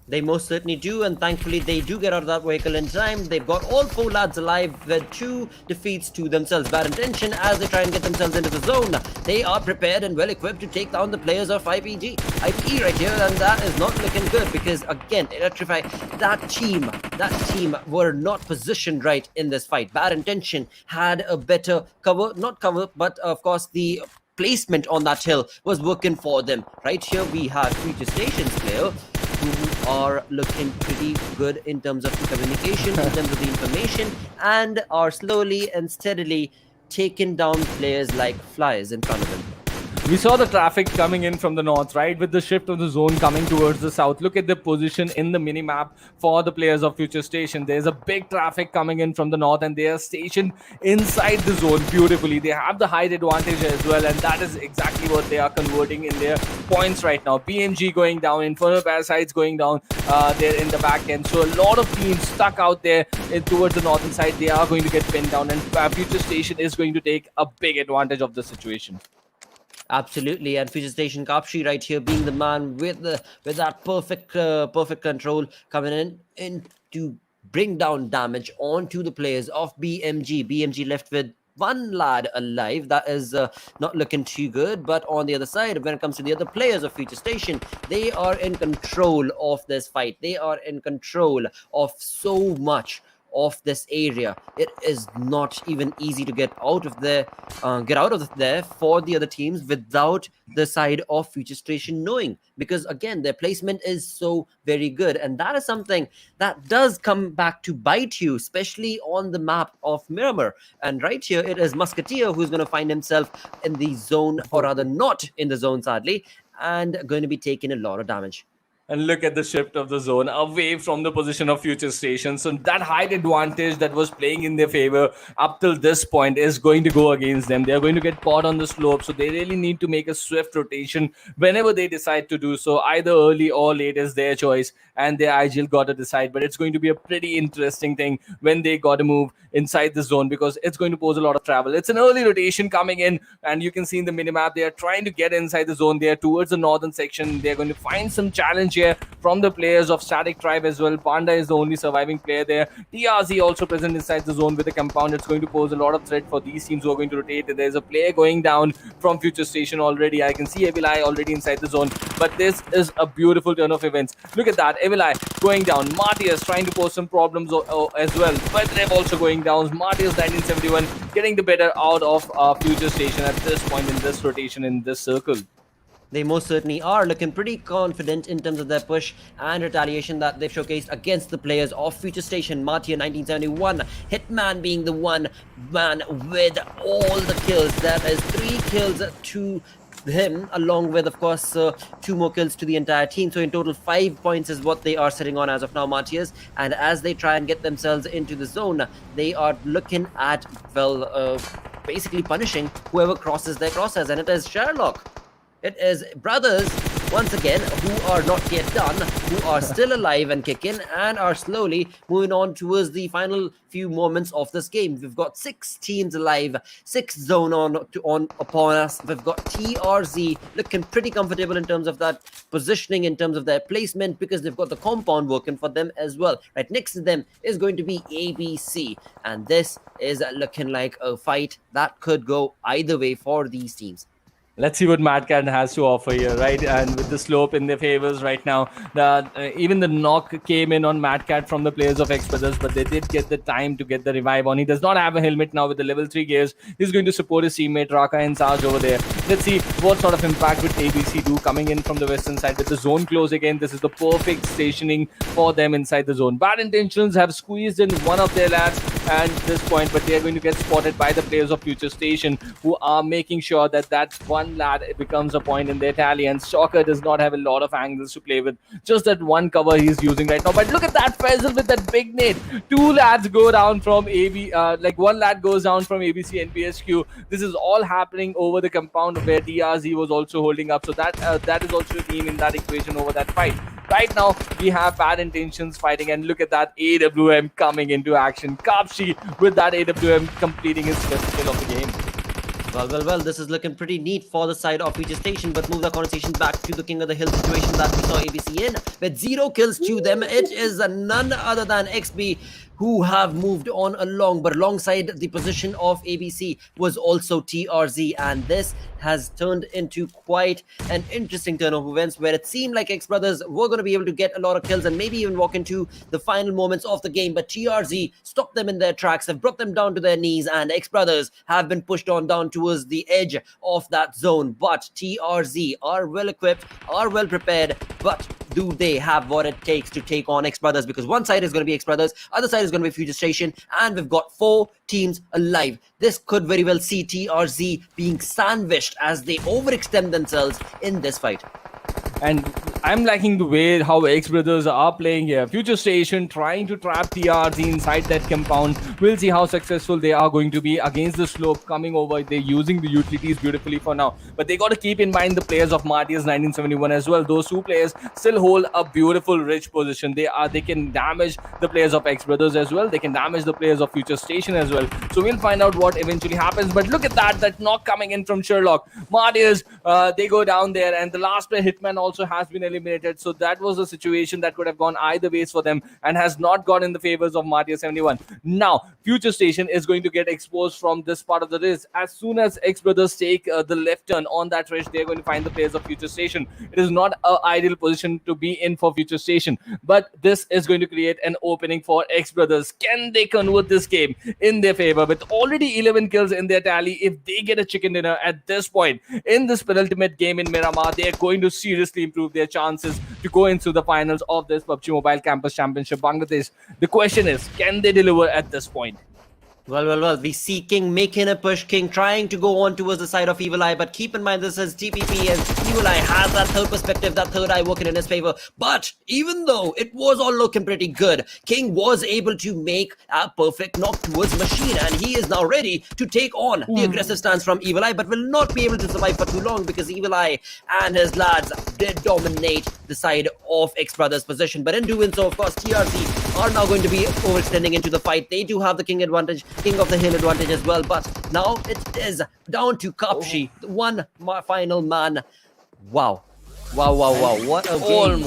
They most certainly do, and thankfully they do get out of that vehicle in time. They've got all 4 lads alive with 2 defeats to themselves. Bad intention as they try and get themselves into the zone. They are prepared and well equipped to take down the players of IPE right here, and that is not looking good because, again, Electrify, that team were not positioned right in this fight. Bad intention had a better not cover, but of course the placement on that hill was working for them. Right here we have FutureStation's player who are looking pretty good in terms of the communication, in terms of the information, and are slowly and steadily taking down players like flies in front of them. We saw the traffic coming in from the north, right, with the shift of the zone coming towards the south. Look at the position in the mini-map for the players of FutureStation. There's a big traffic coming in from the north, and they are stationed inside the zone beautifully. They have the height advantage as well, and that is exactly what they are converting in their points right now. PMG going down, Infernal Parasites going down there in the back end. So a lot of teams stuck out there towards the northern side. They are going to get pinned down, and FutureStation is going to take a big advantage of the situation. Absolutely, and FutureStation Kapshi right here being the man with that perfect control coming in to bring down damage onto the players of BMG. BMG left with 1 lad alive. That is not looking too good. But on the other side, when it comes to the other players of FutureStation, they are in control of this fight. They are in control of so much of this area. It is not even easy to get out of there for the other teams without the side of FutureStation knowing, because again their placement is so very good, and that is something that does come back to bite you, especially on the map of Miramar. And right here it is Musketeer who's going to find himself in the zone, or rather not in the zone sadly, and going to be taking a lot of damage. And look at the shift of the zone away from the position of FutureStation. So that height advantage that was playing in their favor up till this point is going to go against them. They're going to get caught on the slope. So they really need to make a swift rotation whenever they decide to do so. Either early or late is their choice, and their IGL got to decide. But it's going to be a pretty interesting thing when they got to move inside the zone, because it's going to pose a lot of travel. It's an early rotation coming in, and you can see in the minimap they are trying to get inside the zone. They are towards the northern section. They're going to find some challenge here from the players of Static Tribe as well. Panda is the only surviving player there. TRZ also present inside the zone with a compound. It's going to pose a lot of threat for these teams who are going to rotate. There's a player going down from FutureStation already. I can see Evileye already inside the zone, but this is a beautiful turn of events. Look at that, Evileye going down. MARTYRS trying to pose some problems as well, but they're also going down. MARTYRS 1971 getting the better out of FutureStation at this point in this rotation, in this circle. They most certainly are looking pretty confident in terms of their push and retaliation that they've showcased against the players of FutureStation. Martyr 1971, Hitman being the one man with all the kills. That is 3 kills to him, along with, of course, 2 more kills to the entire team. So in total, 5 points is what they are sitting on as of now, Martyrs. And as they try and get themselves into the zone, they are looking at, well, basically punishing whoever crosses their crosshairs. And it is Sherlock. It is brothers, once again, who are not yet done, who are still alive and kicking, and are slowly moving on towards the final few moments of this game. We've got 6 teams alive, 6 zone on upon us. We've got TRZ looking pretty comfortable in terms of that positioning, in terms of their placement, because they've got the compound working for them as well. Right next to them is going to be ABC, and this is looking like a fight that could go either way for these teams. Let's see what Madcat has to offer here, right? And with the slope in their favors right now, even the knock came in on Madcat from the players of XBrothers, but they did get the time to get the revive on. He does not have a helmet now with the level 3 gears. He's going to support his teammate Raka and Sarge over there. Let's see what sort of impact would ABC do coming in from the western side with the zone close again. This is the perfect stationing for them inside the zone. Bad Intentions have squeezed in one of their lads at this point, but they are going to get spotted by the players of FutureStation, who are making sure that that one lad becomes a point in their tally. And Shocker does not have a lot of angles to play with, just that one cover he's using right now. But look at that Faisal with that big nade. Two lads go down from one lad goes down from ABCnBSQ. This is all happening over the compound where TRZ was also holding up, so that is also a team in that equation over that fight. Right now, we have Bad Intentions fighting, and look at that AWM coming into action. Kapshi with that AWM completing his fifth kill of the game. Well, this is looking pretty neat for the side of FutureStation, but move the conversation back to the King of the Hill situation that we saw ABC in, with 0 kills to them. It is none other than XB who have moved on along, but alongside the position of ABC was also TRZ, and this has turned into quite an interesting turn of events where it seemed like XBrothers were going to be able to get a lot of kills and maybe even walk into the final moments of the game, but TRZ stopped them in their tracks, have brought them down to their knees, and XBrothers have been pushed on down towards the edge of that zone. But TRZ are well equipped, are well prepared, but do they have what it takes to take on XBrothers? Because one side is going to be XBrothers, other side is going to be FutureStation, and we've got 4 teams alive. This could very well see TRZ being sandwiched as they overextend themselves in this fight. And I'm liking the way how XBrothers are playing here. FutureStation trying to trap TRZ inside that compound. We'll see how successful they are going to be against the slope coming over. They're using the utilities beautifully for now. But they got to keep in mind the players of MARTYRS 1971 as well. Those 2 players still hold a beautiful, rich position. They can damage the players of XBrothers as well. They can damage the players of FutureStation as well. So we'll find out what eventually happens. But look at that knock coming in from Sherlock. MARTYRS, they go down there, and the last player, Hitman, also has been eliminated. So that was a situation that could have gone either ways for them and has not gone in the favors of MARTYRS 71. Now, FutureStation is going to get exposed from this part of the race. As soon as XBrothers take the left turn on that race, they're going to find the players of FutureStation. It is not an ideal position to be in for FutureStation, but this is going to create an opening for XBrothers. Can they convert this game in their favor? With already 11 kills in their tally, if they get a chicken dinner at this point in this penultimate game in Miramar, they are going to seriously improve their chances to go into the finals of this PUBG Mobile Campus Championship Bangladesh. The question is, can they deliver at this point? Well, we see King making a push. King trying to go on towards the side of Evil Eye, but keep in mind this is TPP, and Evil Eye has that third perspective, that third eye working in his favor. But even though it was all looking pretty good, King was able to make a perfect knock towards Machine, and he is now ready to take on the aggressive stance from Evil Eye, but will not be able to survive for too long because Evil Eye and his lads did dominate the side of XBrothers' position. But in doing so, of course, TRZ are now going to be overextending into the fight. They do have the King advantage, King of the Hill advantage as well, but now it is down to Kapshi, the one final man. Wow, what a game.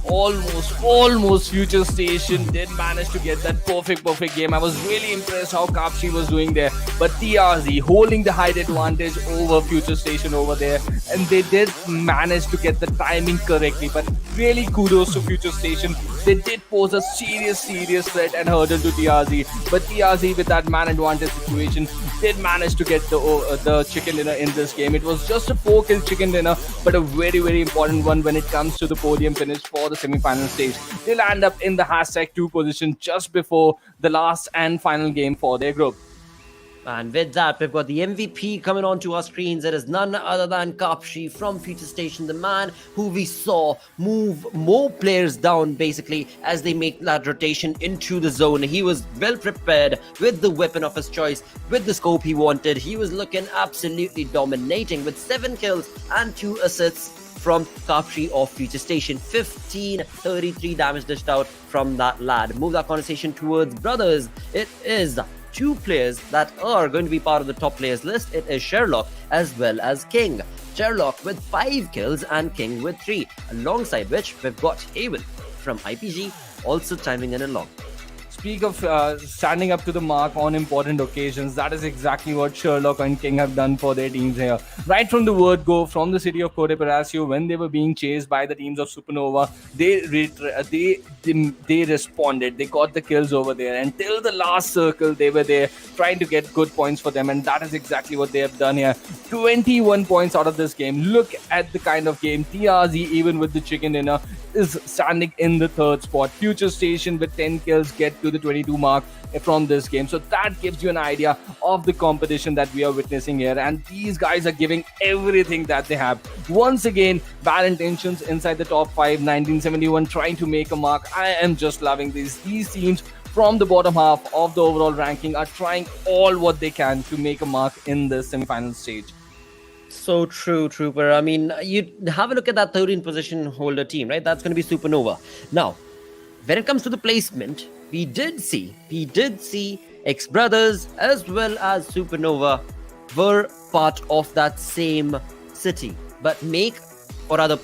Almost FutureStation did manage to get that perfect game. I was really impressed how Kapshi was doing there, but TRZ holding the height advantage over FutureStation over there, and they did manage to get the timing correctly. But really kudos to FutureStation. They did pose a serious threat and hurdle to TRZ, but TRZ with that man advantage situation did manage to get the chicken dinner in this game. It was just a 4-kill chicken dinner, but a very important one when it comes to the podium finish for the semi-final stage. They'll end up in the #2 position just before the last and final game for their group. And with that, we've got the MVP coming onto our screens. It is none other than Kapshi from FutureStation, the man who we saw move more players down basically as they make that rotation into the zone. He was well prepared with the weapon of his choice, with the scope he wanted. He was looking absolutely dominating with 7 kills and 2 assists from Kapshi of FutureStation. 1533 damage dished out from that lad. Move that conversation towards brothers. It is 2 players that are going to be part of the top players list. It is Sherlock as well as King. Sherlock with 5 kills and King with 3, alongside which we've got Haven from IPG also chiming in along. speak of standing up to the mark on important occasions, that is exactly what Sherlock and King have done for their teams here. Right from the word go, from the city of Cote Palacio, when they were being chased by the teams of Supernova, they responded. They got the kills over there, and till the last circle, they were there trying to get good points for them, and that is exactly what they have done here. 21 points out of this game. Look at the kind of game. TRZ, even with the chicken dinner, is standing in the third spot. FutureStation with 10 kills get to the 22 mark from this game. So that gives you an idea of the competition that we are witnessing here. And these guys are giving everything that they have. Once again, bad intentions inside the top 5. 1971 trying to make a mark. I am just loving these teams from the bottom half of the overall ranking are trying all what they can to make a mark in the semi-final stage. So true, Trooper. I mean, you have a look at that 13th position holder team, right? That's going to be Supernova. Now, when it comes to the placement, we did see XBrothers as well as Supernova were part of that same city, but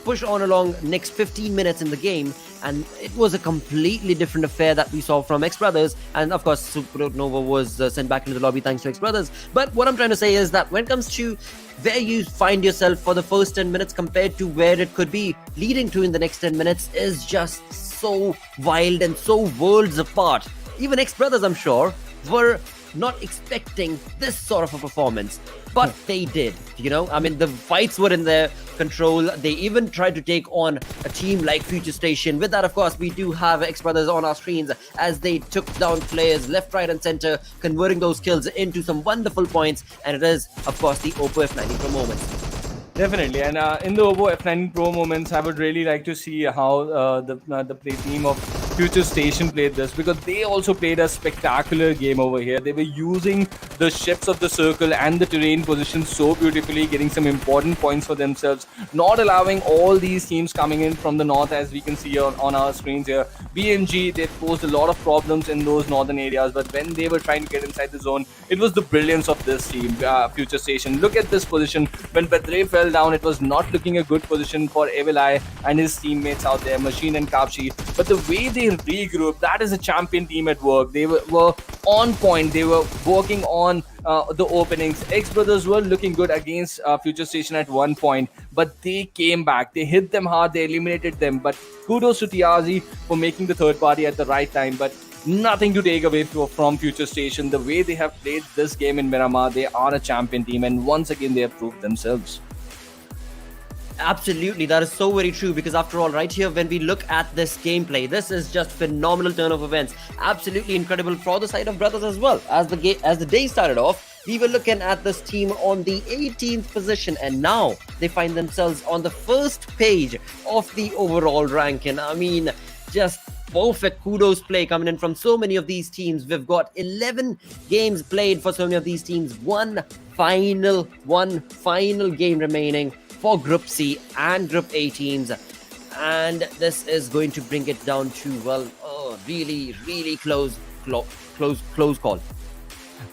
push on along next 15 minutes in the game, and it was a completely different affair that we saw from XBrothers. And of course, Supernova was sent back into the lobby thanks to XBrothers. But what I'm trying to say is that when it comes to where you find yourself for the first 10 minutes compared to where it could be leading to in the next 10 minutes is just so wild and so worlds apart. Even XBrothers, I'm sure, were not expecting this sort of a performance, but they did. I mean, the fights were in their control. They even tried to take on a team like FutureStation. With that, of course, we do have XBrothers on our screens as they took down players left, right, and center, converting those kills into some wonderful points. And it is, of course, the Oppo F90 Pro moments. Definitely, and in the Oppo F9 Pro moments, I would really like to see how the play team of FutureStation played this, because they also played a spectacular game over here. They were using the ships of the circle and the terrain position so beautifully, getting some important points for themselves, not allowing all these teams coming in from the north, as we can see on our screens here. BMG, they posed a lot of problems in those northern areas, but when they were trying to get inside the zone, it was the brilliance of this team, FutureStation. Look at this position. When Badre fell down, it was not looking a good position for Evil Eye and his teammates out there, Machine and Kapshi. But the way they regrouped, that is a champion team at work. They were on point. They were working on the openings. XBrothers were looking good against FutureStation at one point, but they came back. They hit them hard. They eliminated them. But kudos to TRZ for making the third party at the right time. But nothing to take away from FutureStation. The way they have played this game in Miramar, they are a champion team, and once again they have proved themselves. Absolutely, that is so very true, because after all, right here, when we look at this gameplay, this is just phenomenal turn of events. Absolutely incredible for the side of Brothers as well. As the day started off, we were looking at this team on the 18th position, and now they find themselves on the first page of the overall ranking. I mean, just perfect kudos play coming in from so many of these teams. We've got 11 games played for so many of these teams. One final game remaining for Group C and Group A teams, and this is going to bring it down to, well, really close call.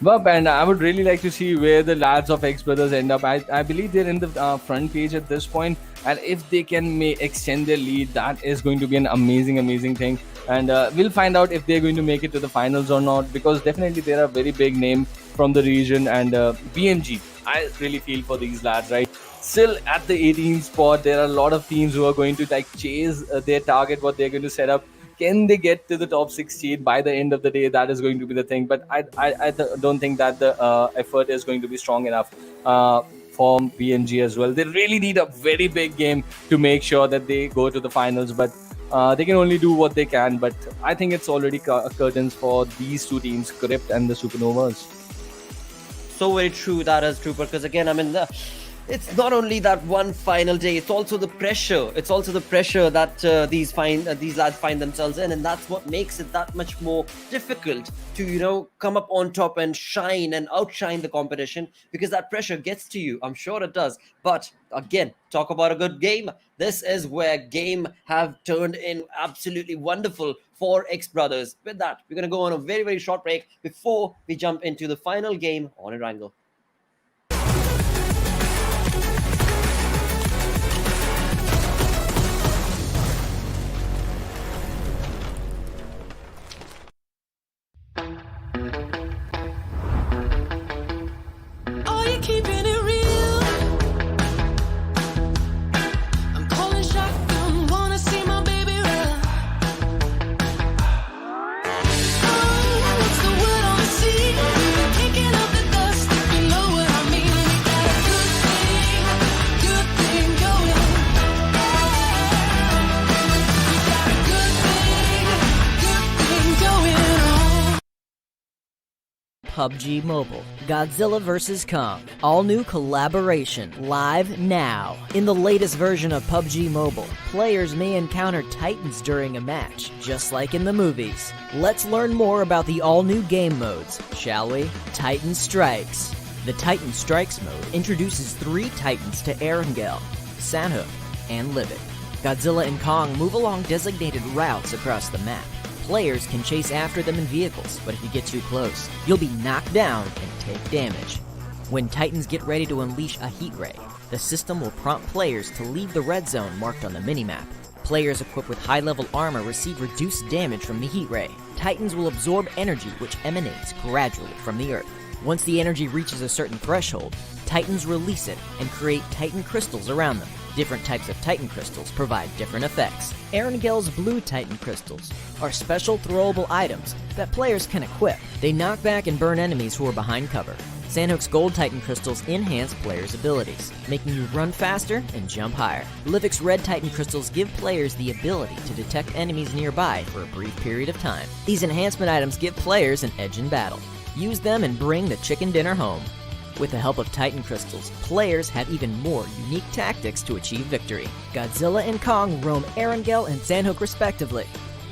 Well, and I would really like to see where the lads of XBrothers end up. I believe they're in the front page at this point, and if they can extend their lead, that is going to be an amazing thing. And we'll find out if they're going to make it to the finals or not, because definitely they're a very big name from the region. And BMG, I really feel for these lads, right? Still at the 18th spot, there are a lot of teams who are going to chase their target, what they're going to set up. Can they get to the top 16 by the end of the day? That is going to be the thing. But I don't think that the effort is going to be strong enough for BMG as well. They really need a very big game to make sure that they go to the finals. But they can only do what they can. But I think it's already curtains for these two teams, CRYPT and the SuperNovas. So very true, that is true, because again, I mean, it's not only that one final day, it's also the pressure. It's also the pressure that these lads find themselves in, and that's what makes it that much more difficult to, come up on top and shine and outshine the competition, because that pressure gets to you. I'm sure it does. But again, talk about a good game. This is where game have turned in absolutely wonderful for XBrothers. With that, we're going to go on a very short break before we jump into the final game on Erangel. you're keeping it real. I'm calling shotgun, wanna see my baby run. Oh, what's the word on the sea? Kicking up the dust, if you know what I mean. We got a good thing going. We got a good thing going on. PUBG Mobile, Godzilla vs. Kong. All new collaboration, live now. In the latest version of PUBG Mobile, players may encounter titans during a match, just like in the movies. Let's learn more about the all-new game modes, shall we? Titan Strikes. The Titan Strikes mode introduces 3 titans to Erangel, Sanhok, and Livik. Godzilla and Kong move along designated routes across the map. Players can chase after them in vehicles, but if you get too close, you'll be knocked down and take damage. When Titans get ready to unleash a heat ray, the system will prompt players to leave the red zone marked on the minimap. Players equipped with high-level armor receive reduced damage from the heat ray. Titans will absorb energy which emanates gradually from the earth. Once the energy reaches a certain threshold, Titans release it and create Titan crystals around them. Different types of Titan crystals provide different effects. Erangel's blue Titan crystals are special throwable items that players can equip. They knock back and burn enemies who are behind cover. Sanhok's gold Titan crystals enhance players' abilities, making you run faster and jump higher. Livik's red Titan crystals give players the ability to detect enemies nearby for a brief period of time. These enhancement items give players an edge in battle. Use them and bring the chicken dinner home. With the help of Titan crystals, players have even more unique tactics to achieve victory. Godzilla and Kong roam Erangel and Sanhok respectively,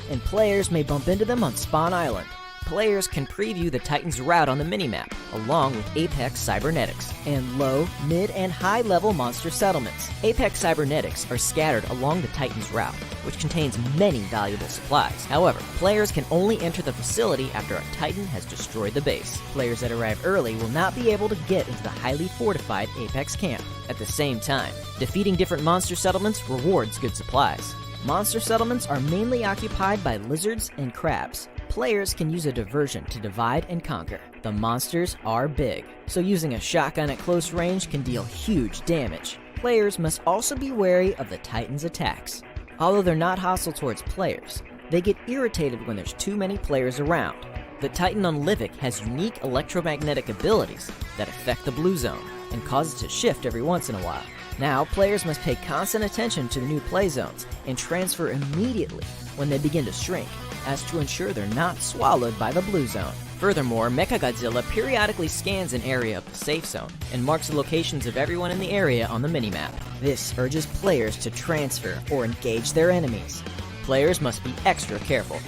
and players may bump into them on Spawn Island. Players can preview the Titan's route on the minimap, along with Apex Cybernetics, and low, mid, and high-level monster settlements. Apex Cybernetics are scattered along the Titan's route, which contains many valuable supplies. However, players can only enter the facility after a Titan has destroyed the base. Players that arrive early will not be able to get into the highly fortified Apex camp. At the same time, defeating different monster settlements rewards good supplies. Monster settlements are mainly occupied by lizards and crabs. Players can use a diversion to divide and conquer. The monsters are big, so using a shotgun at close range can deal huge damage. Players must also be wary of the Titan's attacks. Although they're not hostile towards players, they get irritated when there's too many players around. The Titan on Livik has unique electromagnetic abilities that affect the blue zone and cause it to shift every once in a while. Now, players must pay constant attention to the new play zones and transfer immediately when they begin to shrink, as to ensure they're not swallowed by the blue zone. Furthermore, Mechagodzilla periodically scans an area of the safe zone and marks the locations of everyone in the area on the minimap. This urges players to transfer or engage their enemies. Players must be extra careful.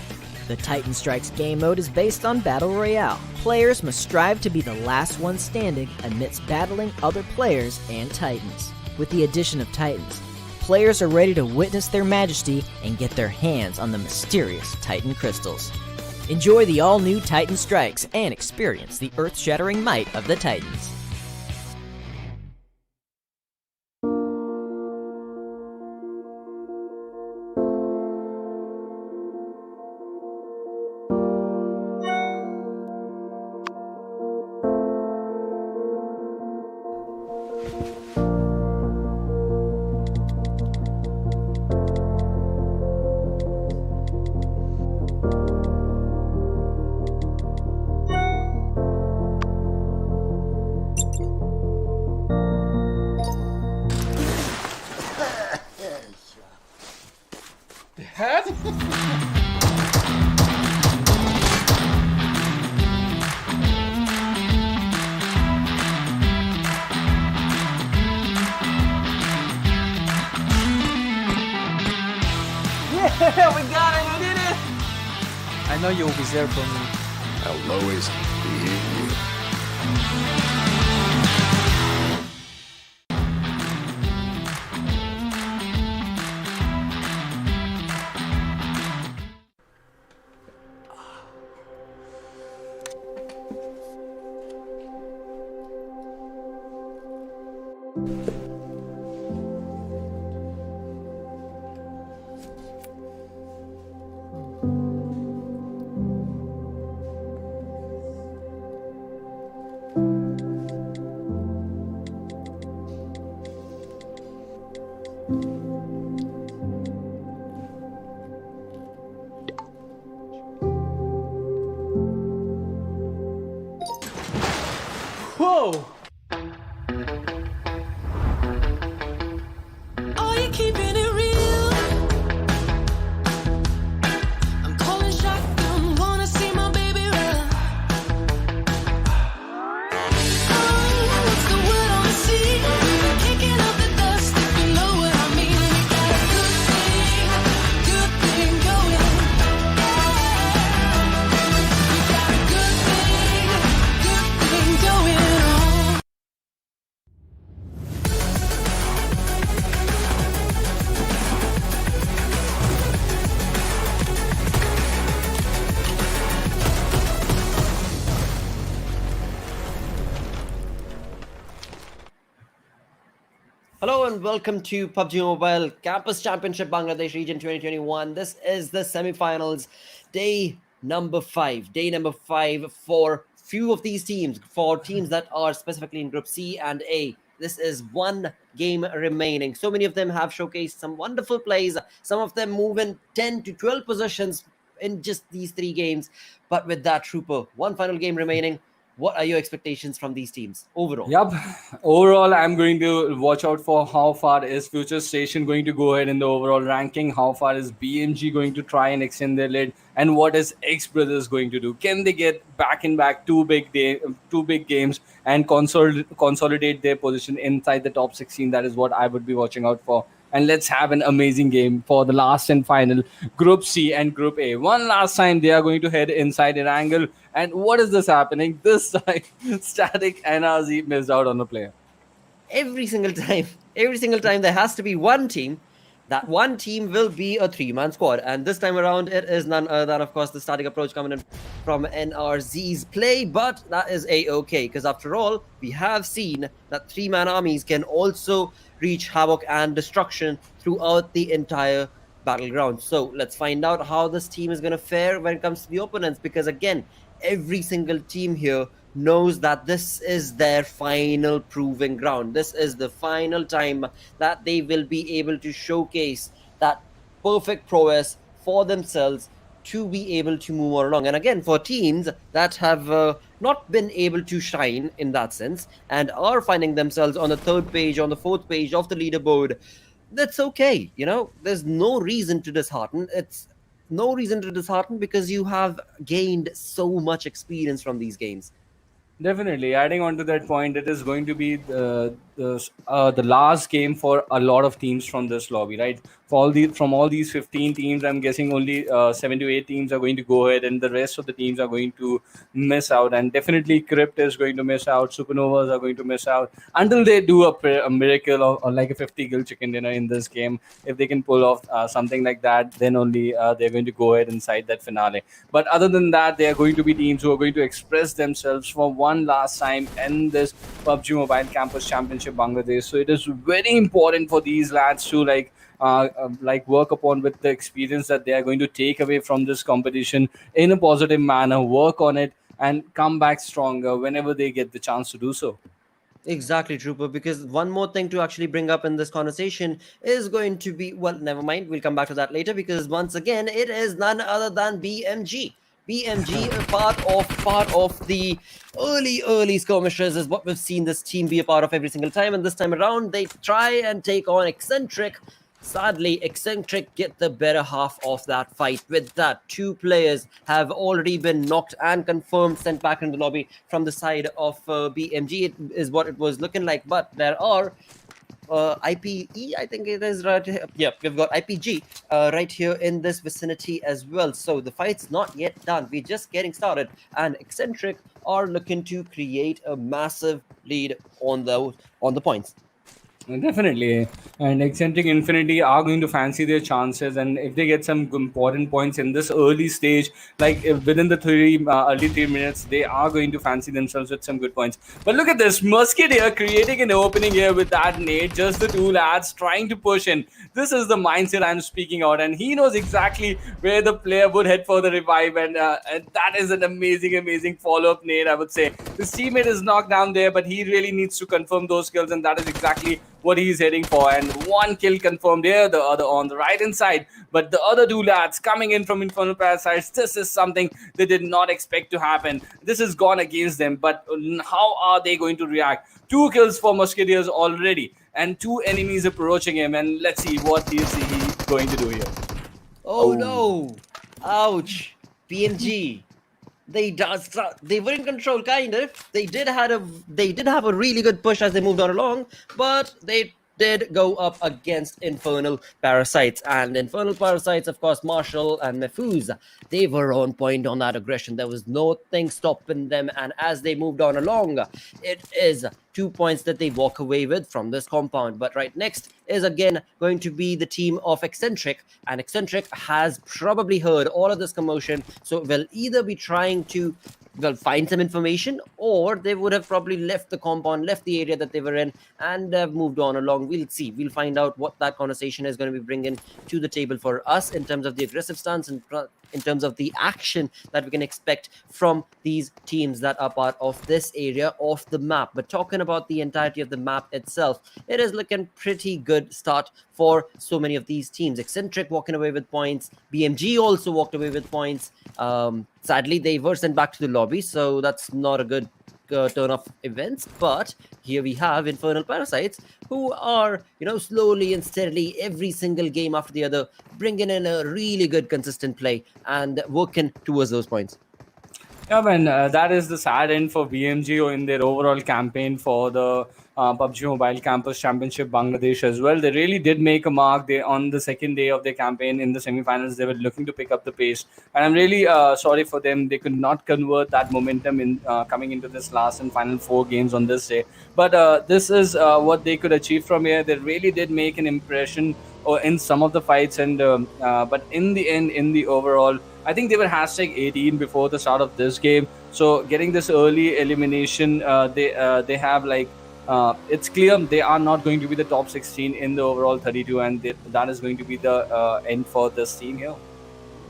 The Titan Strikes game mode is based on Battle Royale. Players must strive to be the last one standing amidst battling other players and Titans. With the addition of Titans, players are ready to witness their majesty and get their hands on the mysterious Titan crystals. Enjoy the all-new Titan Strikes and experience the earth-shattering might of the Titans. Yeah, we got it, we did it! I know you'll be there for me. I'll always be here. Whoa! Are you keeping it real? I'm calling shotgun, wanna see my baby run. Oh, what's the word on the sea? Kicking up the dust, if you know what I mean. We got a good thing going. We got a good thing going on. Hello and welcome to PUBG Mobile Campus Championship Bangladesh Region 2021. This is the semi-finals, day number 5. Day number 5 for few of these teams, for teams that are specifically in Group C and A. This is one game remaining. So many of them have showcased some wonderful plays. Some of them move in 10 to 12 positions in just these 3 games. But with that, Trooper, one final game remaining. What are your expectations from these teams overall? Yep. Overall, I'm going to watch out for how far is FutureStation going to go ahead in the overall ranking. How far is BMG going to try and extend their lead, and what is XBrothers going to do? Can they get back in back two big games and consolidate their position inside the top 16? That is what I would be watching out for. And let's have an amazing game for the last and final Group C and Group A. One last time, they are going to head inside Erangel. And what is this happening? This time, Static NRZ missed out on a player. Every single time there has to be one team. That one team will be a 3-man squad, and this time around it is none other than, of course, the static approach coming in from NRZ's play. But that is a-okay, because after all, we have seen that 3-man armies can also reach havoc and destruction throughout the entire battleground. So let's find out how this team is going to fare when it comes to the opponents, because again, every single team here knows that this is their final proving ground. This is the final time that they will be able to showcase that perfect prowess for themselves to be able to move along. And again, for teams that have not been able to shine in that sense and are finding themselves on the 3rd page, on the 4th page of the leaderboard, that's okay. You know, there's no reason to dishearten. It's no reason to dishearten because you have gained so much experience from these games. Definitely. Adding on to that point, it is going to be the last game for a lot of teams from this lobby, right? From all these 15 teams, I'm guessing only 7 to 8 teams are going to go ahead, and the rest of the teams are going to miss out. And definitely, CRYPT is going to miss out. SuperNovas are going to miss out until they do a miracle or like a 50-kill chicken dinner in this game. If they can pull off something like that, then only they're going to go ahead inside that finale. But other than that, they are going to be teams who are going to express themselves for one last time in this PUBG Mobile Campus Championship Bangladesh. So it is very important for these lads to work upon with the experience that they are going to take away from this competition in a positive manner, work on it, and come back stronger whenever they get the chance to do so. Exactly, Trooper, because one more thing to actually bring up in this conversation is going to be, well, never mind, we'll come back to that later, because once again, it is none other than BMG. BMG, a part of the early skirmishes, is what we've seen this team be a part of every single time, and this time around, they try and take on Exentric. Sadly, Exentric get the better half of that fight. With that, 2 players have already been knocked and confirmed, sent back in the lobby from the side of BMG. It is what it was looking like, but there are IPE, I think it is right here. Yeah, we've got IPG right here in this vicinity as well. So the fight's not yet done. We're just getting started, and Exentric are looking to create a massive lead on the points. Definitely. And Exentric Infinity are going to fancy their chances. And if they get some important points in this early stage, like if within the early 3 minutes, they are going to fancy themselves with some good points. But look at this. Musketeer creating an opening here with that nade. Just the 2 lads trying to push in. This is the mindset I'm speaking out. And he knows exactly where the player would head for the revive. And that is an amazing follow-up nade, I would say. His teammate is knocked down there, but he really needs to confirm those kills. And that is exactly what he's heading for. And one kill confirmed here, the other on the right hand side. But the other two lads coming in from Infernal Parasites, this is something they did not expect to happen. This has gone against them, but how are they going to react? 2 kills for Musketeers already, and 2 enemies approaching him, and let's see what he going to do here. Oh no! Ouch! PMG. They were in control, kind of. They did have a really good push as they moved on along, but they did go up against Infernal Parasites. And Infernal Parasites, of course, Marshall and Mefuz, they were on point on that aggression. There was nothing stopping them. And as they moved on along, it is 2 points that they walk away with from this compound. But right next is again going to be the team of Exentric. And Exentric has probably heard all of this commotion. So will either be trying to find some information, or they would have probably left the compound, left the area that they were in, and moved on along. We'll see. We'll find out what that conversation is going to be bringing to the table for us in terms of the aggressive stance and in terms of the action that we can expect from these teams that are part of this area of the map. But talking about the entirety of the map itself, it is looking pretty good start for so many of these teams. Exentric walking away with points. BMG also walked away with points. Sadly, they were sent back to the lobby, so that's not a good turn of events. But here we have Infernal Parasites, who are, slowly and steadily every single game after the other, bringing in a really good consistent play and working towards those points. Yeah, man, that is the sad end for BMG in their overall campaign for the PUBG Mobile Campus Championship Bangladesh as well. They really did make a mark. On the second day of their campaign in the semifinals, they were looking to pick up the pace. And I'm really sorry for them. They could not convert that momentum in coming into this last and final 4 games on this day. But this is what they could achieve from here. They really did make an impression in some of the fights. And but in the end, in the overall, I think they were hashtag 18 before the start of this game. So getting this early elimination, they have it's clear they are not going to be the top 16 in the overall 32, and that is going to be the end for this team here.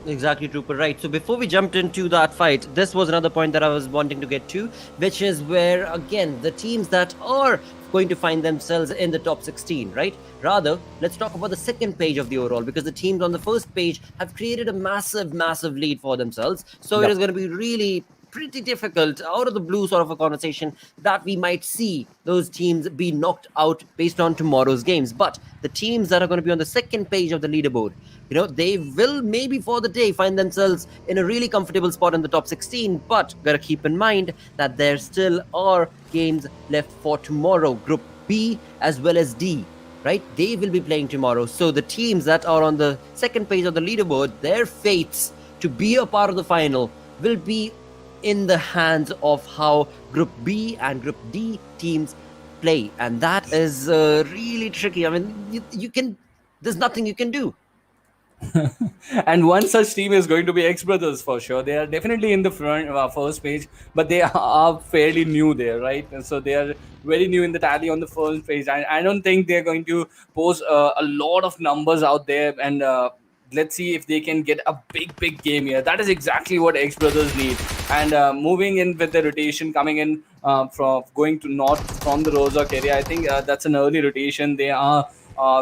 Exactly, Trooper, right. So before we jumped into that fight, this was another point that I was wanting to get to, which is where, again, the teams that are going to find themselves in the top 16, right? Rather, let's talk about the second page of the overall, because the teams on the first page have created a massive lead for themselves. So it is going to be really pretty difficult, out of the blue sort of a conversation, that we might see those teams be knocked out based on tomorrow's games. But the teams that are going to be on the second page of the leaderboard, they will maybe for the day find themselves in a really comfortable spot in the top 16, but gotta keep in mind that there still are games left for tomorrow. Group B as well as D, right? They will be playing tomorrow. So the teams that are on the second page of the leaderboard, their fates to be a part of the final will be in the hands of how Group B and Group D teams play, and that is really tricky. I mean, there's nothing you can do. And one such team is going to be XBrothers for sure. They are definitely in the first page, but they are fairly new there, right? And so they are very new in the tally on the first page. I don't think they're going to pose a lot of numbers out there, and let's see if they can get a big game here. That is exactly what XBrothers need. And moving in with the rotation, coming in from going to north from the Rozak area, I think that's an early rotation. They are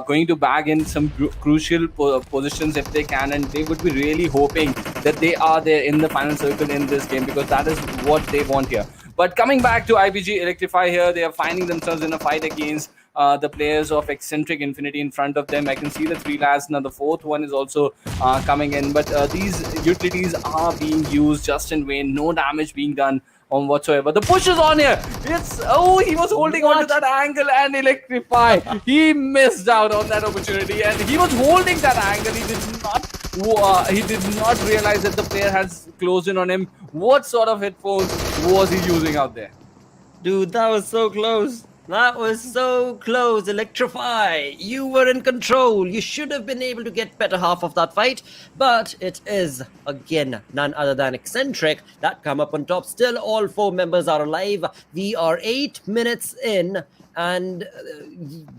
going to bag in some crucial positions if they can, and they would be really hoping that they are there in the final circle in this game, because that is what they want here. But coming back to IPGxELECTRIFY here, they are finding themselves in a fight against the players of Exentric Infinity in front of them. I can see the 3 lads. Now the 4th one is also coming in, but these utilities are being used just in vain. No damage being done on whatsoever. The push is on here. He was holding on to that angle, and Electrify, he missed out on that opportunity, and he was holding that angle. He did not realize that the player has closed in on him. What sort of headphones was he using out there? Dude, that was so close. That was so close. Electrify, you were in control. You should have been able to get better half of that fight, but it is, again, none other than Exentric that come up on top. Still, all 4 members are alive. We are 8 minutes in, and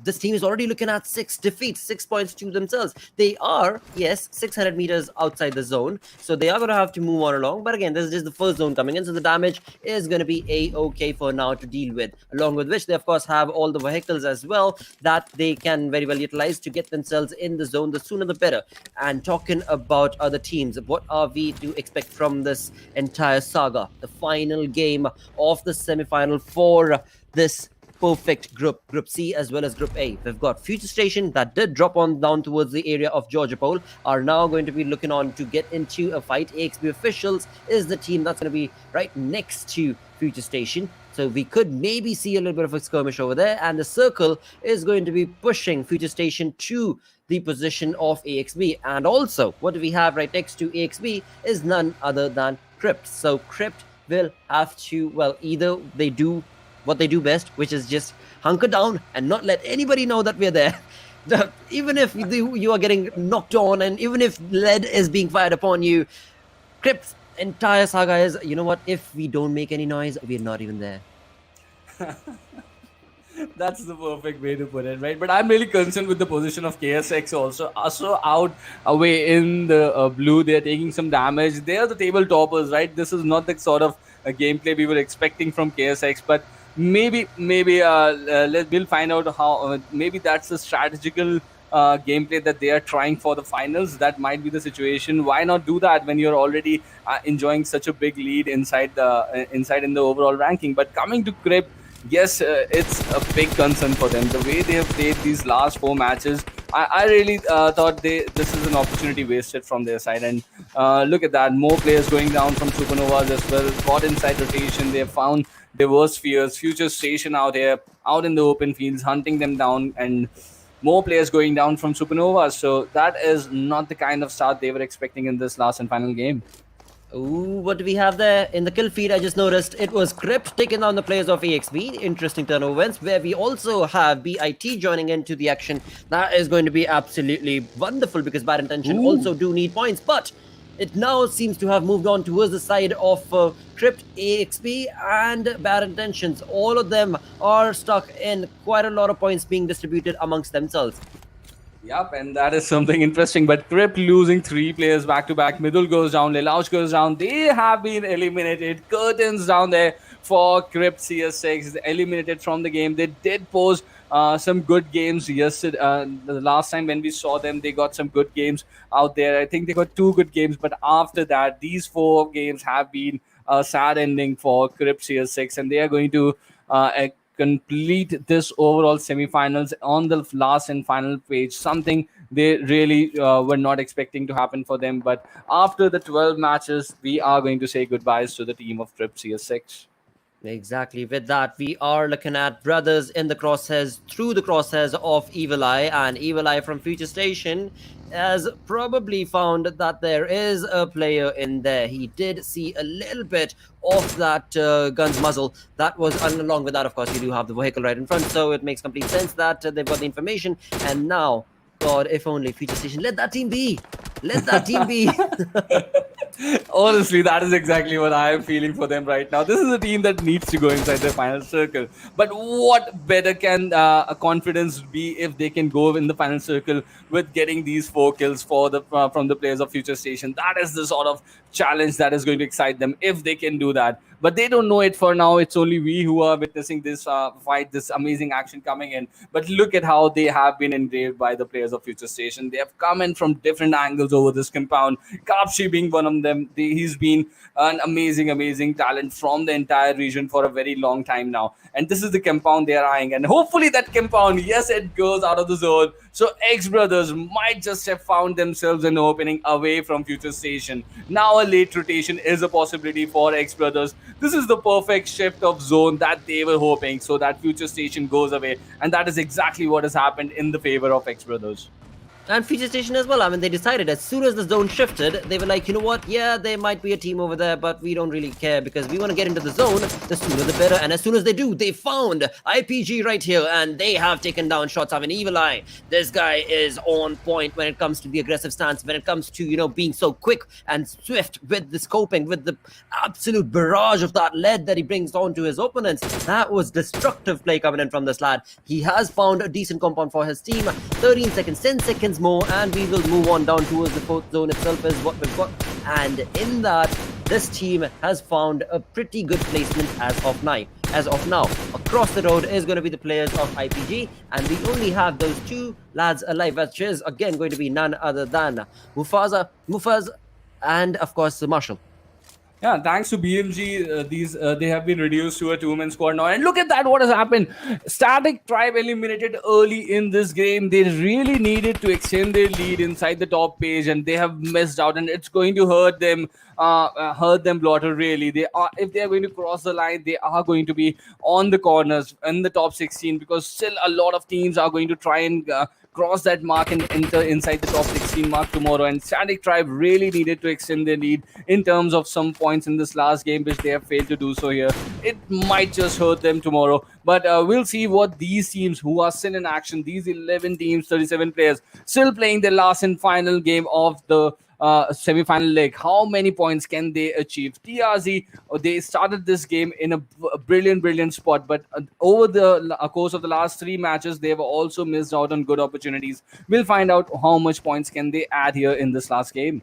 this team is already looking at 6 defeats, 6 points to themselves. They are, yes, 600 meters outside the zone, so they are going to have to move on along. But again, this is just the first zone coming in, so the damage is going to be a-okay for now to deal with, along with which they, of course, course have all the vehicles as well that they can very well utilize to get themselves in the zone. The sooner the better. And talking about other teams, what are we to expect from this entire saga? The final game of the semi-final for this perfect Group C as well as Group A. We've got FutureStation that did drop on down towards the area of Georgia Pole, are now going to be looking on to get into a fight. AXB Officials is the team that's going to be right next to FutureStation. So we could maybe see a little bit of a skirmish over there, and the Circle is going to be pushing FutureStation to the position of AXB. And also, what do we have right next to AXB is none other than CRYPT. So CRYPT will have to, well, either they do what they do best, which is just hunker down and not let anybody know that we're there. Even if you are getting knocked on, and even if lead is being fired upon you, CRYPT's entire saga is, you know what, if we don't make any noise, we're not even there. That's the perfect way to put it, right? But I'm really concerned with the position of KSX also. Also out away in the blue, they're taking some damage. They're the table toppers, right? This is not the sort of gameplay we were expecting from KSX, but maybe we'll find out how maybe that's a strategical gameplay that they are trying for the finals. That might be the situation. Why not do that when you're already enjoying such a big lead inside in the overall ranking? But coming to CRYPT, yes, it's a big concern for them. The way they have played these last 4 matches, I really thought this is an opportunity wasted from their side. And look at that, more players going down from SuperNovas as well. Got inside rotation, they have found diverse spheres. FutureStation out here, out in the open fields, hunting them down, and more players going down from SuperNovas. So that is not the kind of start they were expecting in this last and final game. Ooh, what do we have there? In the kill feed, I just noticed it was CRYPT taking down the players of AXB. Interesting turn of events, where we also have BIT joining into the action. That is going to be absolutely wonderful, because Bad Intention also do need points, but it now seems to have moved on towards the side of CRYPT, AXB, and Bad Intentions. All of them are stuck in quite a lot of points being distributed amongst themselves. Yep, and that is something interesting. But CRYPT losing 3 players back to back. Midul goes down, Lelouch goes down. They have been eliminated. Curtains down there for CRYPT CS6, eliminated from the game. They did pose some good games yesterday. The last time when we saw them, they got some good games out there. I think they got 2 good games. But after that, these 4 games have been a sad ending for CRYPT CS6, and they are going to complete this overall semi-finals on the last and final page, something they really were not expecting to happen for them. But after the 12 matches, we are going to say goodbyes to the team of CRYPT CS6. Exactly. With that, we are looking at brothers in the crosshairs, through the crosshairs of Evil Eye, and Evil Eye from FutureStation has probably found that there is a player in there. He did see a little bit of that gun's muzzle. That was, and along with that, of course, you do have the vehicle right in front, so it makes complete sense that they've got the information. And now, God, if only FutureStation, let that team be. Let that team be. Honestly, that is exactly what I am feeling for them right now. This is a team that needs to go inside the final circle. But what better can a confidence be if they can go in the final circle with getting these 4 kills for the from the players of FutureStation? That is the sort of challenge that is going to excite them if they can do that. But they don't know it for now. It's only we who are witnessing this fight, this amazing action coming in. But look at how they have been engraved by the players of FutureStation. They have come in from different angles over this compound. Kapshi being one of them. He's been an amazing talent from the entire region for a very long time now. And this is the compound they are eyeing. And hopefully that compound, yes, it goes out of the zone. So XBrothers might just have found themselves an opening away from FutureStation. Now a late rotation is a possibility for XBrothers. This is the perfect shift of zone that they were hoping, so that FutureStation goes away. And that is exactly what has happened in the favor of XBrothers. And FutureStation as well. I mean, they decided as soon as the zone shifted, they were like, you know what? Yeah, there might be a team over there, but we don't really care because we want to get into the zone. The sooner the better. And as soon as they do, they found IPG right here, and they have taken down shots of an Evil Eye. This guy is on point when it comes to the aggressive stance, when it comes to, you know, being so quick and swift with the scoping, with the absolute barrage of that lead that he brings onto his opponents. That was destructive play coming in from this lad. He has found a decent compound for his team. 13 seconds, 10 seconds more, and we will move on down towards the 4th zone itself is what we've got. And in that, this team has found a pretty good placement as of now. as of now. Across the road is going to be the players of IPG, and we only have those two lads alive, which is again going to be none other than Mufaz, and of course Marshall. Yeah, thanks to BMG, they have been reduced to a two-man squad now. And look at that, what has happened. Static Tribe eliminated early in this game. They really needed to extend their lead inside the top page, and they have missed out. And it's going to hurt them, Blotter. Really, if they are going to cross the line, they are going to be on the corners in the top 16, because still a lot of teams are going to try and cross that mark and enter inside the top 16 mark tomorrow. And Static Tribe really needed to extend their lead in terms of some points in this last game, which they have failed to do so here. It might just hurt them tomorrow, but we'll see what these teams who are still in action, these 11 teams, 37 players, still playing their last and final game of the semi-final leg. How many points can they achieve? TRZ, they started this game in a brilliant spot, but over the course of the last 3 matches, they have also missed out on good opportunities. We'll find out how much points can they add here in this last game.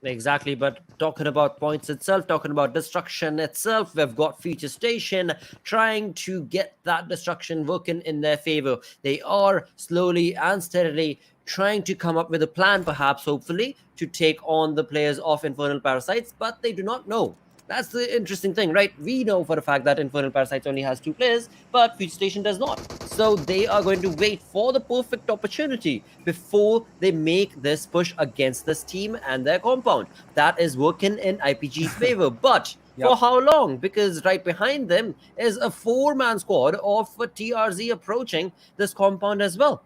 Exactly, but talking about points itself, talking about destruction itself, we've got FutureStation trying to get that destruction working in their favor. They are slowly and steadily trying to come up with a plan, perhaps, hopefully, to take on the players of Infernal Parasites, but they do not know. That's the interesting thing, right? We know for a fact that Infernal Parasites only has 2 players, but FutureStation does not. So they are going to wait for the perfect opportunity before they make this push against this team and their compound. That is working in IPG's favor. But for how long? Because right behind them is a 4-man squad of TRZ approaching this compound as well.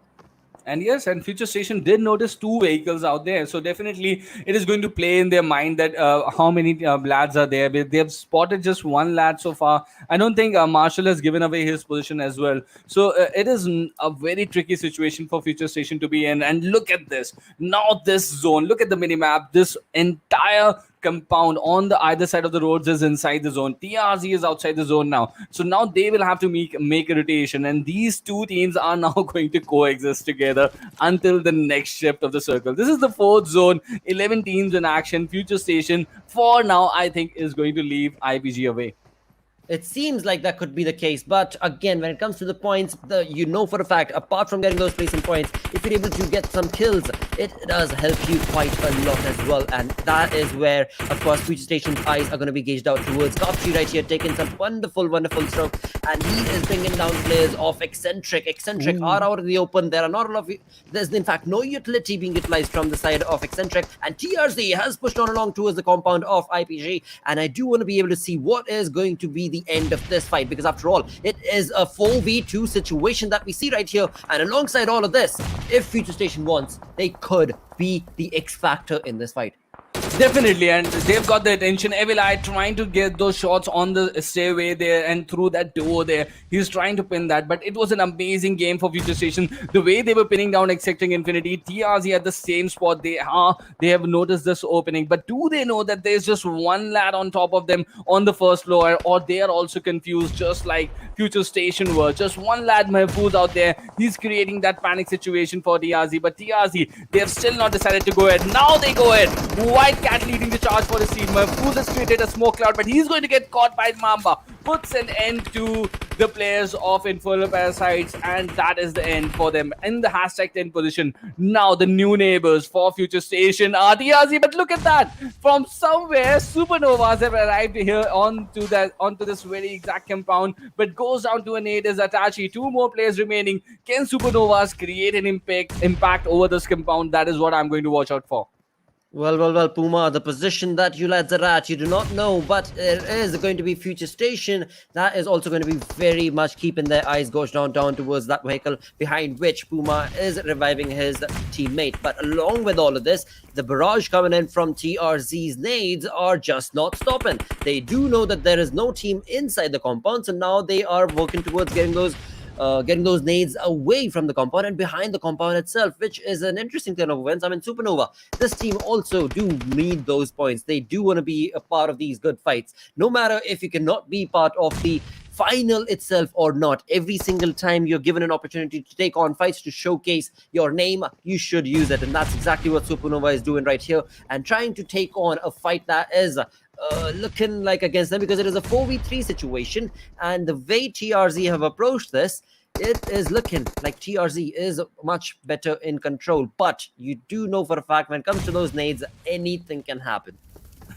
And yes, and FutureStation did notice 2 vehicles out there. So definitely it is going to play in their mind that how many lads are there. They have spotted just 1 lad so far. I don't think Marshall has given away his position as well. So it is a very tricky situation for FutureStation to be in. And look at this. Now this zone. Look at the minimap. This entire compound on the either side of the roads is inside the zone. TRZ is outside the zone now. So now they will have to make a rotation. And these 2 teams are now going to coexist together until the next shift of the circle. This is the 4th zone. 11 teams in action. FutureStation, for now, I think is going to leave IPG away. It seems like that could be the case, but again, when it comes to the points, you know for a fact, apart from getting those placing points, if you're able to get some kills, it does help you quite a lot as well. And that is where, of course, FutureStation's eyes are going to be gauged out towards CRYPT right here, taking some wonderful strokes, and he is bringing down players of Exentric. Exentric are out in the open. There are not a lot of, there's in fact no utility being utilized from the side of Exentric, and TRZ has pushed on along towards the compound of IPG, and I do want to be able to see what is going to be the end of this fight, because after all, it is a 4v2 situation that we see right here. And alongside all of this, if FutureStation wants, they could be the X factor in this fight. Definitely, and they've got the attention. Evil Eye trying to get those shots on the stairway there and through that door there. He's trying to pin that, but it was an amazing game for FutureStation. The way they were pinning down Exentric Infinity, TRZ at the same spot. They have noticed this opening, but do they know that there's just 1 lad on top of them on the first floor, or they are also confused just like FutureStation were? Just 1 lad Mahfouz out there. He's creating that panic situation for TRZ, but TRZ, they have still not decided to go ahead. Now they go ahead. White Cat leading the charge for his team. Mahfouz has created a smoke cloud, but he's going to get caught by Mamba. Puts an end to the players of Infernal Parasites, and that is the end for them in the hashtag 10 position. Now the new neighbors for FutureStation are TRZ, but look at that. From somewhere, SuperNovas have arrived here onto this very exact compound, but goes down to a nade is Atachi. 2 more players remaining. Can SuperNovas create an impact over this compound? That is what I'm going to watch out for. Well, Puma, the position that you lads are at, you do not know, but there is going to be FutureStation that is also going to be very much keeping their eyes goes down towards that vehicle, behind which Puma is reviving his teammate. But along with all of this, the barrage coming in from TRZ's nades are just not stopping. They do know that there is no team inside the compound, so now they are working towards getting those nades away from the compound and behind the compound itself, which is an interesting turn of events. I mean, Supernova, this team also do need those points. They do want to be a part of these good fights. No matter if you cannot be part of the final itself or not, every single time you're given an opportunity to take on fights to showcase your name, you should use it. And that's exactly what Supernova is doing right here, and trying to take on a fight that is looking like against them because it is a 4v3 situation, and the way TRZ have approached this, it is looking like TRZ is much better in control. But you do know for a fact when it comes to those nades, anything can happen.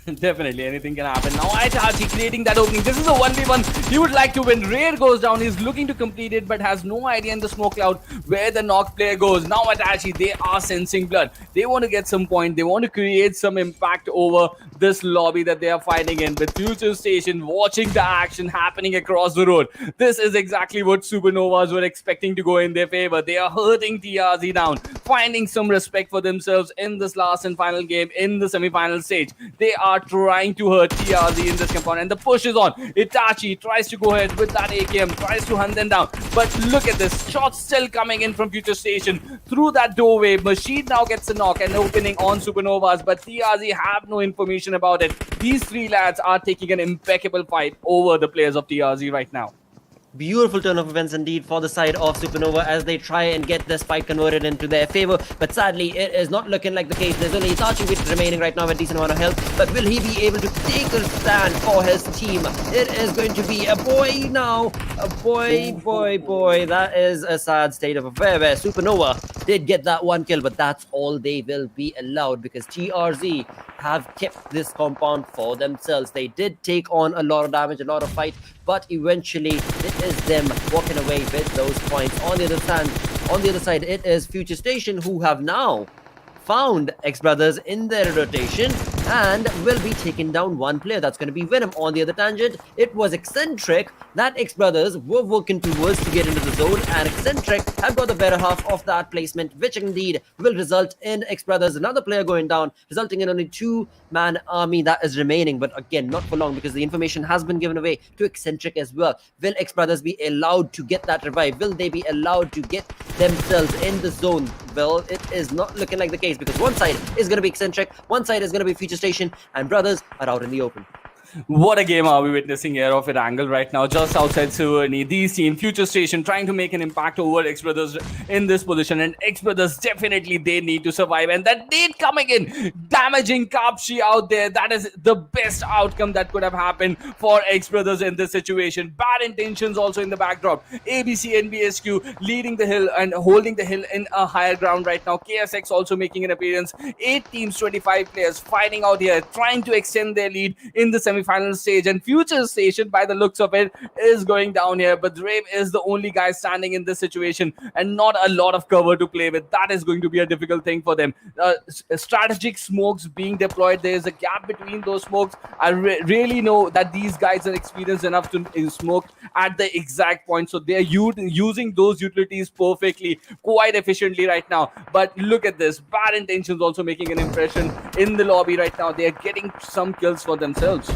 Definitely, anything can happen. Now Itachi creating that opening. This is a 1v1. He would like to win. Rare goes down. He's looking to complete it, but has no idea in the smoke cloud where the knock player goes. Now Itachi, they are sensing blood. They want to get some point. They want to create some impact over this lobby that they are fighting in. With FutureStation watching the action happening across the road. This is exactly what SuperNovas were expecting to go in their favor. They are hurting TRZ down, finding some respect for themselves in this last and final game in the semi-final stage. They are trying to hurt TRZ in this compound, and the push is on. Itachi tries to go ahead with that AKM, tries to hunt them down, but look at this, shots still coming in from FutureStation through that doorway. Machine now gets a knock and opening on SuperNovas, but TRZ have no information about it. These three lads are taking an impeccable fight over the players of TRZ right now. Beautiful turn of events indeed for the side of SuperNova as they try and get this fight converted into their favor, but sadly it is not looking like the case. There's only Itachi remaining right now with a decent amount of health, but will he be able to take a stand for his team? It is going to be a boy now, a boy. That is a sad state of affair where SuperNova did get that one kill, but that's all they will be allowed because TRZ have kept this compound for themselves. They did take on a lot of damage, a lot of fight, but eventually it is them walking away with those points. On the other side, it is FutureStation who have now found XBrothers in their rotation and will be taking down one player. That's going to be Venom. On the other tangent, it was Exentric that XBrothers were working towards to get into the zone, and Exentric have got the better half of that placement, which indeed will result in XBrothers another player going down, resulting in only two-man army that is remaining. But again, not for long because the information has been given away to Exentric as well. Will XBrothers be allowed to get that revive? Will they be allowed to get themselves in the zone? Well, it is not looking like the case because one side is going to be Exentric, one side is going to be FutureStation, and brothers are out in the open. What a game are we witnessing here of Erangel right now, just outside Suvarni. These team, FutureStation, trying to make an impact over XBrothers in this position, and XBrothers definitely they need to survive. And that nade coming in, damaging Kapshi out there. That is the best outcome that could have happened for XBrothers in this situation. Bad intentions also in the backdrop. ABCxNBSQ leading the hill and holding the hill in a higher ground right now. KSX also making an appearance. 8 teams, 25 players fighting out here, trying to extend their lead in the semi-final stage, and FutureStation by the looks of it is going down here, but Drave is the only guy standing in this situation and not a lot of cover to play with. That is going to be a difficult thing for them. Strategic smokes being deployed, there is a gap between those smokes. I really know that these guys are experienced enough to smoke at the exact point, so they are using those utilities perfectly, quite efficiently right now. But look at this, bad intentions also making an impression in the lobby right now. They are getting some kills for themselves.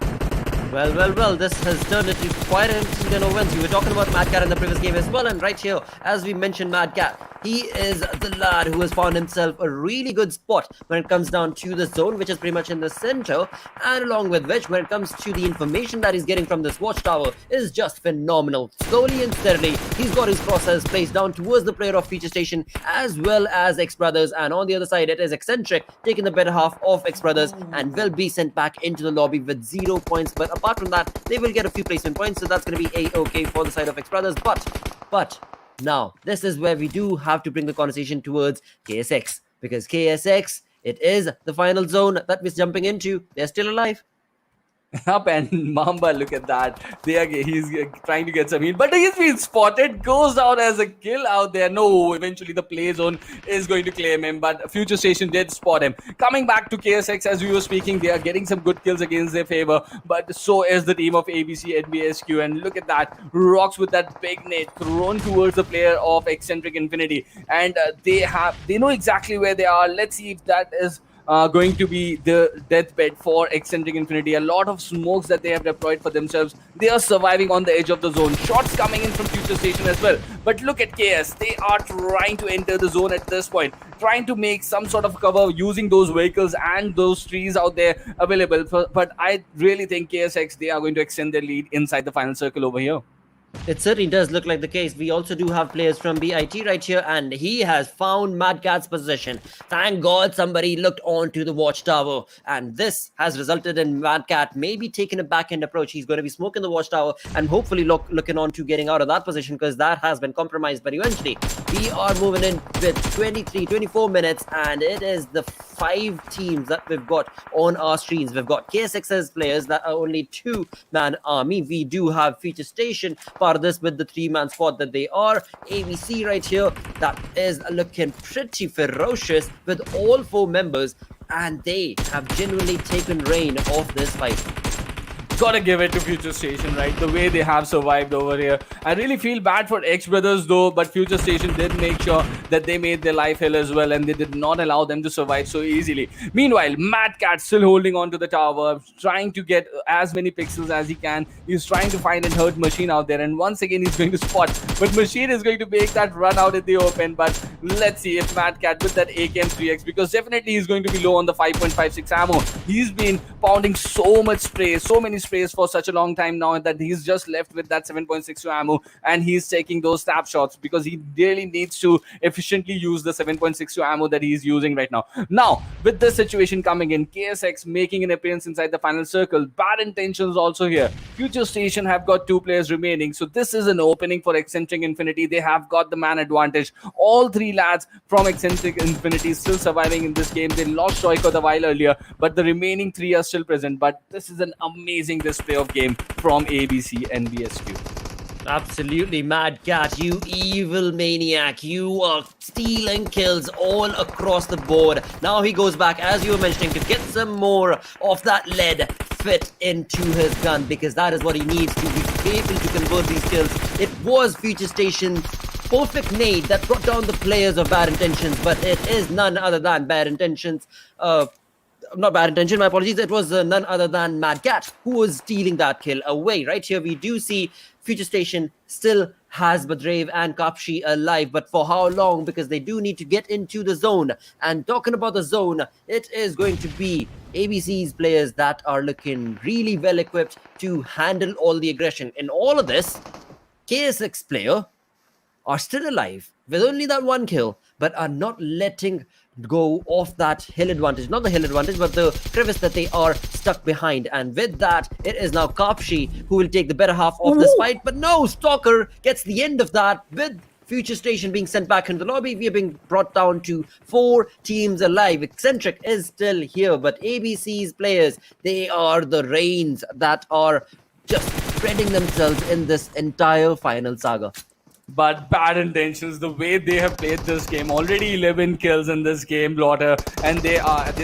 Well, this has turned into quite an interesting event. We were talking about Mad Cat in the previous game as well, and right here, as we mentioned Mad Cat, he is the lad who has found himself a really good spot when it comes down to the zone, which is pretty much in the center, and along with which, when it comes to the information that he's getting from this watchtower, is just phenomenal. Slowly and steadily, he's got his crosshairs placed down towards the player of FutureStation as well as XBrothers, and on the other side, it is Exentric taking the better half of XBrothers and will be sent back into the lobby with 0 points, but apart from that, they will get a few placement points, so that's going to be a-okay for the side of XBrothers. But now, this is where we do have to bring the conversation towards KSX, because KSX, it is the final zone that we're jumping into. They're still alive. Up and Mamba, look at that. He's trying to get some heat, but he's been spotted. Goes down as a kill out there. No, eventually the play zone is going to claim him, but FutureStation did spot him. Coming back to KSX, as we were speaking, they are getting some good kills against their favor, but so is the team of ABCxNBSQ. And look at that, rocks with that big nade thrown towards the player of Exentric Infinity, and they know exactly where they are. Let's see if that is going to be the deathbed for Exentric Infinity. A lot of smokes that they have deployed for themselves. They are surviving on the edge of the zone. Shots coming in from FutureStation as well. But look at KS. They are trying to enter the zone at this point, trying to make some sort of cover using those vehicles and those trees out there available. But I really think KSX, they are going to extend their lead inside the final circle over here. It certainly does look like the case. We also do have players from BIT right here, and he has found Mad Cat's position. Thank God somebody looked onto the watchtower, and this has resulted in Mad Cat maybe taking a backhand approach. He's going to be smoking the watchtower and hopefully looking on to getting out of that position, because that has been compromised. But eventually, we are moving in with 24 minutes, and it is the 5 teams that we've got on our screens. We've got KSX's players that are only 2-man army. We do have FutureStation part of this with the 3-man squad that they are. ABC right here, that is looking pretty ferocious with all 4 members, and they have genuinely taken reign of this fight. Gotta give it to FutureStation, right? The way they have survived over here. I really feel bad for XBrothers though, but FutureStation did make sure that they made their life hell as well, and they did not allow them to survive so easily. Meanwhile, Mad Cat still holding on to the tower, trying to get as many pixels as he can. He's trying to find and hurt Machine out there, and once again he's going to spot. But Machine is going to make that run out in the open, but let's see if Mad Cat with that AKM3X, because definitely he's going to be low on the 5.56 ammo. He's been pounding so much spray, so many sprays for such a long time now, that he's just left with that 7.62 ammo, and he's taking those snapshots because he really needs to efficiently use the 7.62 ammo that he's using right now. Now, with this situation coming in, KSX making an appearance inside the final circle, Bad Intentions also here. FutureStation have got 2 players remaining, so this is an opening for Exentric Infinity. They have got the man advantage. All 3 lads from Exentric Infinity still surviving in this game. They lost Shoiko the while earlier, but the remaining 3 are still present. But this is an amazing display of game from ABCxNBSQ. Absolutely, Mad Cat, you evil maniac. You are stealing kills all across the board. Now he goes back, as you were mentioning, to get some more of that lead fit into his gun, because that is what he needs to be able to convert these kills. It was FutureStation's perfect nade that brought down the players of Bad Intentions, but it is none other than Bad Intentions. Not Bad Intention, my apologies. It was none other than Mad Cat who was stealing that kill away. Right here, we do see FutureStation still has Badrave and Kapshi alive, but for how long? Because they do need to get into the zone. And talking about the zone, it is going to be ABC's players that are looking really well equipped to handle all the aggression. In all of this, KSX player are still alive with only that 1 kill, but are not letting go of that hill advantage. Not the hill advantage, but the crevice that they are stuck behind. And with that, it is now Kapshi who will take the better half of this fight. But no, Stalker gets the end of that with FutureStation being sent back into the lobby. We are being brought down to 4 teams alive. Exentric is still here, but ABC's players, they are the reins that are just spreading themselves in this entire final saga. But Bad Intentions, the way they have played this game, already 11 kills in this game, Blotter, and they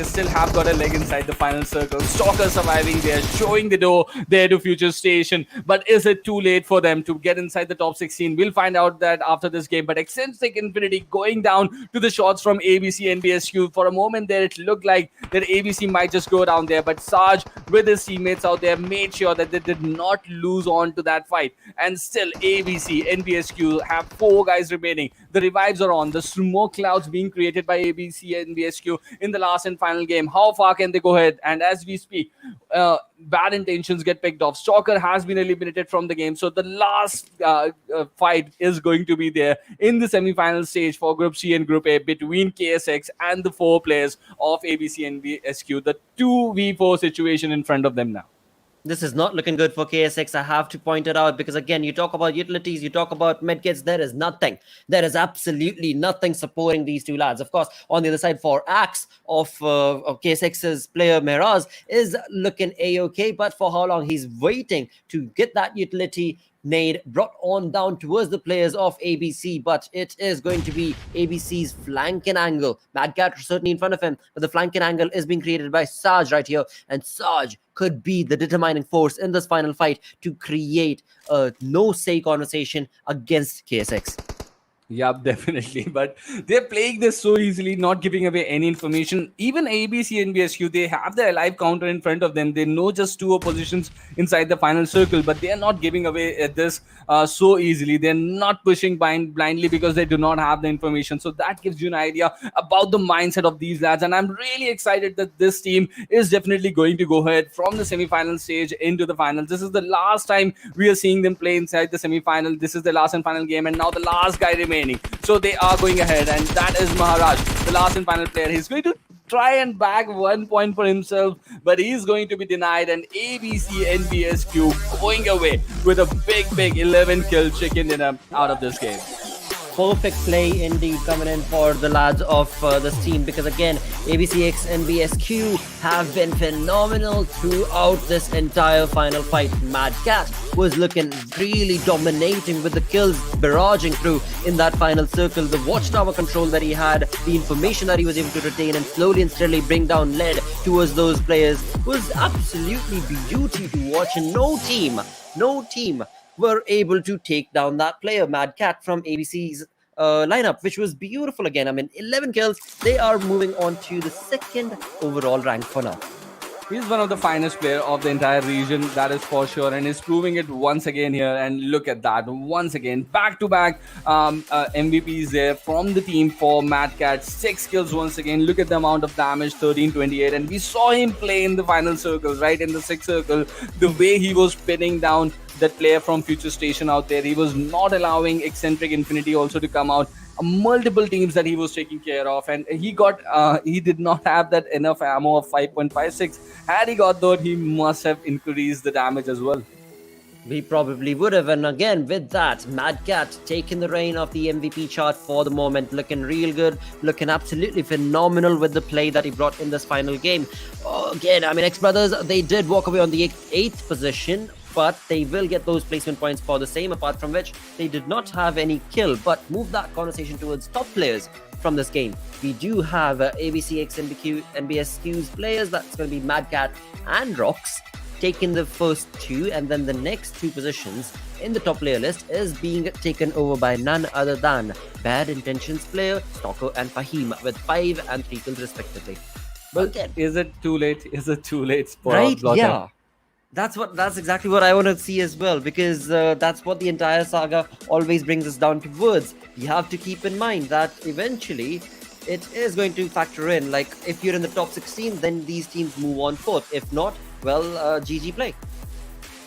still have got a leg inside the final circle. Stalker surviving there, showing the door there to FutureStation. But is it too late for them to get inside the top 16? We'll find out that after this game. But Exentric Infinity going down to the shots from ABCxNBSQ. For a moment there, it looked like that ABC might just go down there, but Sarge with his teammates out there made sure that they did not lose on to that fight. And still ABCxNBSQ have 4 guys remaining. The revives are on. The smoke clouds being created by ABCxNBSQ in the last and final game. How far can they go ahead? And as we speak, Bad Intentions get picked off. Stalker has been eliminated from the game. So the last fight is going to be there in the semi-final stage for Group C and Group A between KSX and the 4 players of ABCxNBSQ. The 2v4 situation in front of them now. This is not looking good for KSX. I have to point it out, because again, you talk about utilities, you talk about medkits, there is nothing. There is absolutely nothing supporting these 2 lads. Of course, on the other side for Axe of KSX's player Miraz is looking a-okay, but for how long? He's waiting to get that utility nade brought on down towards the players of ABC, but it is going to be ABC's flanking angle. Mad Cat certainly in front of him, but the flanking angle is being created by Sarge right here, and Sarge could be the determining force in this final fight to create a no-say conversation against KSX. Yup, definitely. But they're playing this so easily, not giving away any information. Even ABC and BSQ, they have the alive counter in front of them. They know just two oppositions inside the final circle, but they are not giving away this so easily. They're not pushing blindly because they do not have the information. So that gives you an idea about the mindset of these lads. And I'm really excited that this team is definitely going to go ahead from the semi-final stage into the finals. This is the last time we are seeing them play inside the semi-final. This is the last and final game, and now the last guy remaining. So they are going ahead, and that is Maharaj, the last and final player. He's going to try and bag 1 point for himself, but he's going to be denied. And ABCNBSQ going away with a big 11 kill chicken dinner out of this game. Perfect play indeed coming in for the lads of this team, because again, ABCxNBSQ have been phenomenal throughout this entire final fight. Mad Cat was looking really dominating with the kills barraging through in that final circle. The watchtower control that he had, the information that he was able to retain and slowly and steadily bring down lead towards those players was absolutely beauty to watch, and no team were able to take down that player, Mad Cat, from ABC's lineup, which was beautiful again. I mean, 11 kills. They are moving on to the second overall rank for now. He's one of the finest player of the entire region, that is for sure, and he's proving it once again here. And look at that, once again, back-to-back MVPs there from the team for Mad Cat. 6 kills once again. Look at the amount of damage, 1328, and we saw him play in the final circles, right in the 6th circle. The way he was pinning down that player from FutureStation out there, he was not allowing Exentric Infinity also to come out. Multiple teams that he was taking care of, and he did not have that enough ammo of 5.56. Had he got that, he must have increased the damage as well. We probably would have. And again, with that, Mad Cat taking the reign of the MVP chart for the moment, looking real good, looking absolutely phenomenal with the play that he brought in this final game. Again, I mean, XBrothers, they did walk away on the 8th position, but they will get those placement points for the same, apart from which they did not have any kill. But move that conversation towards top players from this game. We do have ABCxNBSQ's players. That's going to be Mad Cat and Rox taking the first 2, and then the next 2 positions in the top player list is being taken over by none other than Bad Intentions player, Stalker and Fahim with 5 and 3 kills respectively. But again, is it too late? Is it too late? Right? Yeah. That's exactly what I want to see as well, because that's what the entire saga always brings us down towards. You have to keep in mind that eventually it is going to factor in. Like, if you're in the top 16, then these teams move on fourth. If not, well, GG play.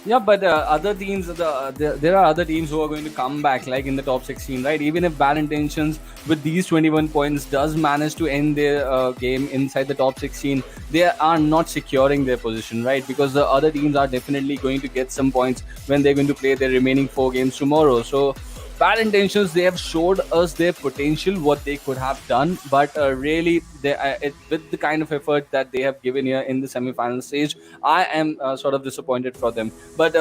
Yeah, but other teams, there are other teams who are going to come back, like in the top 16, right? Even if Bad Intentions with these 21 points does manage to end their game inside the top 16, they are not securing their position, right? Because the other teams are definitely going to get some points when they're going to play their remaining 4 games tomorrow. So Bad Intentions, they have showed us their potential, what they could have done, but really, with the kind of effort that they have given here in the semi-final stage, I am sort of disappointed for them. But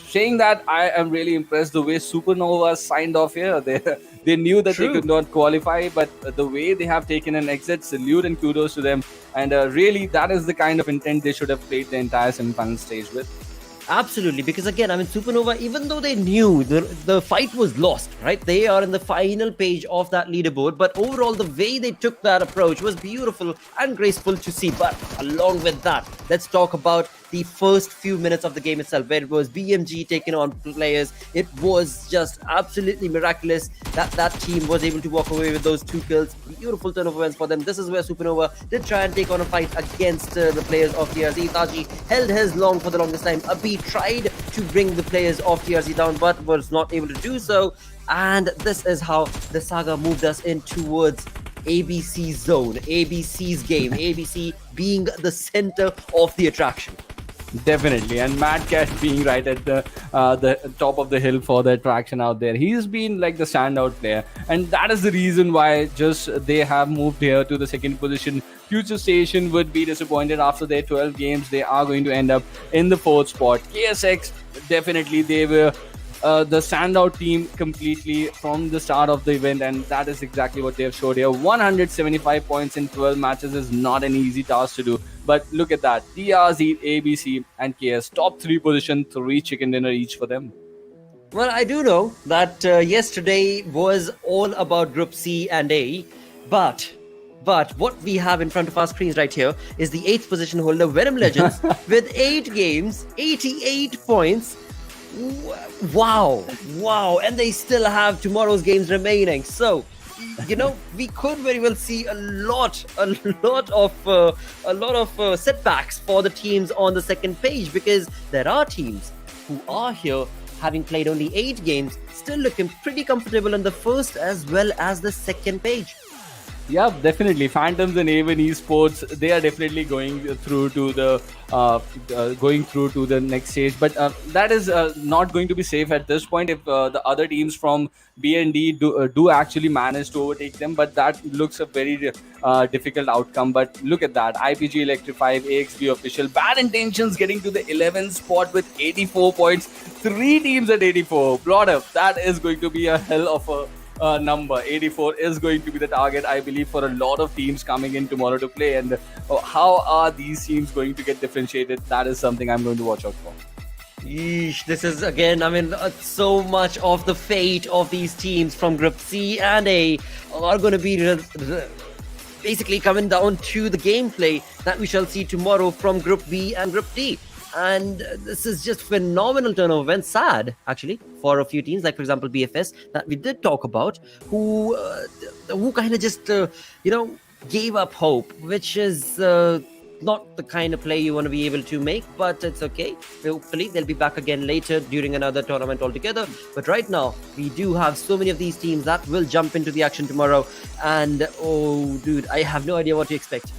saying that, I am really impressed the way SuperNovas signed off here. They knew that they could not qualify, but the way they have taken an exit, salute and kudos to them. And really, that is the kind of intent they should have played the entire semi-final stage with. Absolutely, because again, I mean, SuperNova, even though they knew the fight was lost, right? They are in the final page of that leaderboard, but overall, the way they took that approach was beautiful and graceful to see. But along with that, let's talk about the first few minutes of the game itself, where it was BMG taking on players. It was just absolutely miraculous that that team was able to walk away with those 2 kills. Beautiful turnover wins for them. This is where SuperNova did try and take on a fight against the players of TRZ. Taji held his long for the longest time. Abi tried to bring the players of TRZ down, but was not able to do so. And this is how the saga moved us in towards ABC zone, ABC's game, ABC being the center of the attraction. Definitely, and Mad Cat being right at the top of the hill for the attraction out there. He's been like the standout player, and that is the reason why just they have moved here to the second position. FutureStation would be disappointed after their 12 games. They are going to end up in the 4th spot. KSX, definitely they were the standout team completely from the start of the event, and that is exactly what they have showed here. 175 points in 12 matches is not an easy task to do, but look at that. TRZ, ABC and KS, top 3 position, 3 chicken dinner each for them. Well, I do know that yesterday was all about Group C and A, but what we have in front of our screens right here is the 8th position holder, Venom Legends, with 8 games, 88 points. Wow, and they still have tomorrow's games remaining. So, we could very well see a lot of setbacks for the teams on the second page, because there are teams who are here having played only 8 games, still looking pretty comfortable on the first as well as the second page. Yeah, definitely. Phantoms and Avon Esports, they are definitely going through to the next stage. But that is not going to be safe at this point if the other teams from B and D do actually manage to overtake them. But that looks a very difficult outcome. But look at that: IPGxELECTRIFY, AXB Official, Bad Intentions getting to the 11th spot with 84 points. 3 teams at 84. Brother, that is going to be a hell of a number. 84 is going to be the target, I believe, for a lot of teams coming in tomorrow to play. And how are these teams going to get differentiated? That is something I'm going to watch out for. Yeesh, this is again, so much of the fate of these teams from Group C and A are going to be basically coming down to the gameplay that we shall see tomorrow from Group B and Group D. And this is just phenomenal turn of events. Sad, actually, for a few teams, like for example BFS that we did talk about, who kind of just gave up hope, which is not the kind of play you want to be able to make, but it's okay. Hopefully they'll be back again later during another tournament altogether. But right now we do have so many of these teams that will jump into the action tomorrow, and oh dude, I have no idea what to expect.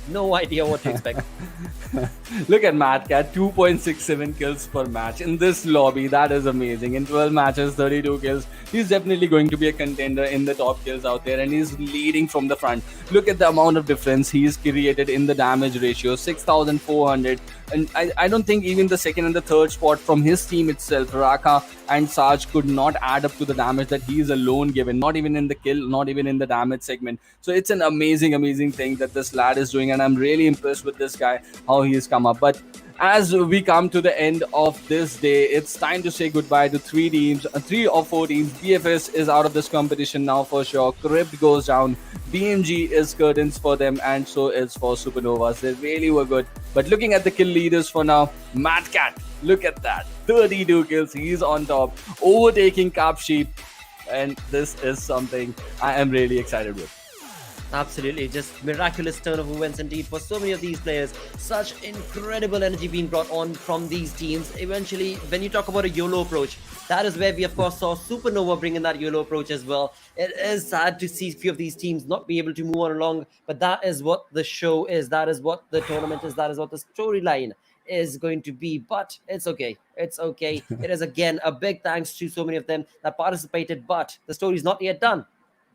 Look at MadCat, 2.67 kills per match in this lobby. That is amazing. In 12 matches, 32 kills. He's definitely going to be a contender in the top kills out there, and he's leading from the front. Look at the amount of difference he's created in the damage ratio, 6,400. And I don't think even the second and the third spot from his team itself, Raka and Sarge, could not add up to the damage that he is alone given, not even in the kill, not even in the damage segment. So it's an amazing thing that this lad is doing, and I'm really impressed with this guy, how he has come up. But as we come to the end of this day, it's time to say goodbye to 3 or 4 teams. BFS is out of this competition now for sure. CRYPT goes down. BMG is curtains for them, and so is for SuperNovas. They really were good. But looking at the kill leaders for now, MadCat, look at that. 32 kills. He's on top, overtaking Capsheep. And this is something I am really excited with. Absolutely, just miraculous turn of events indeed for so many of these players. Such incredible energy being brought on from these teams. Eventually, when you talk about a YOLO approach, that is where we of course saw SuperNova bring in that YOLO approach as well. It is sad to see a few of these teams not be able to move on along, but that is what the show is. That is what the tournament is. That is what the storyline is going to be. But it's okay. It's okay. It is again a big thanks to so many of them that participated, but the story is not yet done.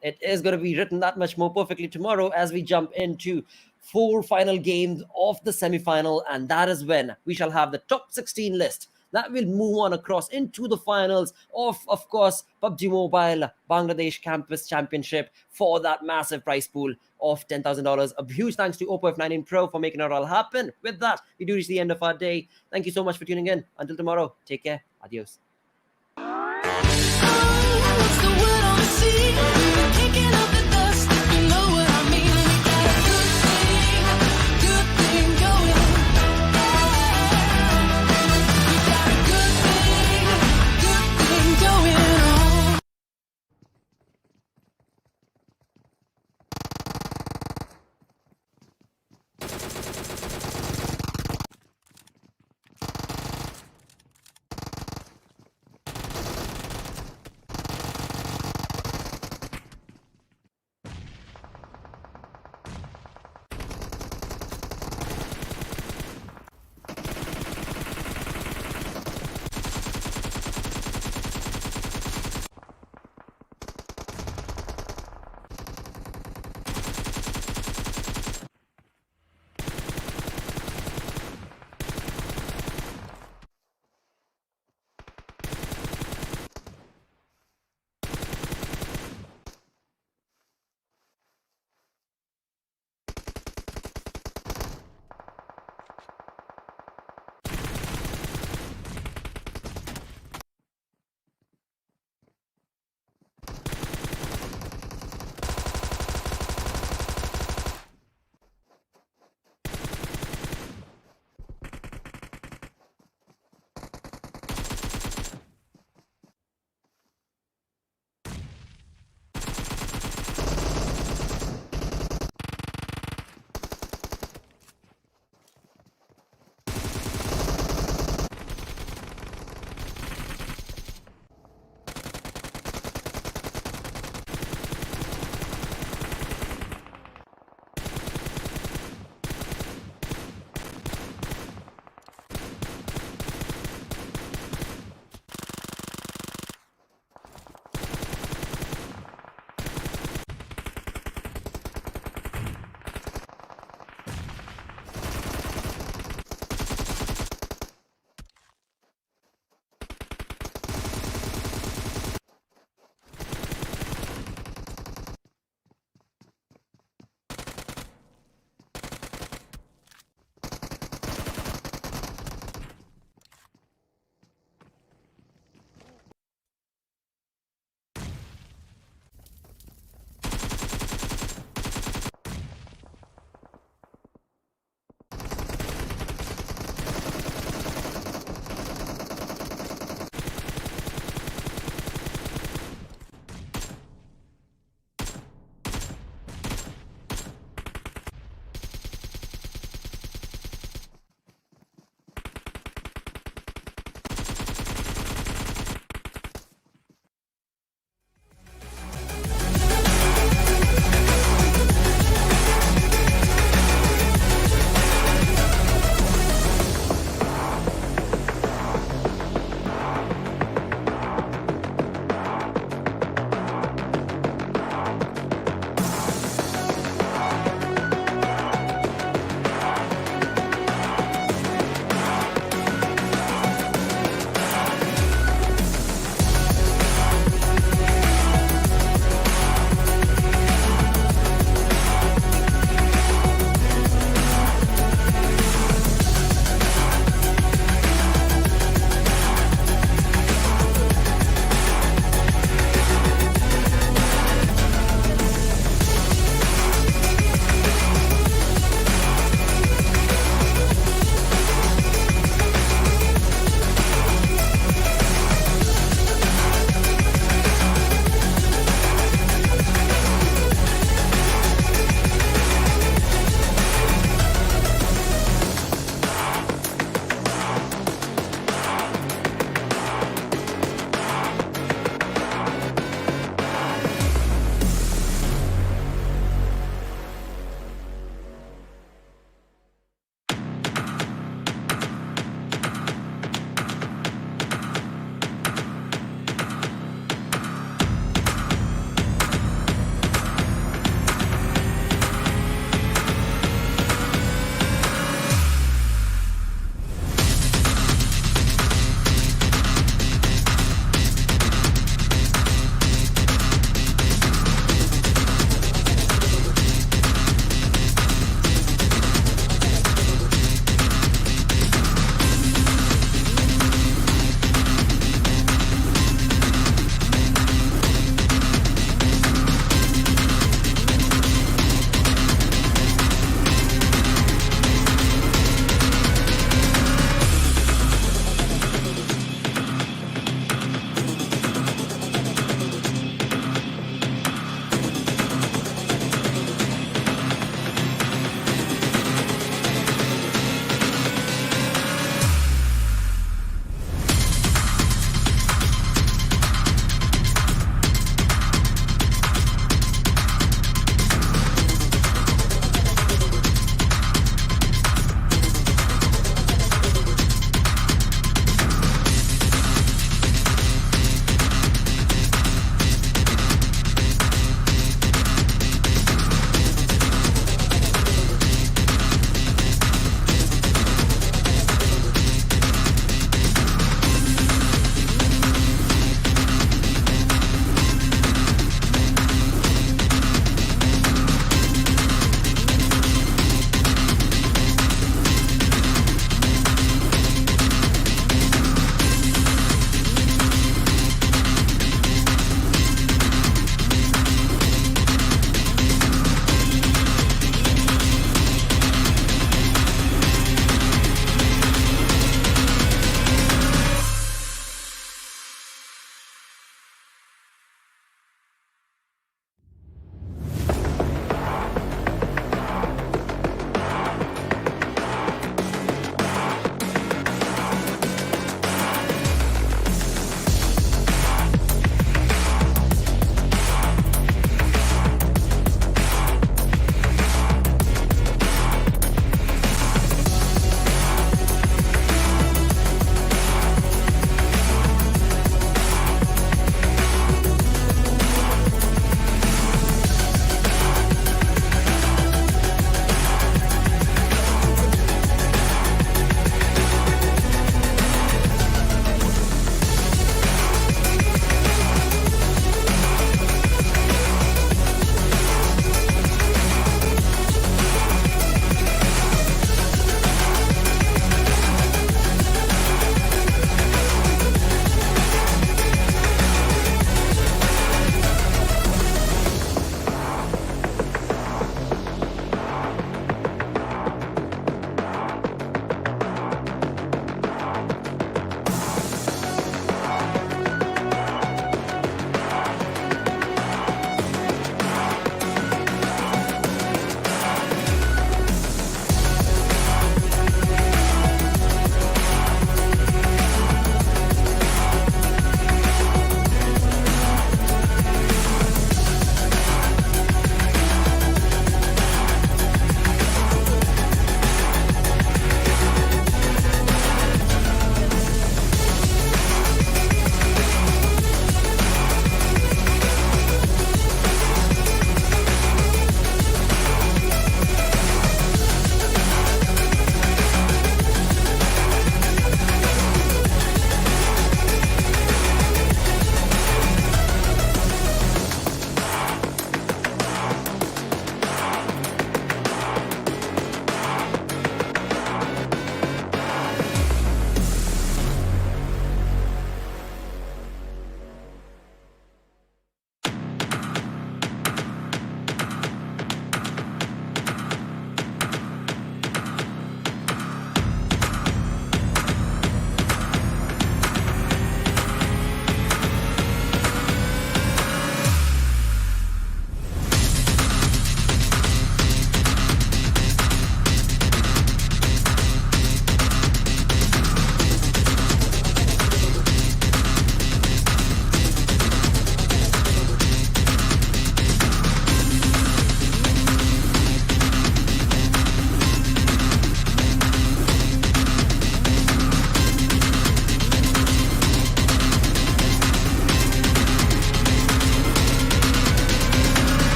It is going to be written that much more perfectly tomorrow as we jump into 4 final games of the semi-final, and that is when we shall have the top 16 list that will move on across into the finals of course, PUBG Mobile Bangladesh Campus Championship for that massive prize pool of $10,000. A huge thanks to Oppo F19 Pro for making it all happen. With that, we do reach the end of our day. Thank you so much for tuning in. Until tomorrow, take care. Adios.